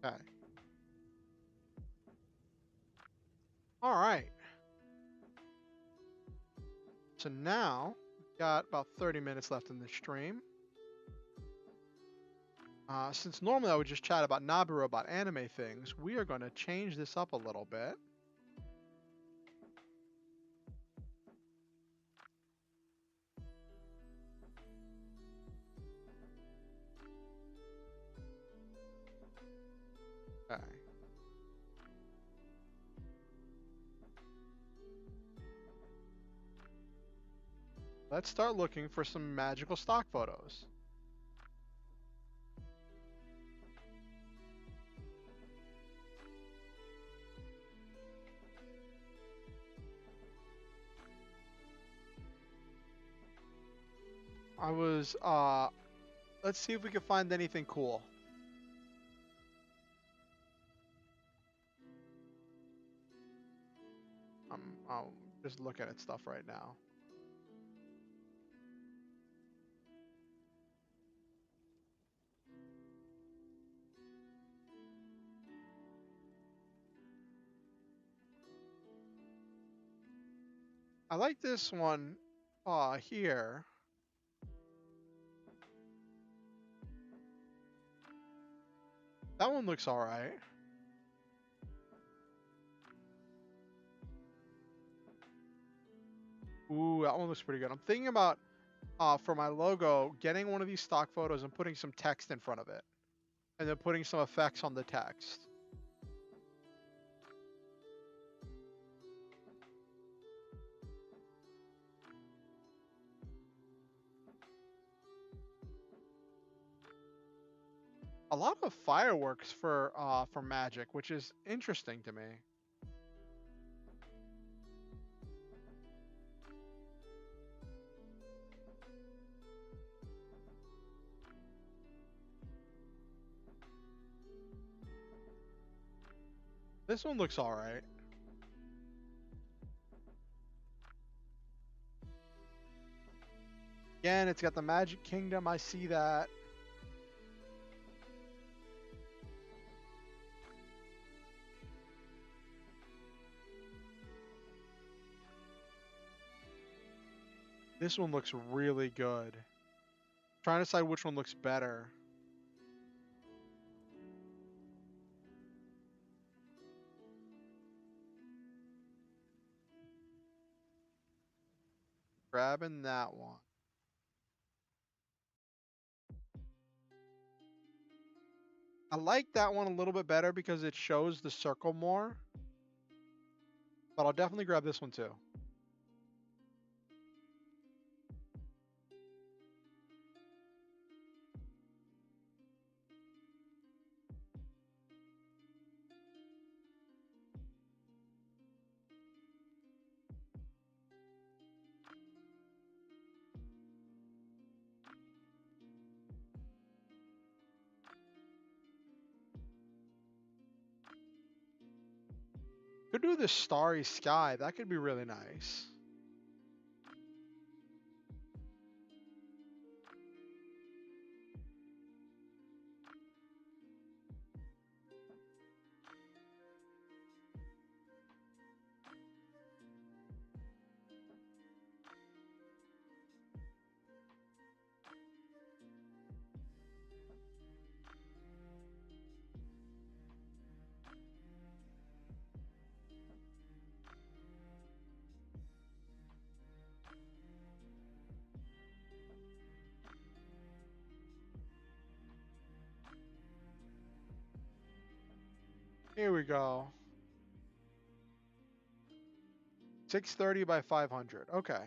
Okay. All right. So now we've got about 30 minutes left in the stream. Since normally I would just chat about Nabu, about anime things, we are going to change this up a little bit. Okay. Let's start looking for some magical stock photos. Let's see if we can find anything cool. I'll just look at stuff right now. I like this one here. That one looks all right. Ooh, that one looks pretty good. I'm thinking about, for my logo, getting one of these stock photos and putting some text in front of it. And then putting some effects on the text. A lot of fireworks for magic, which is interesting to me. This one looks all right. Again, it's got the Magic Kingdom. I see that. This one looks really good. Trying to decide which one looks better. Grabbing that one. I like that one a little bit better because it shows the circle more. But I'll definitely grab this one too. Could do the starry sky. That could be really nice. Here we go. 630 by 500. Okay.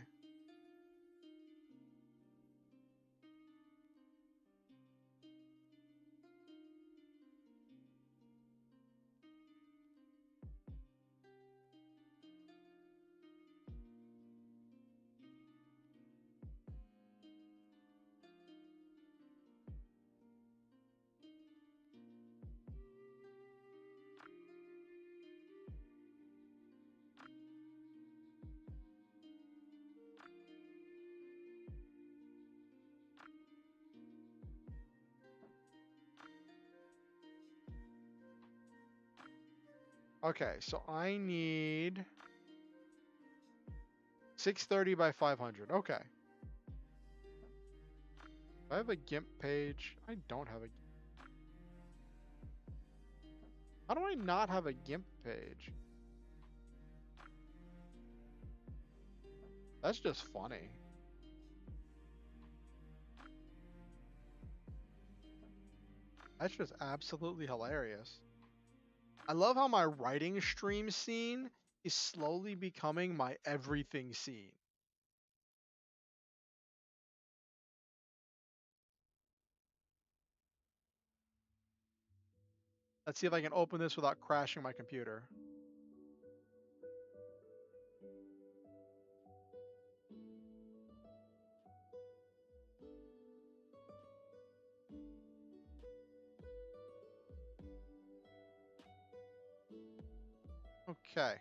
Okay, so I need 630 by 500. Okay. Do I have a GIMP page? I don't have a... How do I not have a GIMP page? That's just funny. That's just absolutely hilarious. I love how my writing stream scene is slowly becoming my everything scene. Let's see if I can open this without crashing my computer. Okay.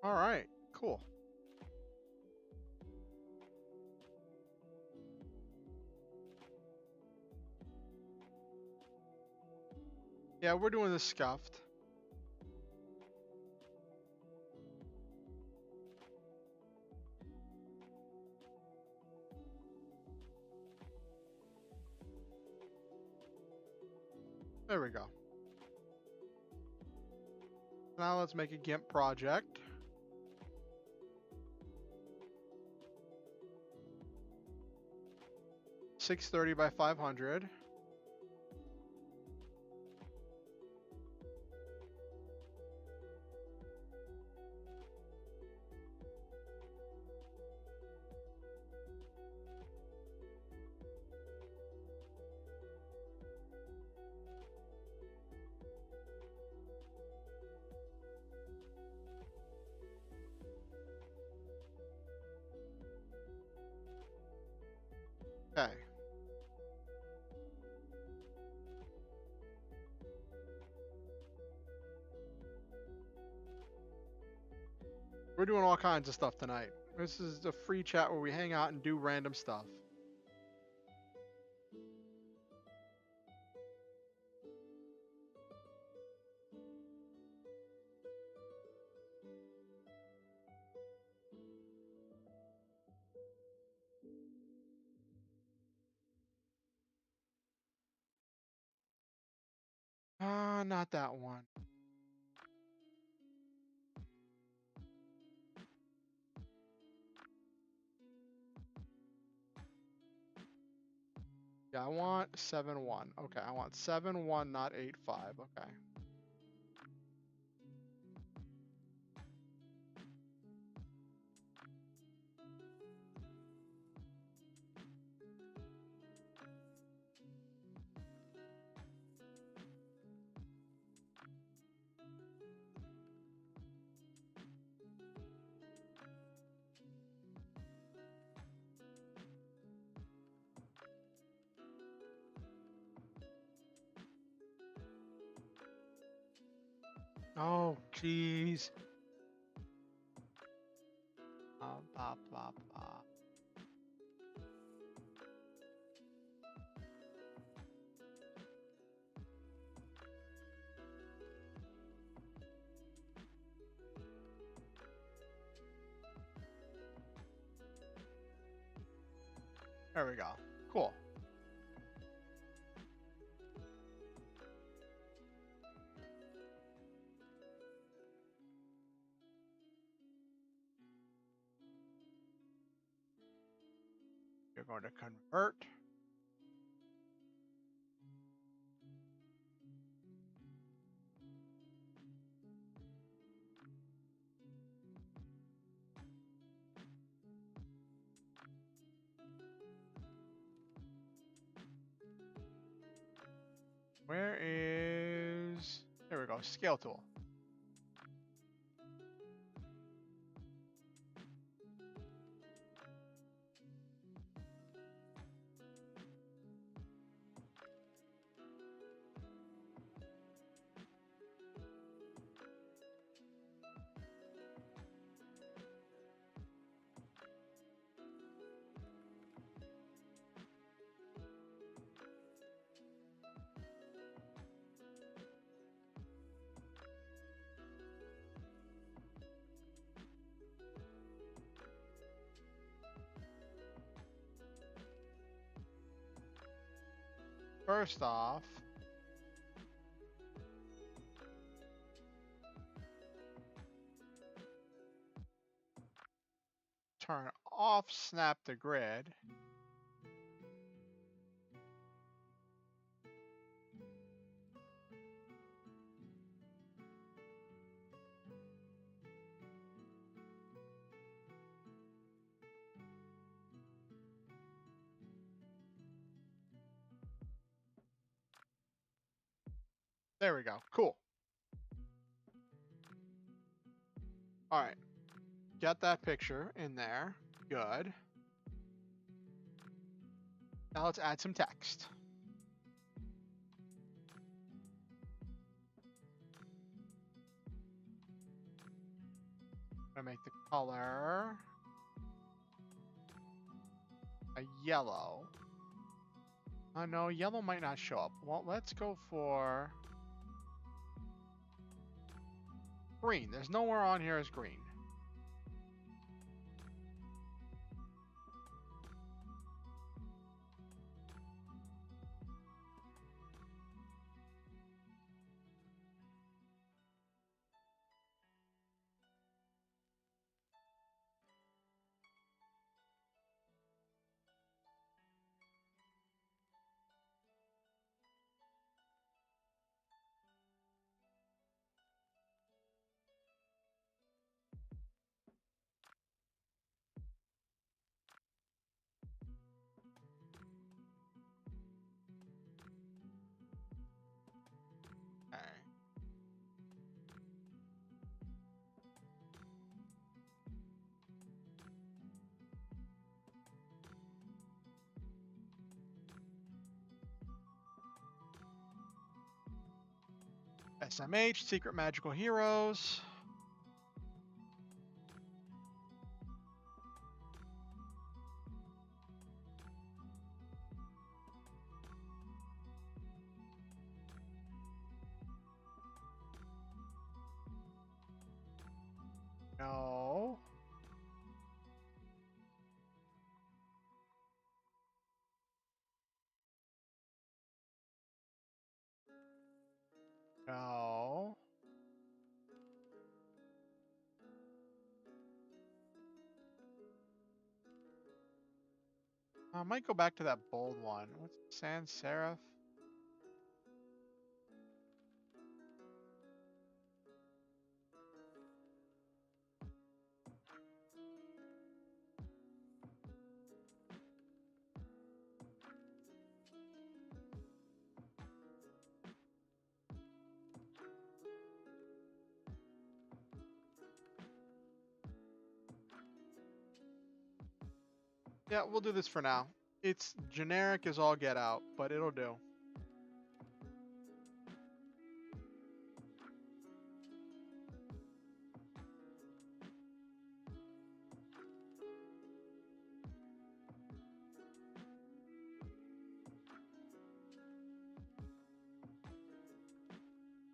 All right. Cool. Yeah, we're doing this scuffed. There we go. Now let's make a GIMP project. .630 by 500. Okay. We're doing all kinds of stuff tonight. This is a free chat where we hang out and do random stuff. Not that one. Yeah, I want 7-1. Okay, I want 7-1, not 8-5. Okay. Oh, jeez. Blah, blah, blah. There we go. Cool. You're going to convert. Where is... There we go. Scale tool. First off, turn off snap to grid. There we go. Cool. All right. Get that picture in there. Good. Now let's add some text. I'm gonna make the color a yellow. Oh no, yellow might not show up. Well, let's go for green. There's nowhere on here as green. SMH, Secret Magical Heroes. No. No. I might go back to that bold one. What's Sans Serif? Yeah, we'll do this for now. It's generic as all get out, but it'll do.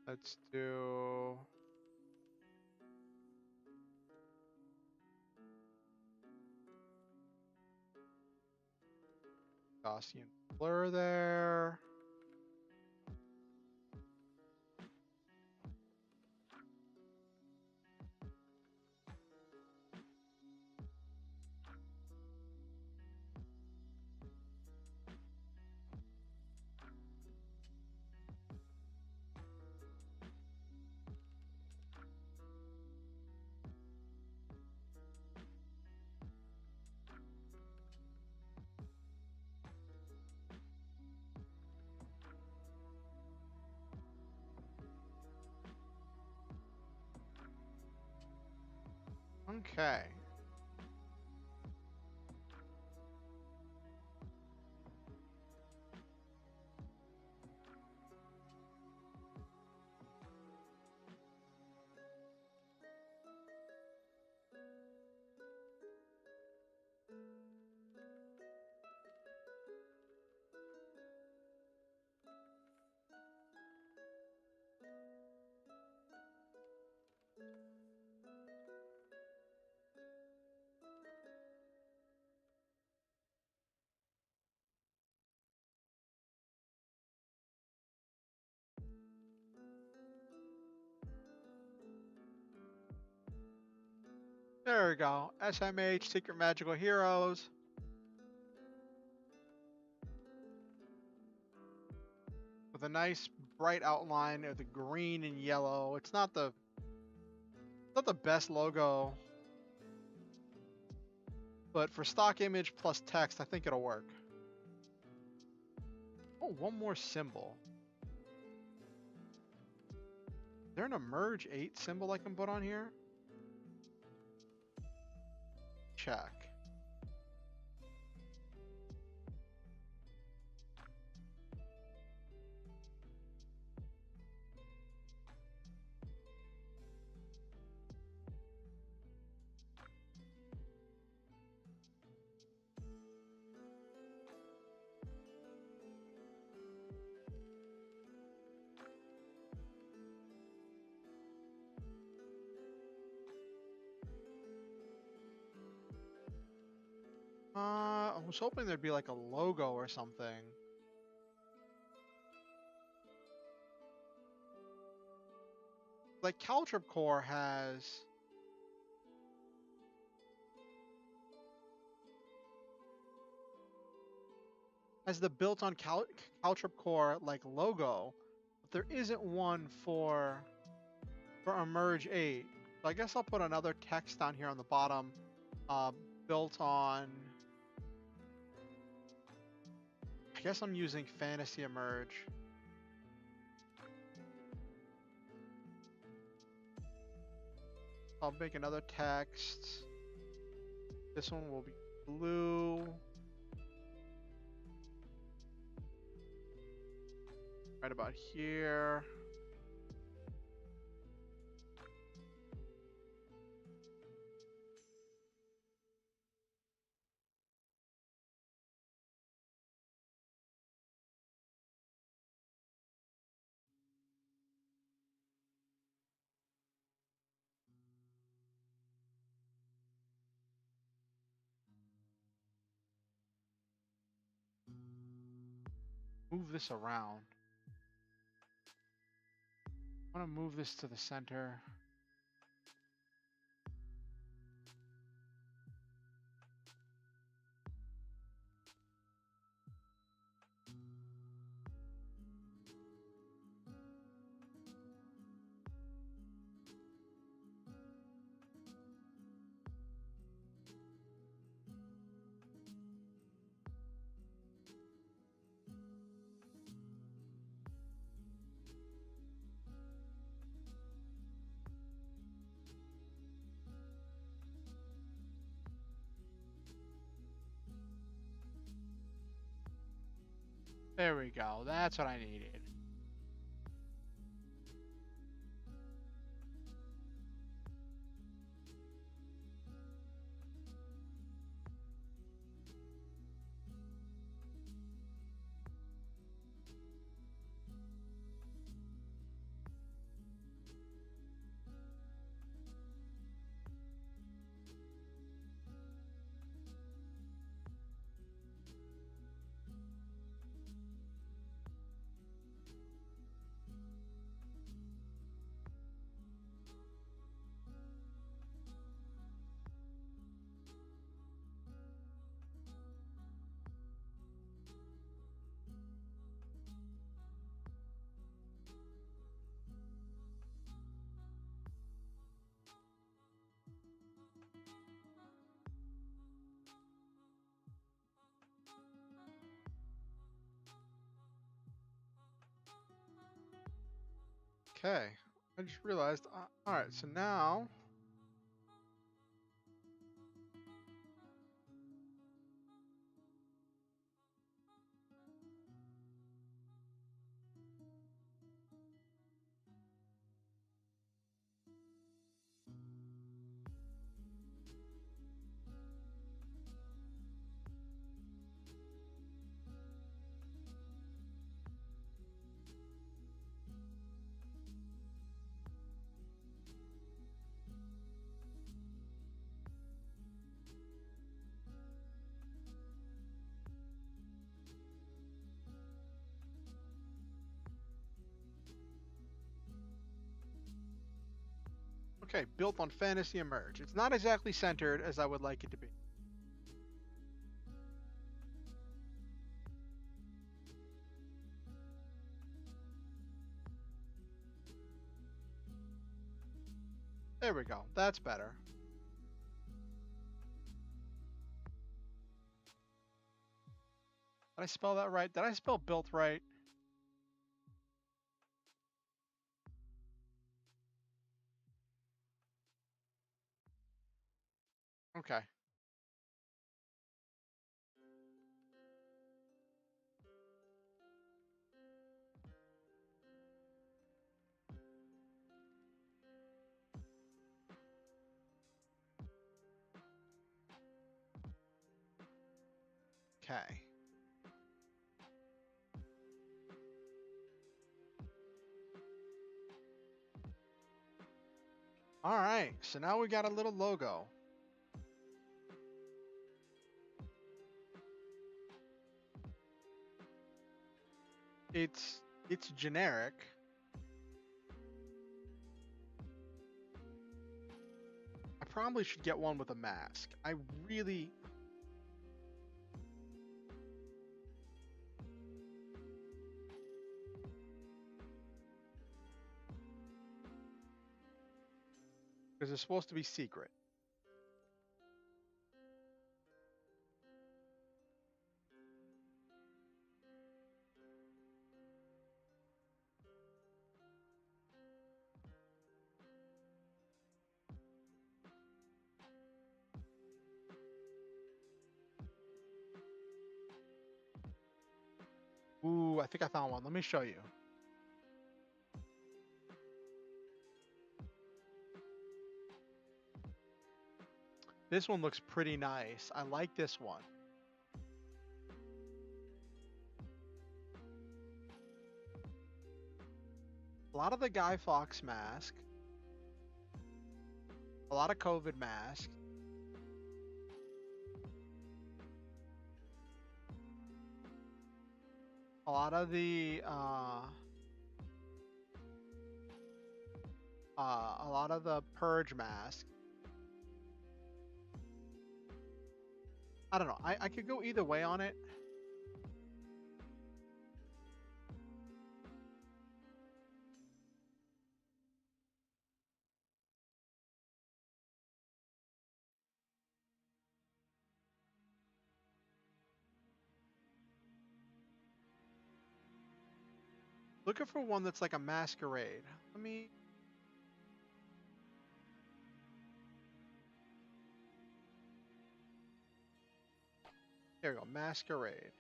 Let's do... Gaussian blur there. Okay. There we go. SMH, Secret Magical Heroes. With a nice bright outline of the green and yellow. It's not the best logo, but for stock image plus text, I think it'll work. Oh, one more symbol. Is there an Emerge8 symbol I can put on here? Check. I was hoping there'd be like a logo or something. Like Caltrip Core has the built on Caltrip Core like logo, but there isn't one for Emerge8. So I guess I'll put another text down here on the bottom, built on. I guess I'm using Fantasy Emerge. I'll make another text. This one will be blue. Right about here. move this around. I want to move this to the center. There we go. That's what I needed. Okay. I just realized. All right. So now. Okay, built on Fantasy Emerge. It's not exactly centered as I would like it to be. There we go. That's better. Did I spell that right? Did I spell built right? Okay. Okay. All right. So now we got a little logo. It's generic. I probably should get one with a mask. I really. Because it's supposed to be secret. Ooh, I think I found one. Let me show you. This one looks pretty nice. I like this one. A lot of the Guy Fawkes mask. A lot of COVID mask. A lot of the purge masks. I don't know. I could go either way on it. Looking for one that's like a masquerade. Let me. Here we go. Masquerade.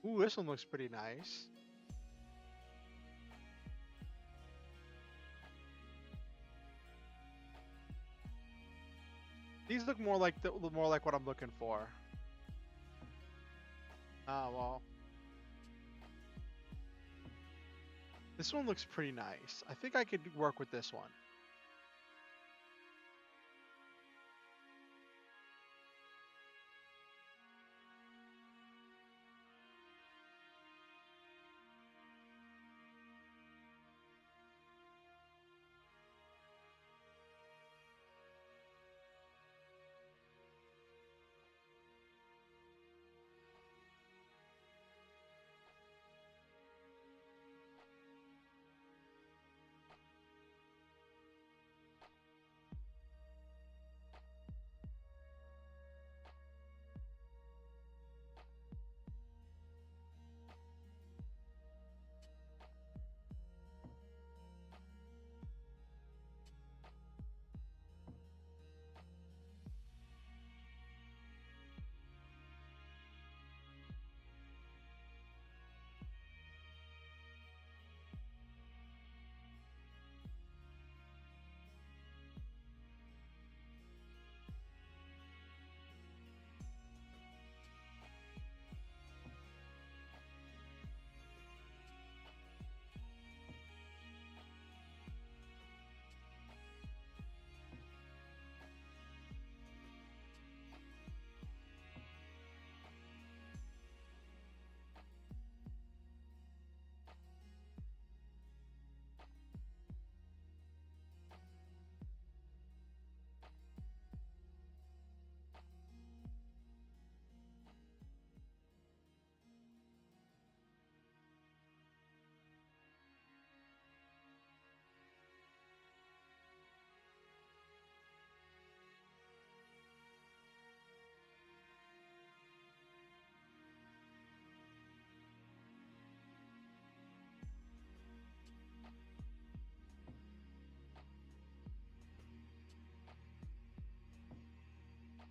Ooh, this one looks pretty nice. These look more like what I'm looking for. Oh well. This one looks pretty nice. I think I could work with this one.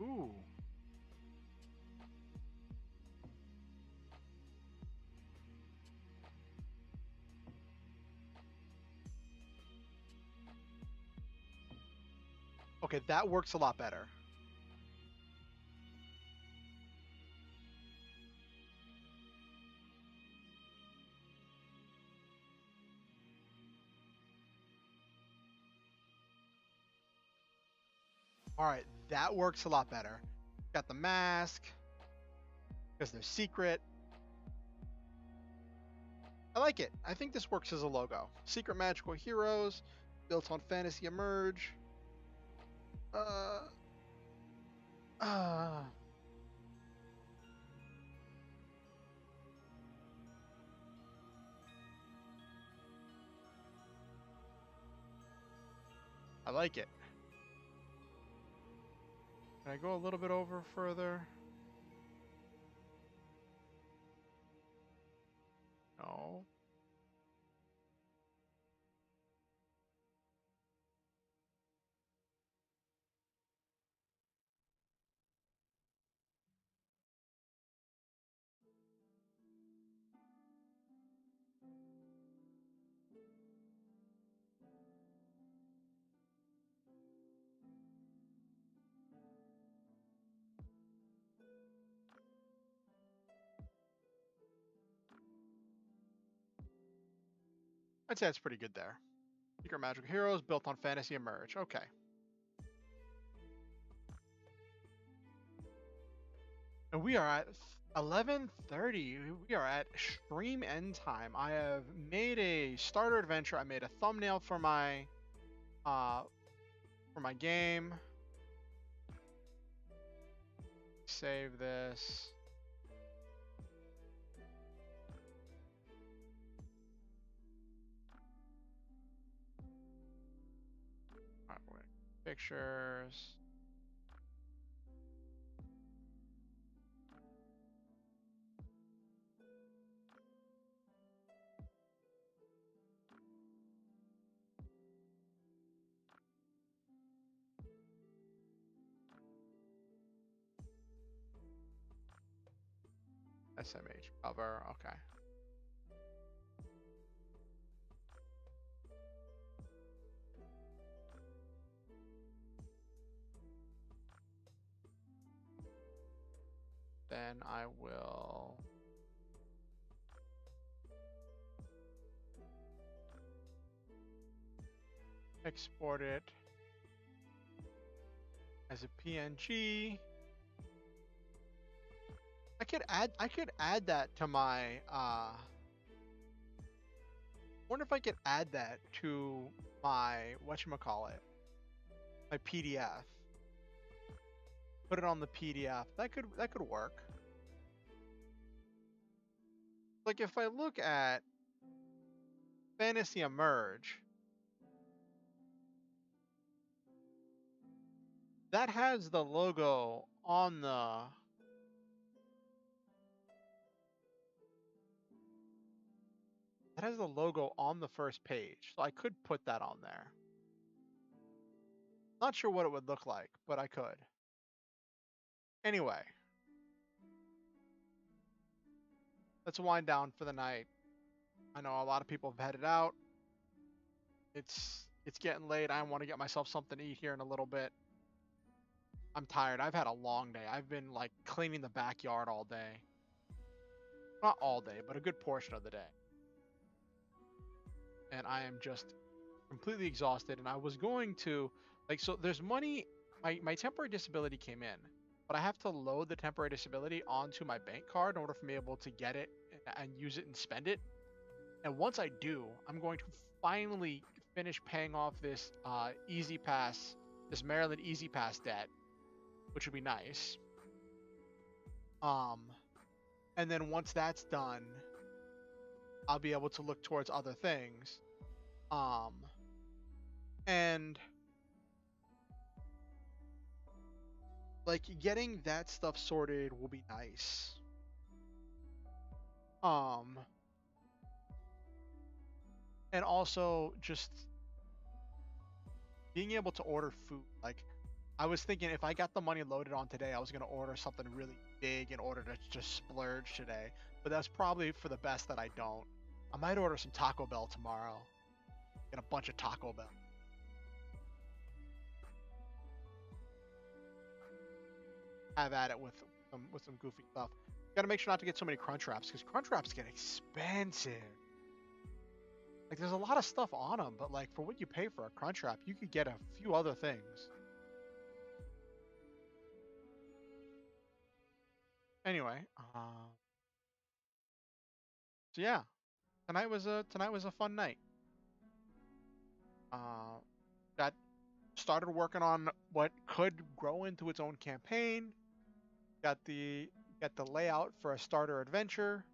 Ooh. Okay, that works a lot better. All right, that works a lot better. Got the mask because they're secret. I like it. I think this works as a logo. Secret magical heroes built on Fantasy Emerge. Uh, uh, I like it. Can I go a little bit over further? No. I'd say that's pretty good there. Secret Magical Heroes built on Fantasy Emerge. Okay. And we are at 11:30. We are at stream end time. I have made a starter adventure. I made a thumbnail for my game. Save this. All right, wait. Pictures. SMH cover. Okay. Then I will export it as a PNG. I could add that to my wonder if I could add that to my whatchamacallit, my PDF. Put it on the PDF. That could work. Like if I look at Fantasy Emerge, that has the logo on the first page. So I could put that on there. Not sure what it would look like, but I could. Anyway, let's wind down for the night. I know a lot of people have headed out. It's getting late. I want to get myself something to eat here in a little bit. I'm tired. I've had a long day. I've been like cleaning the backyard all day. Not all day, but a good portion of the day. And I am just completely exhausted. And I was going to, like, so there's money. My temporary disability came in, but I have to load the temporary disability onto my bank card in order for me able to get it and use it and spend it. And once I do, I'm going to finally finish paying off this Easy Pass, this Maryland Easy Pass debt, which would be nice. And then once that's done, I'll be able to look towards other things. And like getting that stuff sorted will be nice. And also just being able to order food. Like I was thinking if I got the money loaded on today, I was going to order something really big in order to just splurge today. But that's probably for the best that I don't. I might order some Taco Bell tomorrow. Get a bunch of Taco Bell. Have at it with some goofy stuff. Got to make sure not to get so many Crunch Wraps because Crunch Wraps get expensive. Like there's a lot of stuff on them, but like for what you pay for a Crunch Wrap, you could get a few other things. Anyway, so yeah, tonight was a fun night. Got started working on what could grow into its own campaign. Got the layout for a starter adventure.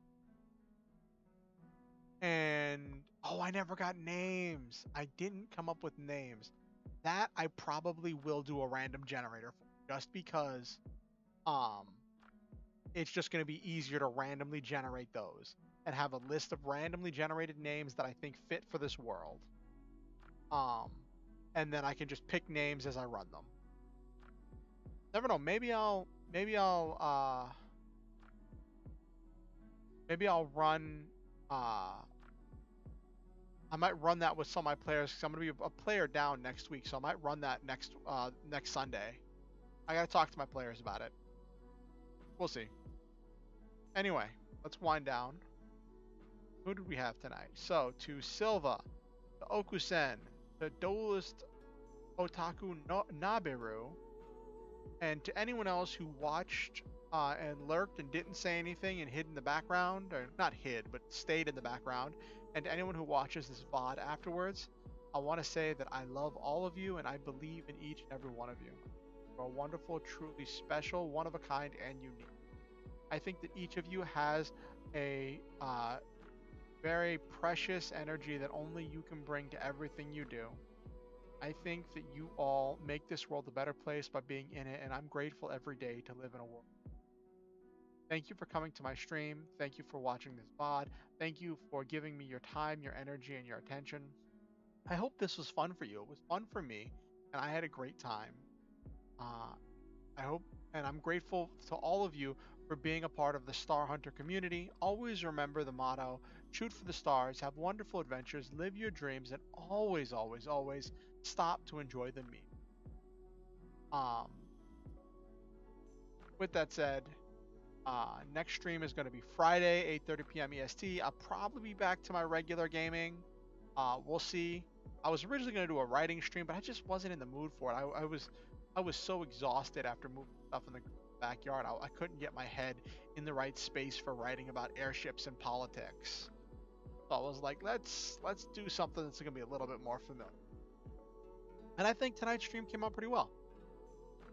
And oh, I never got names. I didn't come up with names. That I probably will do a random generator for, just because it's just going to be easier to randomly generate those and have a list of randomly generated names that I think fit for this world. And then I can just pick names as I run them. Never know. Maybe I'll run. I might run that with some of my players because I'm gonna be a player down next week, so I might run that next Sunday. I gotta talk to my players about it. We'll see. Anyway, let's wind down. Who did we have tonight? So to Silva, to Okusen, the duelist Otaku no Nabiru, and to anyone else who watched and lurked and didn't say anything and hid in the background, or not hid, but stayed in the background, and to anyone who watches this VOD afterwards, I want to say that I love all of you and I believe in each and every one of you. You're wonderful, truly special, one of a kind, and unique. I think that each of you has a very precious energy that only you can bring to everything you do. I think that you all make this world a better place by being in it, and I'm grateful every day to live in a world. Thank you for coming to my stream. Thank you for watching this VOD. Thank you for giving me your time, your energy, and your attention. I hope this was fun for you. It was fun for me, and I had a great time. Uh, I hope, and I'm grateful to all of you for being a part of the Star Hunter community. Always remember the motto: shoot for the stars, have wonderful adventures, live your dreams, and always, always, always stop to enjoy the meal. Um, with that said, next stream is going to be Friday, 8:30 p.m. EST. I'll probably be back to my regular gaming. We'll see. I was originally going to do a writing stream, but I just wasn't in the mood for it. I was so exhausted after moving stuff in the backyard. I couldn't get my head in the right space for writing about airships and politics. So I was like, let's do something that's going to be a little bit more familiar. And I think tonight's stream came out pretty well.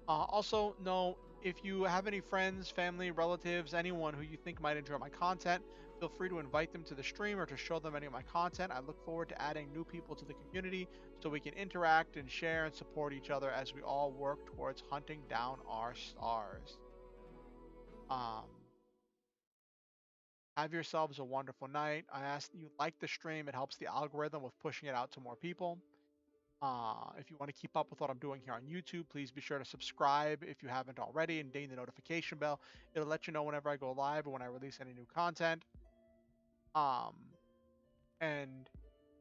Also, no, if you have any friends, family, relatives, anyone who you think might enjoy my content, feel free to invite them to the stream or to show them any of my content. I look forward to adding new people to the community so we can interact and share and support each other as we all work towards hunting down our stars. Have yourselves a wonderful night. I ask that you like the stream. It helps the algorithm with pushing it out to more people. If you want to keep up with what I'm doing here on YouTube, please be sure to subscribe if you haven't already and ding the notification bell. It'll let you know whenever I go live or when I release any new content. Um, and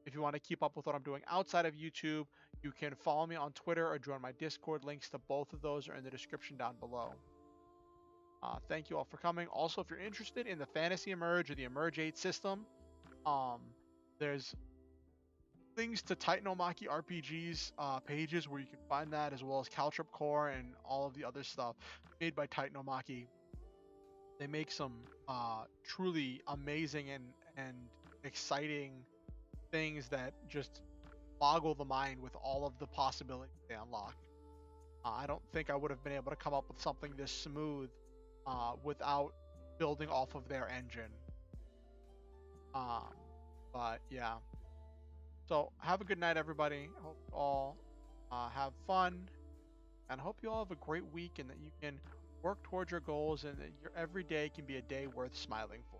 if you want to keep up with what I'm doing outside of YouTube, you can follow me on Twitter or join my Discord. Links to both of those are in the description down below. Thank you all for coming. Also, if you're interested in the Fantasy Emerge or the Emerge8 system, there's links to Titanomachy RPG's pages where you can find that, as well as Caltrip Core and all of the other stuff made by Titanomachy. They make some truly amazing and exciting things that just boggle the mind with all of the possibilities they unlock. I don't think I would have been able to come up with something this smooth without building off of their engine. But yeah. So have a good night, everybody. Hope you all have fun, and hope you all have a great week and that you can work towards your goals and that your every day can be a day worth smiling for.